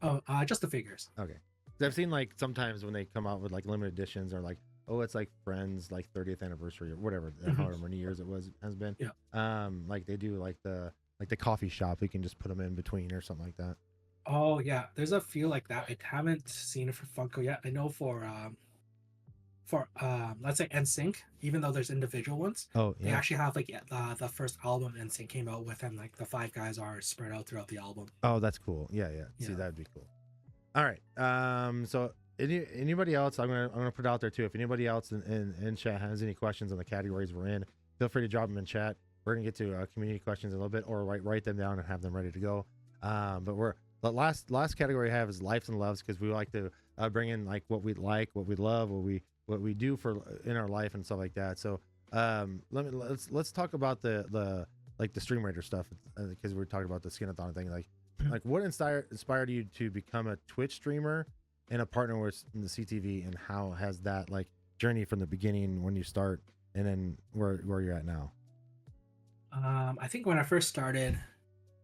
Oh, just the figures. Okay. 'Cause I've seen like sometimes when they come out with like limited editions, or like, oh, it's like Friends like 30th anniversary or whatever, however many years it has been. Yeah. Like they do like the coffee shop, you can just put them in between or something like that. Oh yeah, there's a few like that. I haven't seen it for Funko yet. I know for let's say NSYNC, even though there's individual ones, oh yeah, they actually have like the first album NSYNC came out with, and like the 5 guys are spread out throughout the album. oh, that's cool. Yeah. See, that'd be cool. All right. So anybody else, I'm gonna put it out there too. If anybody else in chat has any questions on the categories we're in, feel free to drop them in chat. We're gonna get to community questions in a little bit, or write them down and have them ready to go. But the last category I have is likes and loves, because we like to bring in like what we like, what we love, what we do for in our life and stuff like that. So let's talk about the StreamRaider stuff, because we're talking about the Skin-a-Thon thing. Like what inspired you to become a Twitch streamer and a partner with the CTV, and how has that like journey from the beginning when you start and then where you're at now? I think when I first started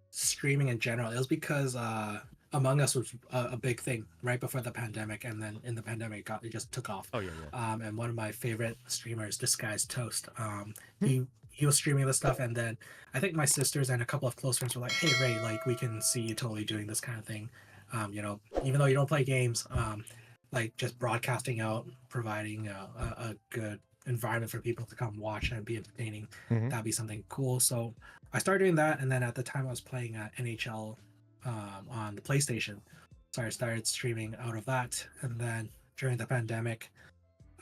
streaming in general, it was because Among Us was a big thing right before the pandemic, and then in the pandemic it just took off. Oh yeah, yeah. And one of my favorite streamers, Disguised Toast, he was streaming this stuff, and then I think my sisters and a couple of close friends were like, "Hey Ray, like we can see you totally doing this kind of thing, you know, even though you don't play games, like just broadcasting out, providing a good environment for people to come watch and be entertaining. Mhm. That'd be something cool." So I started doing that, and then at the time I was playing NHL on the PlayStation, so I started streaming out of that. And then during the pandemic,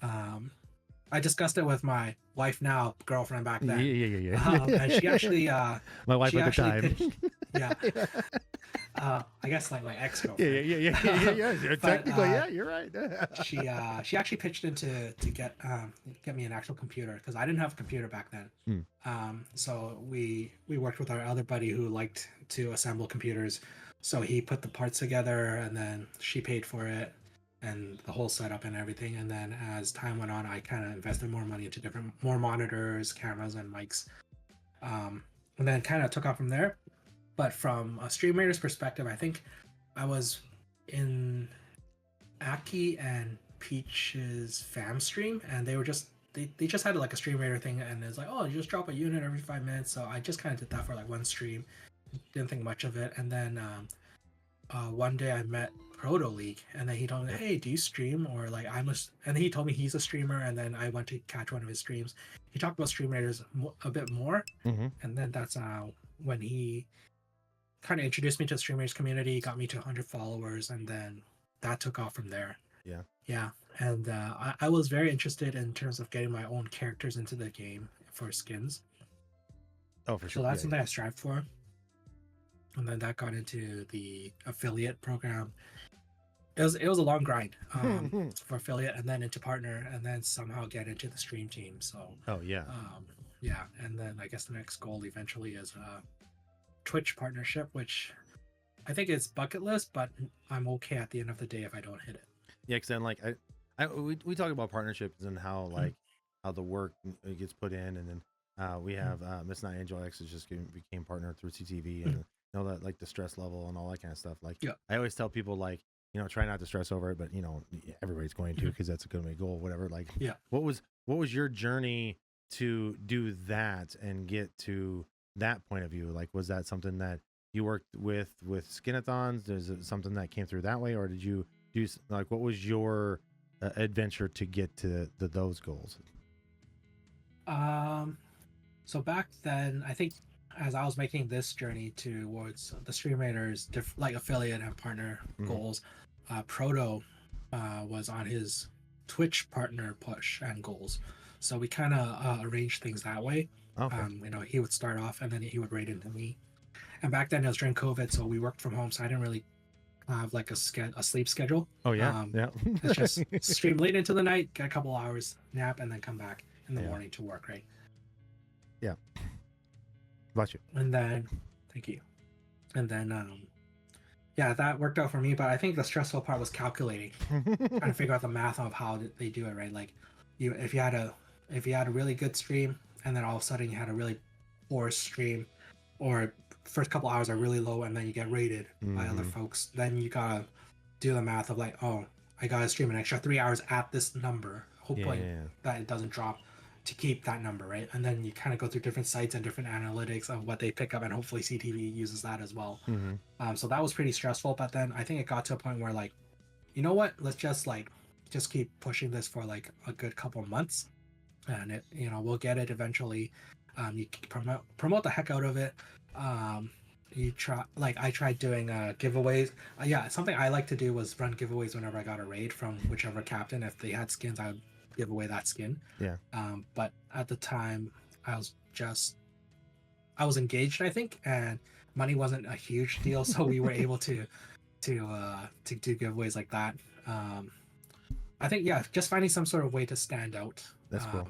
I discussed it with my wife, now girlfriend back Yeah, then, yeah, yeah, yeah. and she actually My wife she at the actually time. pitched, yeah, I guess like my Yeah, ex-girlfriend. yeah, yeah, yeah, yeah, yeah, yeah. But, Technically, yeah, you're right. She actually pitched in to get me an actual computer, because I didn't have a computer back then. So we worked with our other buddy who liked to assemble computers, so he put the parts together, and then she paid for it and the whole setup and everything. And then as time went on, I kind of invested more money into more monitors, cameras, and mics, and then kind of took off from there. But from a StreamRaiders perspective, I think I was in Aki and Peach's fam stream, and they were just they just had like a StreamRaider thing, and it's like, oh, you just drop a unit every 5 minutes. So I just kind of did that for like one stream, didn't think much of it. And then one day I met Proto League, and then he told me, "Hey, do you stream?" Or like, and he told me he's a streamer, and then I went to catch one of his streams. He talked about StreamRaiders a bit more, Mhm. and then that's when he kind of introduced me to the StreamRaiders community, got me to 100 followers, and then that took off from there. Yeah. Yeah, and I was very interested in terms of getting my own characters into the game for skins. Oh, for So sure. that's Yeah, something I strived for. And then that got into the affiliate program. It was a long grind for affiliate, and then into partner, and then somehow get into the stream team. So yeah. Oh yeah. yeah, and then I guess the next goal eventually is a Twitch partnership, which I think is bucket list, but I'm okay at the end of the day if I don't hit it. Yeah, because then like we talk about partnerships and how like how the work gets put in, and then we have Miss Night Angel X is just became partner through CTV, and you know that like the stress level and all that kind of stuff. Like, Yeah. I always tell people like, you know, try not to stress over it, but you know everybody's going to, because that's going to be a goal, whatever. Like, Yeah. what was your journey to do that and get to that point of view? Like, was that something that you worked with Skin-a-Thons? Is it something that came through that way, or did you do like, what was your adventure to get to those goals? So back then, I think as I was making this journey towards the StreamRaiders like affiliate and partner goals, Proto was on his Twitch partner push and goals. So we kind of arranged things that way. Okay. You know, he would start off, and then he would raid into me. And back then it was during COVID, so we worked from home, so I didn't really have like a sleep schedule. Oh yeah. Yeah. It's just stream late into the night, get a couple hours nap, and then come back in the morning to work, right? Yeah. Bless you. And then, thank you. And then, yeah, that worked out for me. But I think the stressful part was calculating, trying to figure out the math of how they do it, right? Like, if you had a really good stream, and then all of a sudden you had a really poor stream, or first couple hours are really low, and then you get rated by other folks, then you gotta do the math of like, oh, I gotta stream an extra 3 hours at this number, hoping that it doesn't drop, to keep that number, right? And then you kind of go through different sites and different analytics of what they pick up, and hopefully CTV uses that as well. So that was pretty stressful. But then I think it got to a point where like, you know what? Let's just keep pushing this for like a good couple months, and it, you know, we'll get it eventually. You promote the heck out of it. You try, like I tried doing giveaways. Yeah, something I like to do was run giveaways whenever I got a raid from whichever captain. If they had skins, I would give away that skin. Yeah. But at the time, I was engaged, I think, and money wasn't a huge deal, so we were able to do giveaways like that. I think, yeah, just finding some sort of way to stand out. That's cool.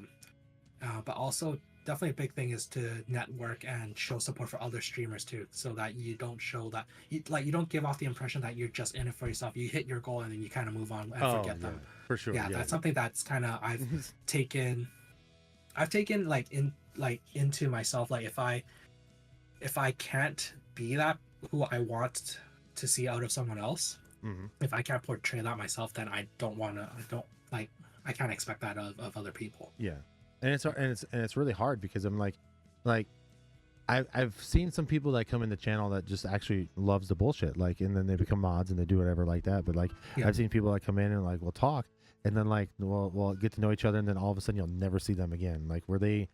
But also, definitely a big thing is to network and show support for other streamers too, so that you don't show that you don't give off the impression that you're just in it for yourself. You hit your goal and then you kind of move on and forget them. For sure. Yeah, that's something that's kind of I've taken into myself. Like if I can't be that who I want to see out of someone else. If I can't portray that myself, then I don't like, I can't expect that of other people. Yeah. And it's really hard because I'm like I've seen some people that come in the channel that just actually loves the bullshit, like, and then they become mods and they do whatever like that. But like, I've seen people that come in and like, we'll talk, and then like, we'll get to know each other, and then all of a sudden you'll never see them again. Like, were they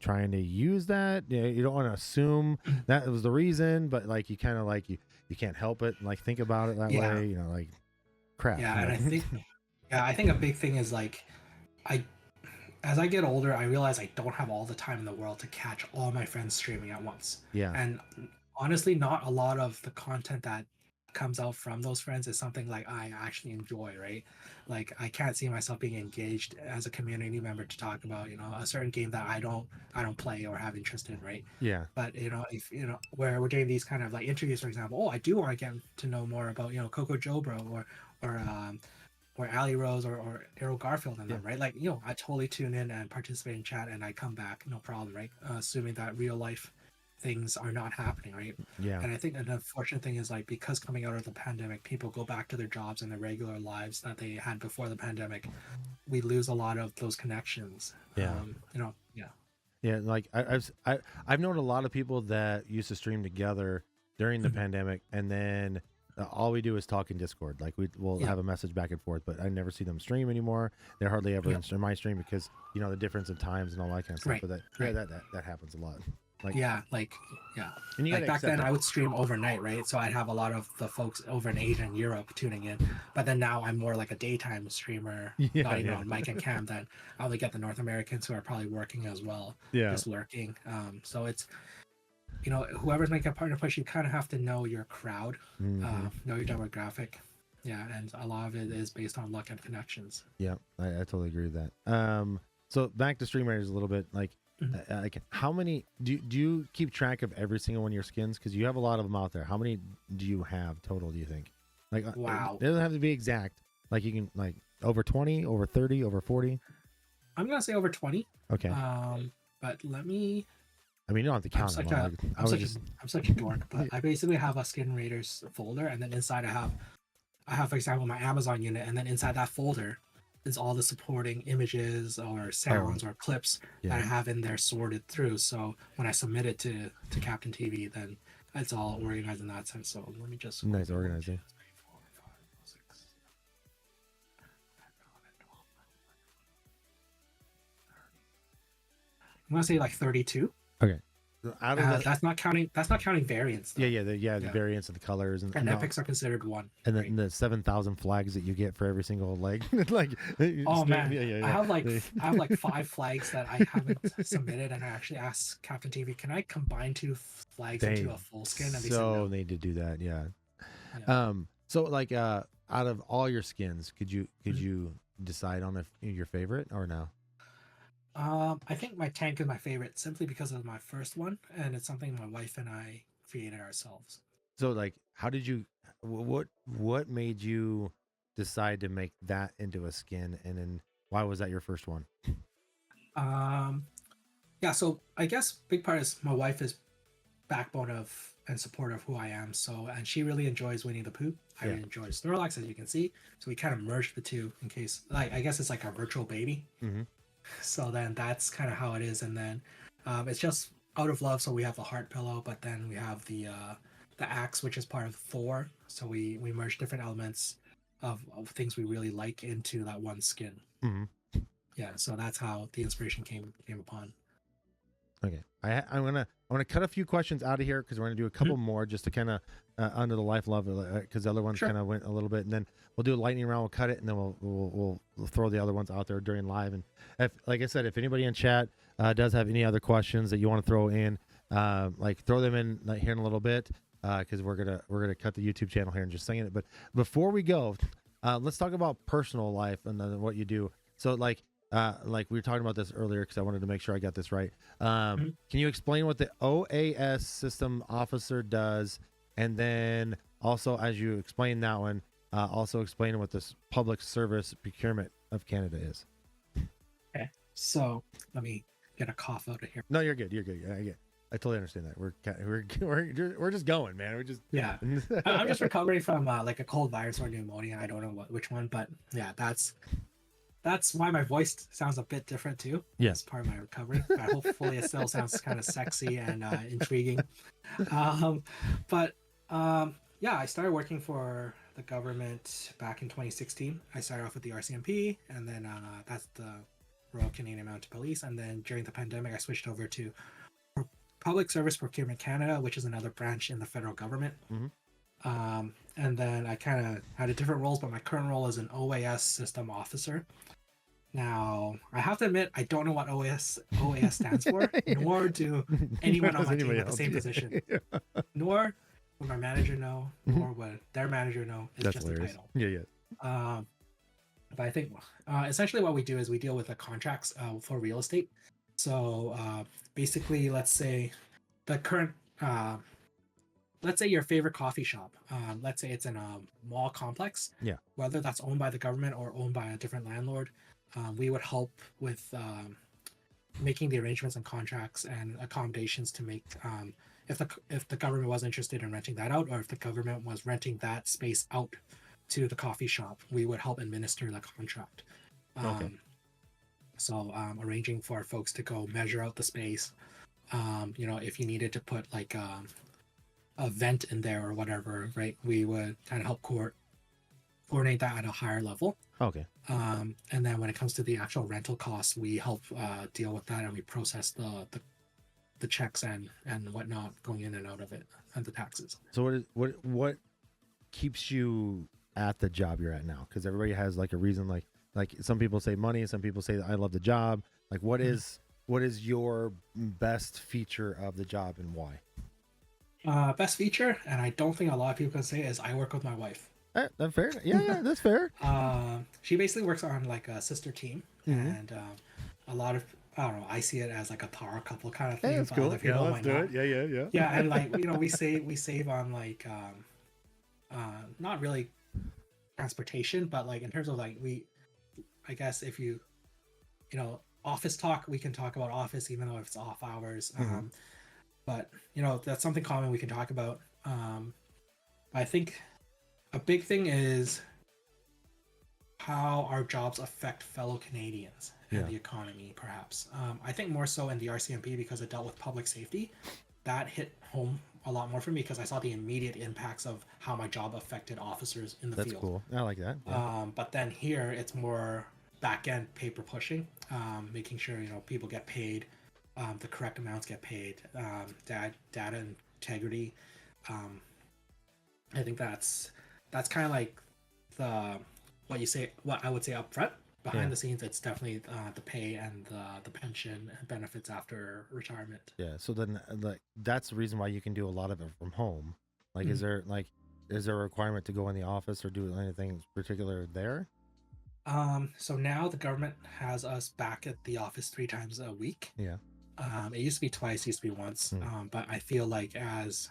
trying to use that? You don't want to assume that was the reason, but like, you kind of like, you can't help it, like, think about it that way, you know, like, crap. Yeah. And I think a big thing is like, as I get older, I realize I don't have all the time in the world to catch all my friends streaming at once. Yeah. And honestly, not a lot of the content that comes out from those friends is something like I actually enjoy, right? Like, I can't see myself being engaged as a community member to talk about, you know, a certain game that I don't play or have interest in, right? Yeah. But you know, if you know, where we're doing these kind of like interviews, for example, I do want to get to know more about, you know, Coco Jobro or Ali Rose or Errol Garfield and them, right? Like, you know, I totally tune in and participate in chat and I come back, no problem, right? Assuming that real life things are not happening, right? Yeah. And I think an unfortunate thing is like, because coming out of the pandemic, people go back to their jobs and their regular lives that they had before the pandemic. We lose a lot of those connections. Yeah. You know, yeah. Yeah, like I've known a lot of people that used to stream together during the pandemic, and then all we do is talk in Discord. Like, we'll have a message back and forth, but I never see them stream anymore. They're hardly ever in my stream because, you know, the difference in times and all that kind of stuff. Right. But that happens a lot. Like, and like back then I would stream overnight, right? So I'd have a lot of the folks over in Asia and Europe tuning in. But then now I'm more like a daytime streamer, not even on mic and cam. Then I only get the North Americans who are probably working as well, just lurking. So it's, you know, whoever's making a partner push, you kind of have to know your crowd, know your demographic. Yeah, and a lot of it is based on luck and connections. Yeah, I totally agree with that. So back to StreamRaiders a little bit. Like, like, how many do you keep track of every single one of your skins? Because you have a lot of them out there. How many do you have total, do you think? Like, wow, it doesn't have to be exact. Like, you can, like, over 20, over 30, over 40. I'm gonna say over 20. Okay. But let me. I mean, you don't have to count them. I'm such a dork, but I basically have a SkinRaiders folder, and then inside I have, for example, my Amazon unit, and then inside that folder is all the supporting images or sounds or clips that I have in there sorted through. So when I submit it to Captain TV, then it's all organized in that sense. So let me just nice organizing. I'm gonna say like 32. Okay. Out of that's not counting variants, though. The variants of the colors and epics are considered one. And then the 7,000 flags that you get for every single leg. Like, oh man, I have like 5 flags that I haven't submitted, and I actually asked Captain TV, can I combine 2 flags into a full skin? And they said no. Need to do that, yeah. So like, out of all your skins, could you decide on your favorite or no? I think my tank is my favorite simply because of my first one, and it's something my wife and I created ourselves. So like, how did you, what made you decide to make that into a skin, and then why was that your first one? Yeah, so I guess big part is my wife is backbone of and support of who I am. So, and she really enjoys Winnie the Pooh. I really enjoy Snorlax, as you can see. So we kind of merged the two in case, like, I guess it's like a virtual baby. So then that's kind of how it is. And then it's just out of love. So we have the heart pillow, but then we have the axe, which is part of Thor. So we merge different elements of things we really like into that one skin. Yeah, so that's how the inspiration came upon. Okay, I'm gonna cut a few questions out of here because we're gonna do a couple more just to kind of under the life love, because the other ones kind of went a little bit, and then we'll do a lightning round. We'll cut it, and then we'll throw the other ones out there during live. And if, like I said, if anybody in chat does have any other questions that you want to throw in, like, throw them in here in a little bit, because we're gonna cut the YouTube channel here in just a second. But before we go, let's talk about personal life and then what you do. So like we were talking about this earlier because I wanted to make sure I got this right. Can you explain what the OAS System Officer does? And then also, as you explain that one, also explain what this Public Service Procurement of Canada is. Okay, so let me get a cough out of here. No, you're good. You're good. Yeah, I get. I totally understand that. We're just going, man. We're just Yeah. I'm just recovering from like a cold virus or pneumonia. I don't know which one, but yeah, that's why my voice sounds a bit different too. Yeah. As part of my recovery. But hopefully it still sounds kind of sexy and intriguing. But yeah, I started working for the government back in 2016. I started off with the RCMP, and then that's the Royal Canadian Mounted Police. And then during the pandemic, I switched over to Public Service Procurement Canada, which is another branch in the federal government. Mm-hmm. And then I kind of had a different roles, but my current role is an OAS Systems Officer. Now, I have to admit, I don't know what OAS stands for, nor do anyone on my team with the same position. Nor would my manager know, nor would their manager know. It's That's just hilarious. a title. Yeah. But I think essentially what we do is we deal with the contracts for real estate. So basically, let's say the current, let's say your favorite coffee shop. Let's say it's in a mall complex. Yeah. Whether that's owned by the government or owned by a different landlord, we would help with making the arrangements and contracts and accommodations to make if the government was interested in renting that out, or if the government was renting that space out to the coffee shop, we would help administer the contract. Okay. So arranging for folks to go measure out the space, if you needed to put like a vent in there or whatever, right? We would kind of help coordinate that at a higher level. Okay. And then when it comes to the actual rental costs, we help deal with that, and we process the checks and whatnot going in and out of it, and the taxes. So what keeps you at the job you're at now? Because everybody has like a reason. Like some people say money, some people say I love the job. Like what is your best feature of the job and why? Best feature, and I don't think a lot of people can say, is I work with my wife. That's fair. Yeah, that's fair. She basically works on like a sister team, Mm-hmm. and a lot of, I don't know, I see it as like a power couple kind of thing. Hey, that's but cool. other people Yeah, might let's do not. it. Yeah. Yeah, and like we save on like not really transportation, but like in terms of like I guess if you office talk, we can talk about office even though if it's off hours. Mm-hmm. But that's something common we can talk about. I think a big thing is how our jobs affect fellow Canadians and the economy, perhaps. I think more so in the RCMP because it dealt with public safety. That hit home a lot more for me because I saw the immediate impacts of how my job affected officers in the field. That's cool. I like that. Yeah. But then here it's more back end paper pushing, making sure people get paid, the correct amounts get paid, data integrity. I think that's kind of like what I would say up front. Behind the scenes, it's definitely the pay and the pension benefits after retirement. Yeah. So then, like, that's the reason why you can do a lot of it from home. Like, is there a requirement to go in the office or do anything particular there? So now the government has us back at the office 3 times a week. Yeah. It used to be twice, used to be once. But I feel like as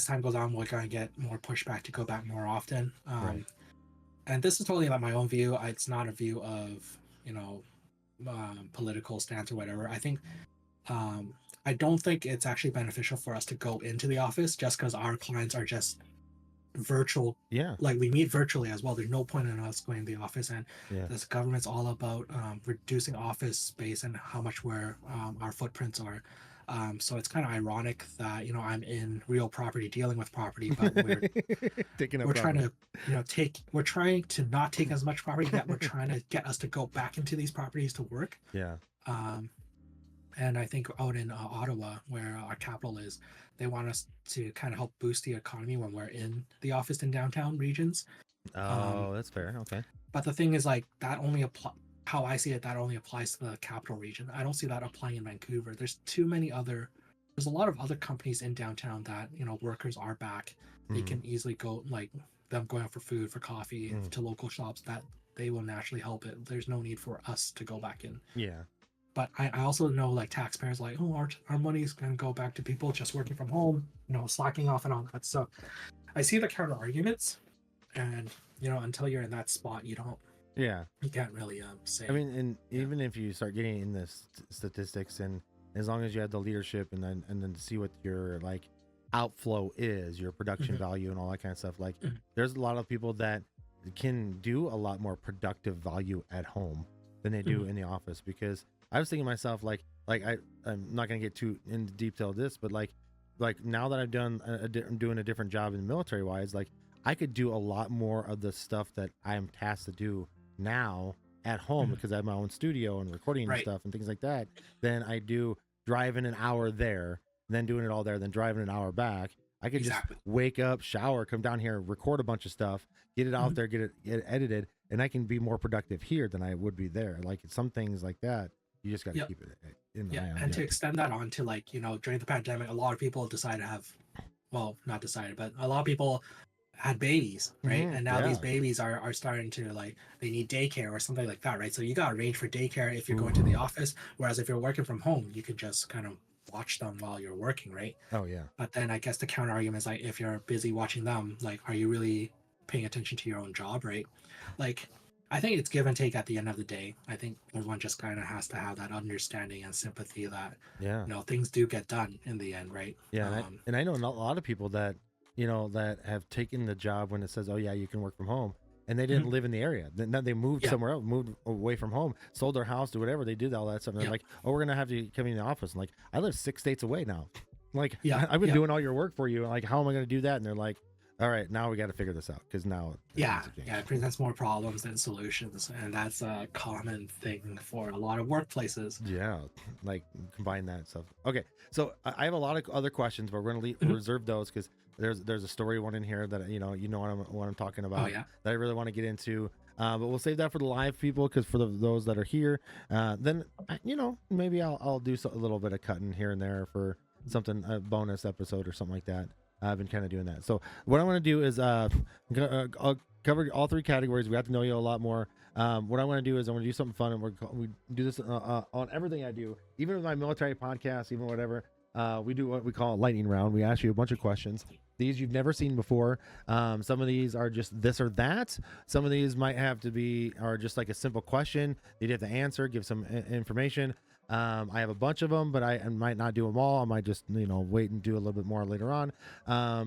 time goes on, we're going to get more pushback to go back more often. Right. And this is totally like my own view. It's not a view of, political stance or whatever. I think, I don't think it's actually beneficial for us to go into the office just because our clients are just virtual. Yeah. Like we meet virtually as well. There's no point in us going to the office, and this government's all about reducing office space and how much our footprints are. So it's kind of ironic that I'm in real property dealing with property, but we're trying to not take as much property, yet we're trying to get us to go back into these properties to work. Yeah. And I think out in Ottawa, where our capital is, they want us to kind of help boost the economy when we're in the office in downtown regions. Oh, that's fair. Okay. But the thing is, like, that only how I see it, that only applies to the capital region. I don't see that applying in Vancouver. There's a lot of other companies in downtown that, workers are back. They can easily go, like, them going out for food, for coffee, to local shops, that they will naturally help it. There's no need for us to go back in. Yeah. But I also know, like, taxpayers, like, our money's going to go back to people just working from home, slacking off and all that. So I see the counter arguments, and, until you're in that spot, you Yeah. can't really say. I mean, and even if you start getting in the statistics and as long as you have the leadership and then to see what your like outflow is, your production value and all that kind of stuff. Like there's a lot of people that can do a lot more productive value at home than they do in the office, because I was thinking to myself, I'm not going to get too into detail of this, but like now that I've done I'm doing a different job in military wise, like I could do a lot more of the stuff that I am tasked to do now at home because I have my own studio and recording and stuff and things like that, than I do driving an hour there, then doing it all there, then driving an hour back. I could just wake up, shower, come down here, record a bunch of stuff, get it out there, get it edited, and I can be more productive here than I would be there. Like some things like that, you just got to keep it in the eye on. And to extend that on to, like, you know, during the pandemic, a lot of people decided to have, well, not decided, but a lot of people had babies, right? And now these babies are starting to, like, they need daycare or something like that, right? So you got to arrange for daycare if you're going to the office, whereas if you're working from home, you can just kind of watch them while you're working, right? Oh yeah. But then I guess the counter argument is, like, if you're busy watching them, like, are you really paying attention to your own job, right? Like, I think it's give and take at the end of the day. I think everyone just kind of has to have that understanding and sympathy that, you know, things do get done in the end, right? Yeah. And I know a lot of people that, you know, that have taken the job when it says, oh yeah, you can work from home, and they didn't live in the area. Then they moved somewhere else, moved away from home, sold their house, do whatever they did, all that stuff. And they're like, oh, we're gonna have to come in the office. And like, I live 6 states away now. Like, I've been doing all your work for you. Like, how am I gonna do that? And they're like, all right, now we got to figure this out, because now it presents more problems than solutions, and that's a common thing for a lot of workplaces. Yeah, like combine that stuff. Okay, so I have a lot of other questions, but we're gonna reserve those, because there's a story one in here that you know what I'm talking about. That I really want to get into. But we'll save that for the live people, because for those that are here, then you know, maybe I'll do a little bit of cutting here and there for something, a bonus episode or something like that. I've been kind of doing that. So what I want to do is I'll cover all three categories. We have to know you a lot more. What I want to do is I want to do something fun, and we do this on everything I do, even with my military podcast, even whatever. We do what we call a lightning round. We ask you a bunch of questions. These you've never seen before. Some of these are just this or that. Some of these might have to be are just like a simple question. You'd have to answer, give some information. I have a bunch of them, but I might not do them all. I might just, you know, wait and do a little bit more later on.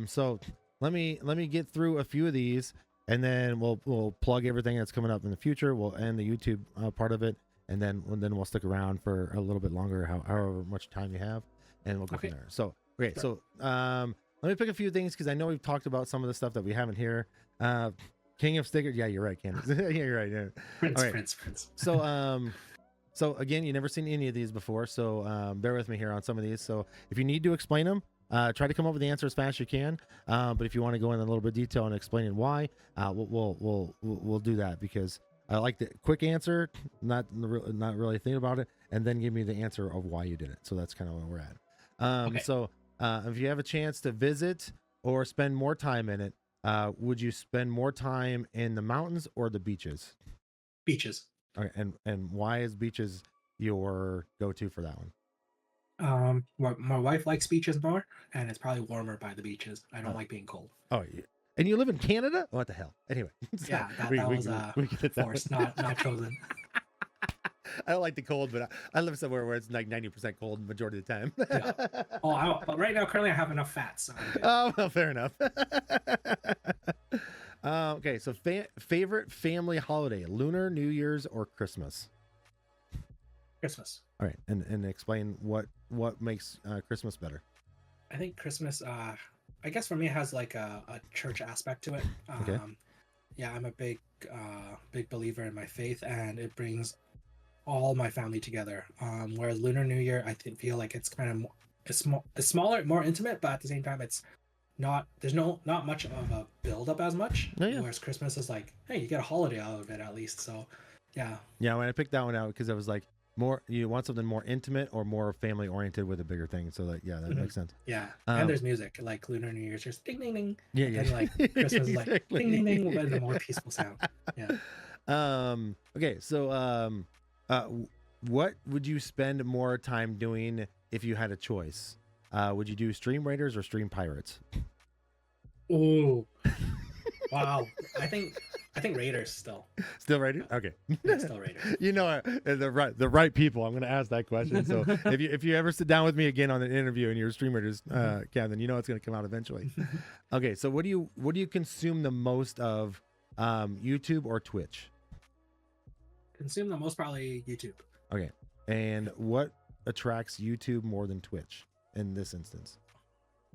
So let me get through a few of these, and then we'll plug everything that's coming up in the future. We'll end the YouTube part of it, and then we'll stick around for a little bit longer, however much time you have, and we'll go from there. So great. So let me pick a few things, because I know we've talked about some of the stuff that we haven't here. King of stickers. Yeah, you're right, Candace. Yeah, you're right. Yeah. Prince. So again, you've never seen any of these before, so bear with me here on some of these. So if you need to explain them, try to come up with the answer as fast as you can. But if you want to go in a little bit of detail and explaining why, we'll do that, because I like the quick answer, not really thinking about it, and then give me the answer of why you did it. So that's kind of where we're at. So if you have a chance to visit or spend more time in it, would you spend more time in the mountains or the beaches? Beaches. Okay, and why is beaches your go-to for that one? My wife likes beaches more, and it's probably warmer by the beaches. I don't like being cold. Oh, yeah. And you live in Canada? What the hell? Anyway. Yeah, that was forced, not chosen. I don't like the cold, but I live somewhere where it's like 90% cold majority of the time. Yeah. But right now, currently, I have enough fat. So oh, well, fair enough. Okay, so favorite family holiday: Lunar, New Year's, or Christmas? Christmas. All right, and explain what makes Christmas better. I think Christmas, I guess for me, it has like a church aspect to it. Okay. Yeah, I'm a big believer in my faith, and it brings all my family together. Whereas Lunar New Year, I feel like it's kind of it's smaller, more intimate, but at the same time, there's not much of a build up as much. Oh, yeah. Whereas Christmas is like, hey, you get a holiday out of it at least. So yeah. When I picked that one out, because I was like, more, you want something more intimate or more family oriented with a bigger thing. So that makes sense. Yeah. And there's music, like Lunar New Year's just ding ding ding. Yeah. And like Christmas is like ding ding ding, with a more peaceful sound. Yeah. Okay. So what would you spend more time doing if you had a choice? Would you do StreamRaiders or Stream Pirates? Oh, wow. I think I think Raiders still. Still Raiders? Okay. Yeah, still Raiders. You know, the right people. I'm going to ask that question. So if you ever sit down with me again on an interview and you're a StreamRaiders, Captain, you know it's going to come out eventually. Okay, so what do you consume the most of, YouTube or Twitch? Consume the most probably YouTube. Okay, and what attracts YouTube more than Twitch in this instance?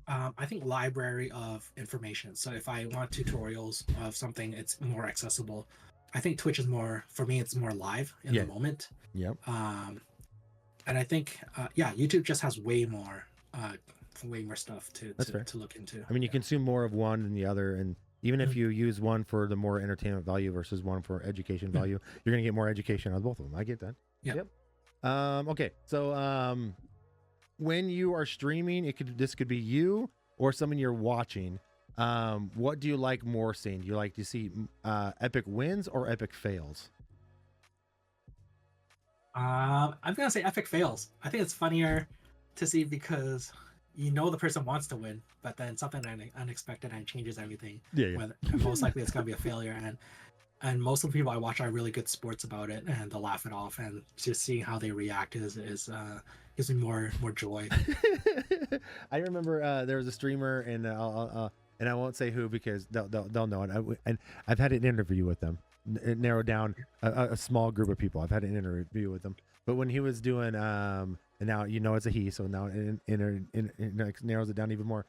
I think library of information. So if I want tutorials of something, it's more accessible. I think Twitch is more, for me, it's more live in the moment. Yep. And I think, YouTube just has way more stuff to look into. I mean, you consume more of one than the other, and even if you use one for the more entertainment value versus one for education value, you're going to get more education out of both of them. I get that. Yep. Okay, so when you are streaming, this could be you or someone you're watching. What do you like more seeing? Do you like to see epic wins or epic fails? I'm gonna say epic fails. I think it's funnier to see because you know the person wants to win, but then something unexpected and changes everything. Yeah. Most likely it's gonna be a failure, and most of the people I watch are really good sports about it, and they'll laugh it off, and just seeing how they react is gives me more joy. I remember there was a streamer, and I won't say who because they'll know it. And I've had an interview with them. It narrowed down a small group of people. I've had an interview with them. But when he was doing, and now you know it's a he, so now it narrows it down even more.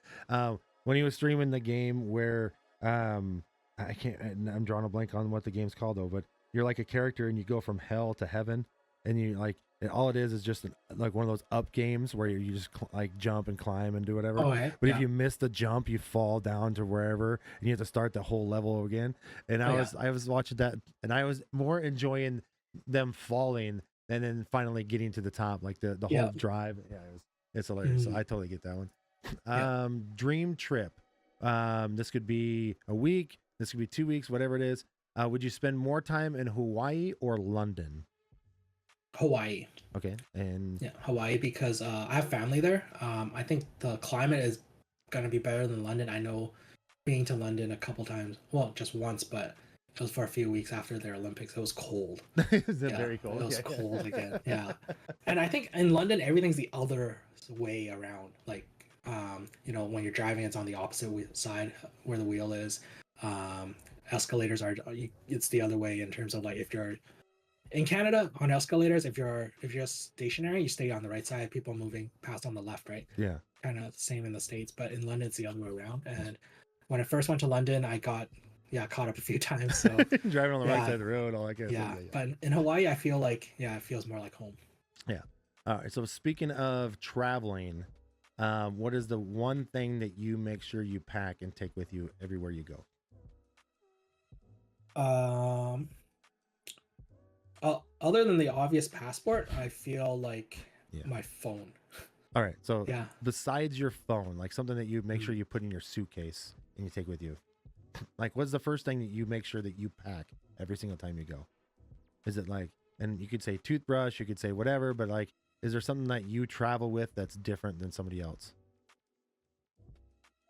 When he was streaming the game where I can't, I'm drawing a blank on what the game's called though, but you're like a character and you go from hell to heaven, and you like, and all it is just like one of those up games where you just like jump and climb and do whatever. But if you miss the jump, you fall down to wherever, and you have to start the whole level again. And I was watching that, and I was more enjoying them falling and then finally getting to the top, like the whole drive. Yeah, it's hilarious. So I totally get that one. Dream trip. This could be a week. This could be 2 weeks, whatever it is. Would you spend more time in Hawaii or London? Hawaii. Okay. And Hawaii, because I have family there. I think the climate is gonna be better than London. I know, being to London a couple times, well, just once, but it was for a few weeks after their Olympics. It was cold. Is it very cold? It was cold again. Yeah. And I think in London everything's the other way around. Like, when you're driving, it's on the opposite side where the wheel is. Escalators it's the other way in terms of like, if you're in Canada on escalators, if you're stationary, you stay on the right side. People moving past on the left, right? Yeah. Kind of the same in the States, but in London it's the other way around. And when I first went to London, I got caught up a few times. So driving on the right side of the road, all that kind of stuff. But in Hawaii, I feel like it feels more like home. Yeah. All right. So speaking of traveling, what is the one thing that you make sure you pack and take with you everywhere you go? Other than the obvious passport, I feel like my phone. All right. So besides your phone, like something that you make sure you put in your suitcase and you take with you, like what's the first thing that you make sure that you pack every single time you go? Is it like, and you could say toothbrush, you could say whatever, but like, is there something that you travel with that's different than somebody else?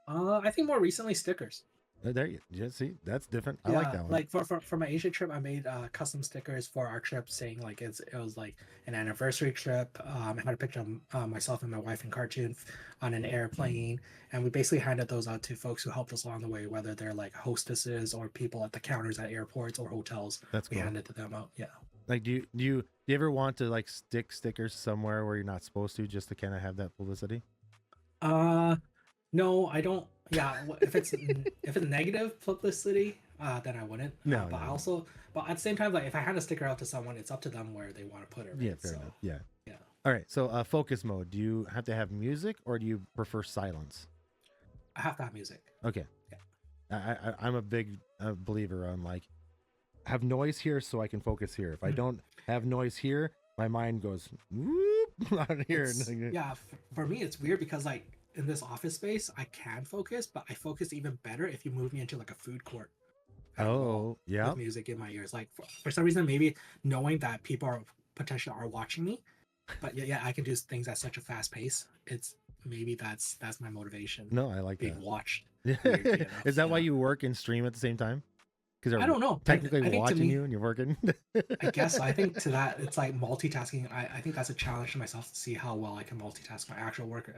I think more recently stickers. There you see, that's different. I like that one. Like for my Asia trip, I made custom stickers for our trip saying like it was like an anniversary trip. I had a picture of myself and my wife in cartoon on an airplane, and we basically handed those out to folks who helped us along the way, whether they're like hostesses or people at the counters at airports or hotels. That's cool. We handed them out. Yeah. Like, do you ever want to like stick stickers somewhere where you're not supposed to, just to kind of have that publicity? No, I don't. Yeah, if it's negative publicity, then I wouldn't. No, but at the same time, like if I hand a sticker out to someone, it's up to them where they want to put it. Right? Yeah, fair enough. Yeah. All right. So, focus mode. Do you have to have music or do you prefer silence? I have to have music. Okay. Yeah. I'm a big believer on like have noise here so I can focus here. If I don't have noise here, my mind goes whoop out here. For me, it's weird because like, in this office space, I can focus, but I focus even better if you move me into like a food court. Oh, yeah. With music in my ears, like for some reason, maybe knowing that people are potentially watching me, but I can do things at such a fast pace. It's maybe that's my motivation. No, I like being that. watched. Is that why you work and stream at the same time? Because I don't know. technically I think to watching me, you and you're working. I guess I think to that it's like multitasking. I think that's a challenge to myself to see how well I can multitask my actual work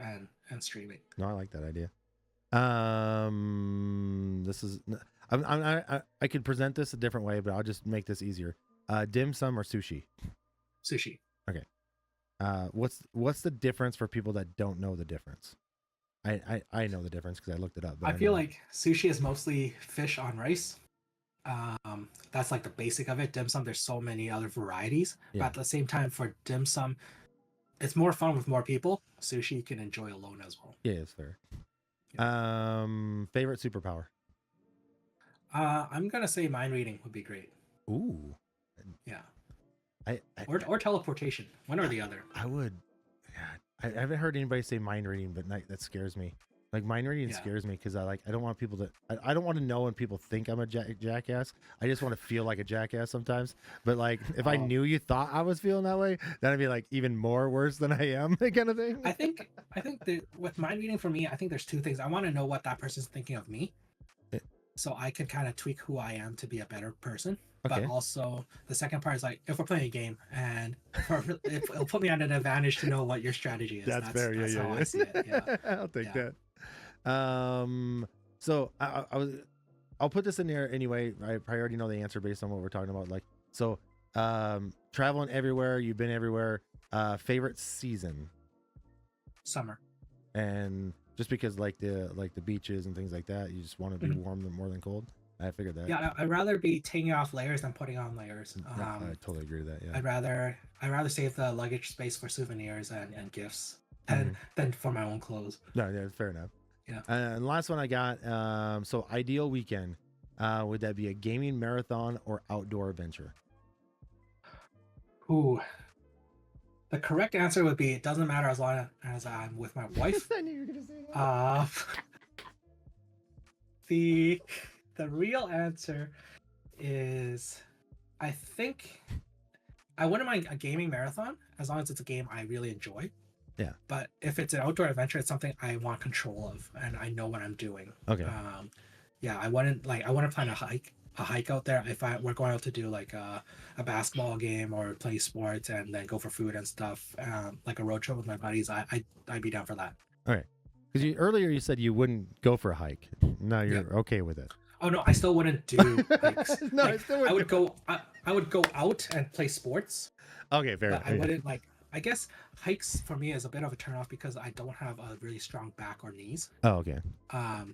and streaming. No, I like that idea. This is I could present this a different way, but I'll just make this easier. Dim sum or sushi? Sushi. Okay. What's the difference for people that don't know the difference? I know the difference because I looked it up. But I feel like sushi is mostly fish on rice. That's like the basic of it. Dim sum, there's so many other varieties. Yeah. But at the same time, for dim sum, it's more fun with more people. Sushi you can enjoy alone as well. Yeah, it's fair. Favorite superpower? I'm gonna say mind reading would be great. Ooh. Yeah. I Or teleportation, one or the other. I would. God, I haven't heard anybody say mind reading, but that scares me. Like mind reading scares me because I don't want people to. I don't want to know when people think I'm a jackass. I just want to feel like a jackass sometimes. But like if I knew you thought I was feeling that way, that'd be like even more worse than I am, kind of thing. I think that with mind reading for me, I think there's two things. I want to know what that person's thinking of me, so I can kind of tweak who I am to be a better person. Okay. But also the second part is like if we're playing a game and it'll put me at an advantage to know what your strategy is. That's fair. That's how I see it. Yeah. I'll take that. So I'll put this in there anyway. I probably already know the answer based on what we're talking about. Like, so, traveling everywhere, you've been everywhere, favorite season? Summer. And just because like the beaches and things like that, you just want to be warm more than cold. I figured that. Yeah, I'd rather be taking off layers than putting on layers. I totally agree with that. Yeah. I'd rather save the luggage space for souvenirs and gifts than for my own clothes. No, yeah, fair enough. Yeah. And the last one I got, so ideal weekend, would that be a gaming marathon or outdoor adventure? Ooh. The correct answer would be it doesn't matter as long as I'm with my wife. I knew you were gonna say that. The real answer is I think I wouldn't mind a gaming marathon as long as it's a game I really enjoy. Yeah. But if it's an outdoor adventure, it's something I want control of and I know what I'm doing. Okay. Yeah, I wouldn't plan a hike out there if we're going out to do like a basketball game or play sports and then go for food and stuff, like a road trip with my buddies. I'd be down for that. All right. Because earlier you said you wouldn't go for a hike. Now you're okay with it. Oh no, I still wouldn't do hikes. No, like, I still wouldn't. I would go out and play sports. Okay, fair. But I wouldn't like. I guess hikes for me is a bit of a turnoff because I don't have a really strong back or knees. Oh, okay.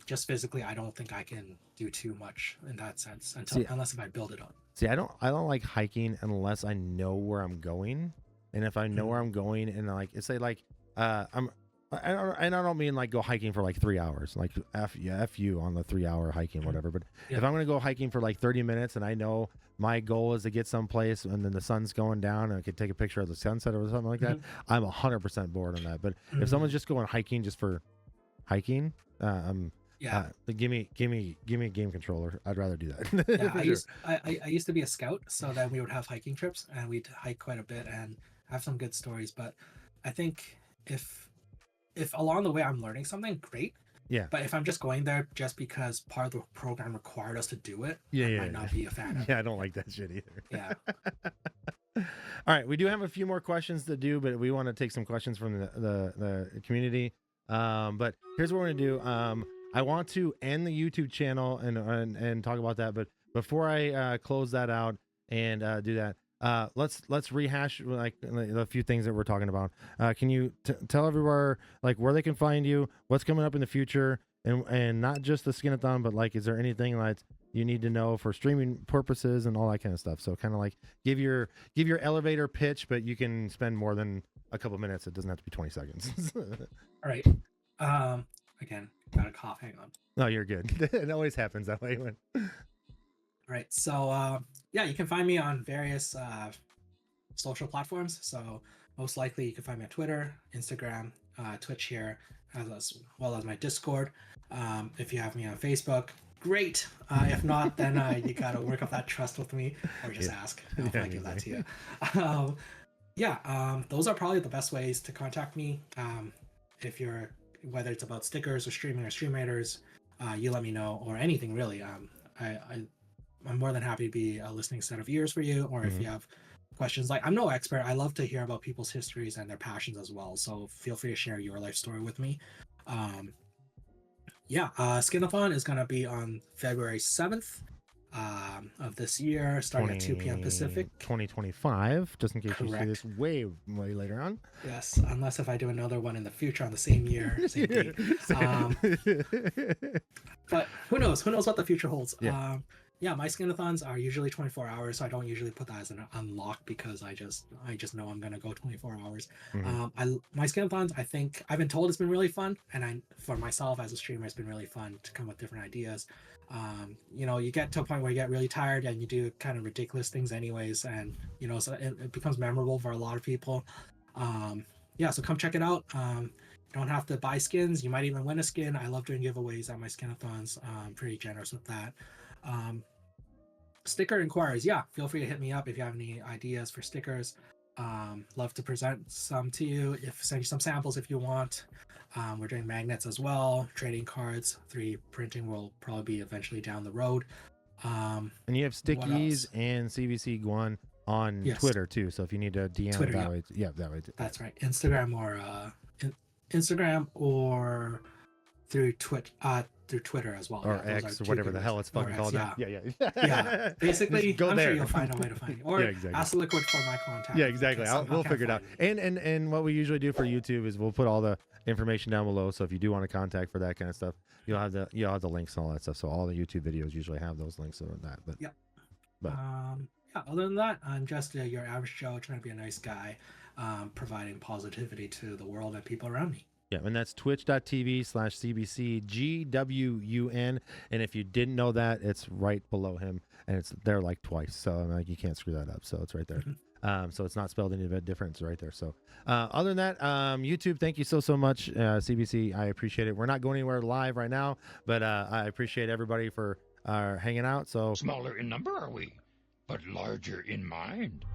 Just physically, I don't think I can do too much in that sense unless if I build it up. See, I don't like hiking unless I know where I'm going, and if I know where I'm going, and like it's like I don't mean like go hiking for like 3 hours, like F you on the 3 hour hiking, whatever. But if I'm going to go hiking for like 30 minutes and I know my goal is to get someplace and then the sun's going down and I could take a picture of the sunset or something like that, I'm 100% bored on that. But if someone's just going hiking just for hiking, give me a game controller. I'd rather do that. Yeah, I used to be a scout, so then we would have hiking trips and we'd hike quite a bit and have some good stories. But I think if along the way I'm learning something, great. Yeah. But if I'm just going there just because part of the program required us to do it, I might not be a fan of it. Yeah, I don't like that shit either. Yeah. All right, we do have a few more questions to do, but we want to take some questions from the community. But here's what we're gonna do. I want to end the YouTube channel and talk about that, but before I close that out and do that, let's rehash like a few things that we're talking about. Can you tell everywhere like where they can find you, what's coming up in the future, and not just the Skin-a-Thon, but like is there anything like you need to know for streaming purposes and all that kind of stuff? So kind of like give your elevator pitch, but you can spend more than a couple minutes. It doesn't have to be 20 seconds. All right. Again, got a cough. Hang on. No, you're good. It always happens that way. All right. So you can find me on various social platforms. So most likely you can find me on Twitter, Instagram, Twitch here, as well as my Discord. If you have me on Facebook, great. If not, then you got to work up that trust with me or just ask. I'll probably give that to you. Those are probably the best ways to contact me. If you're, whether it's about stickers or streaming or StreamRaiders, you let me know, or anything really. I'm more than happy to be a listening set of ears for you, or if you have questions. Like, I'm no expert. I love to hear about people's histories and their passions as well. So feel free to share your life story with me. Skin-a-Thon is going to be on February 7th of this year, starting at 2 p.m. Pacific. 2025, just in case you see Correct. this way later on. Yes, unless if I do another one in the future on the same year, same date. But who knows? Who knows what the future holds? My Skin-a-Thons are usually 24 hours, so I don't usually put that as an unlock because I just know I'm gonna go 24 hours. My Skin-a-Thons, I think I've been told it's been really fun, and for myself as a streamer, it's been really fun to come with different ideas. You get to a point where you get really tired and you do kind of ridiculous things anyways, and so it becomes memorable for a lot of people. So come check it out. You don't have to buy skins. You might even win a skin. I love doing giveaways at my Skin-a-Thons. I'm pretty generous with that. Sticker inquiries, feel free to hit me up if you have any ideas for stickers. Love to present some to you. Send you some samples if you want. We're doing magnets as well, trading cards. 3D printing will probably be eventually down the road. And you have stickies and CBCGwun on Twitter too. So if you need to DM Twitter, that way, that way too. That's right. Instagram or through Twitter as well. Or X or whatever the hell it's fucking called. Yeah. Basically, go I'm there. Sure you'll find a way to find me. Or exactly. ask Liquid for my contact. Yeah, exactly. We'll figure it out. And what we usually do for YouTube is we'll put all the information down below. So if you do want to contact for that kind of stuff, you'll have the links and all that stuff. So all the YouTube videos usually have those links and that. But other than that, I'm just your average Joe trying to be a nice guy, providing positivity to the world and people around me. Yeah, and that's twitch.tv/CBCGwun. And if you didn't know that, it's right below him, and it's there like twice. So you can't screw that up. So it's right there. So it's not spelled any bit different. It's right there. So other than that, YouTube, thank you so much. CBC, I appreciate it. We're not going anywhere live right now, but I appreciate everybody for hanging out. So smaller in number are we, but larger in mind.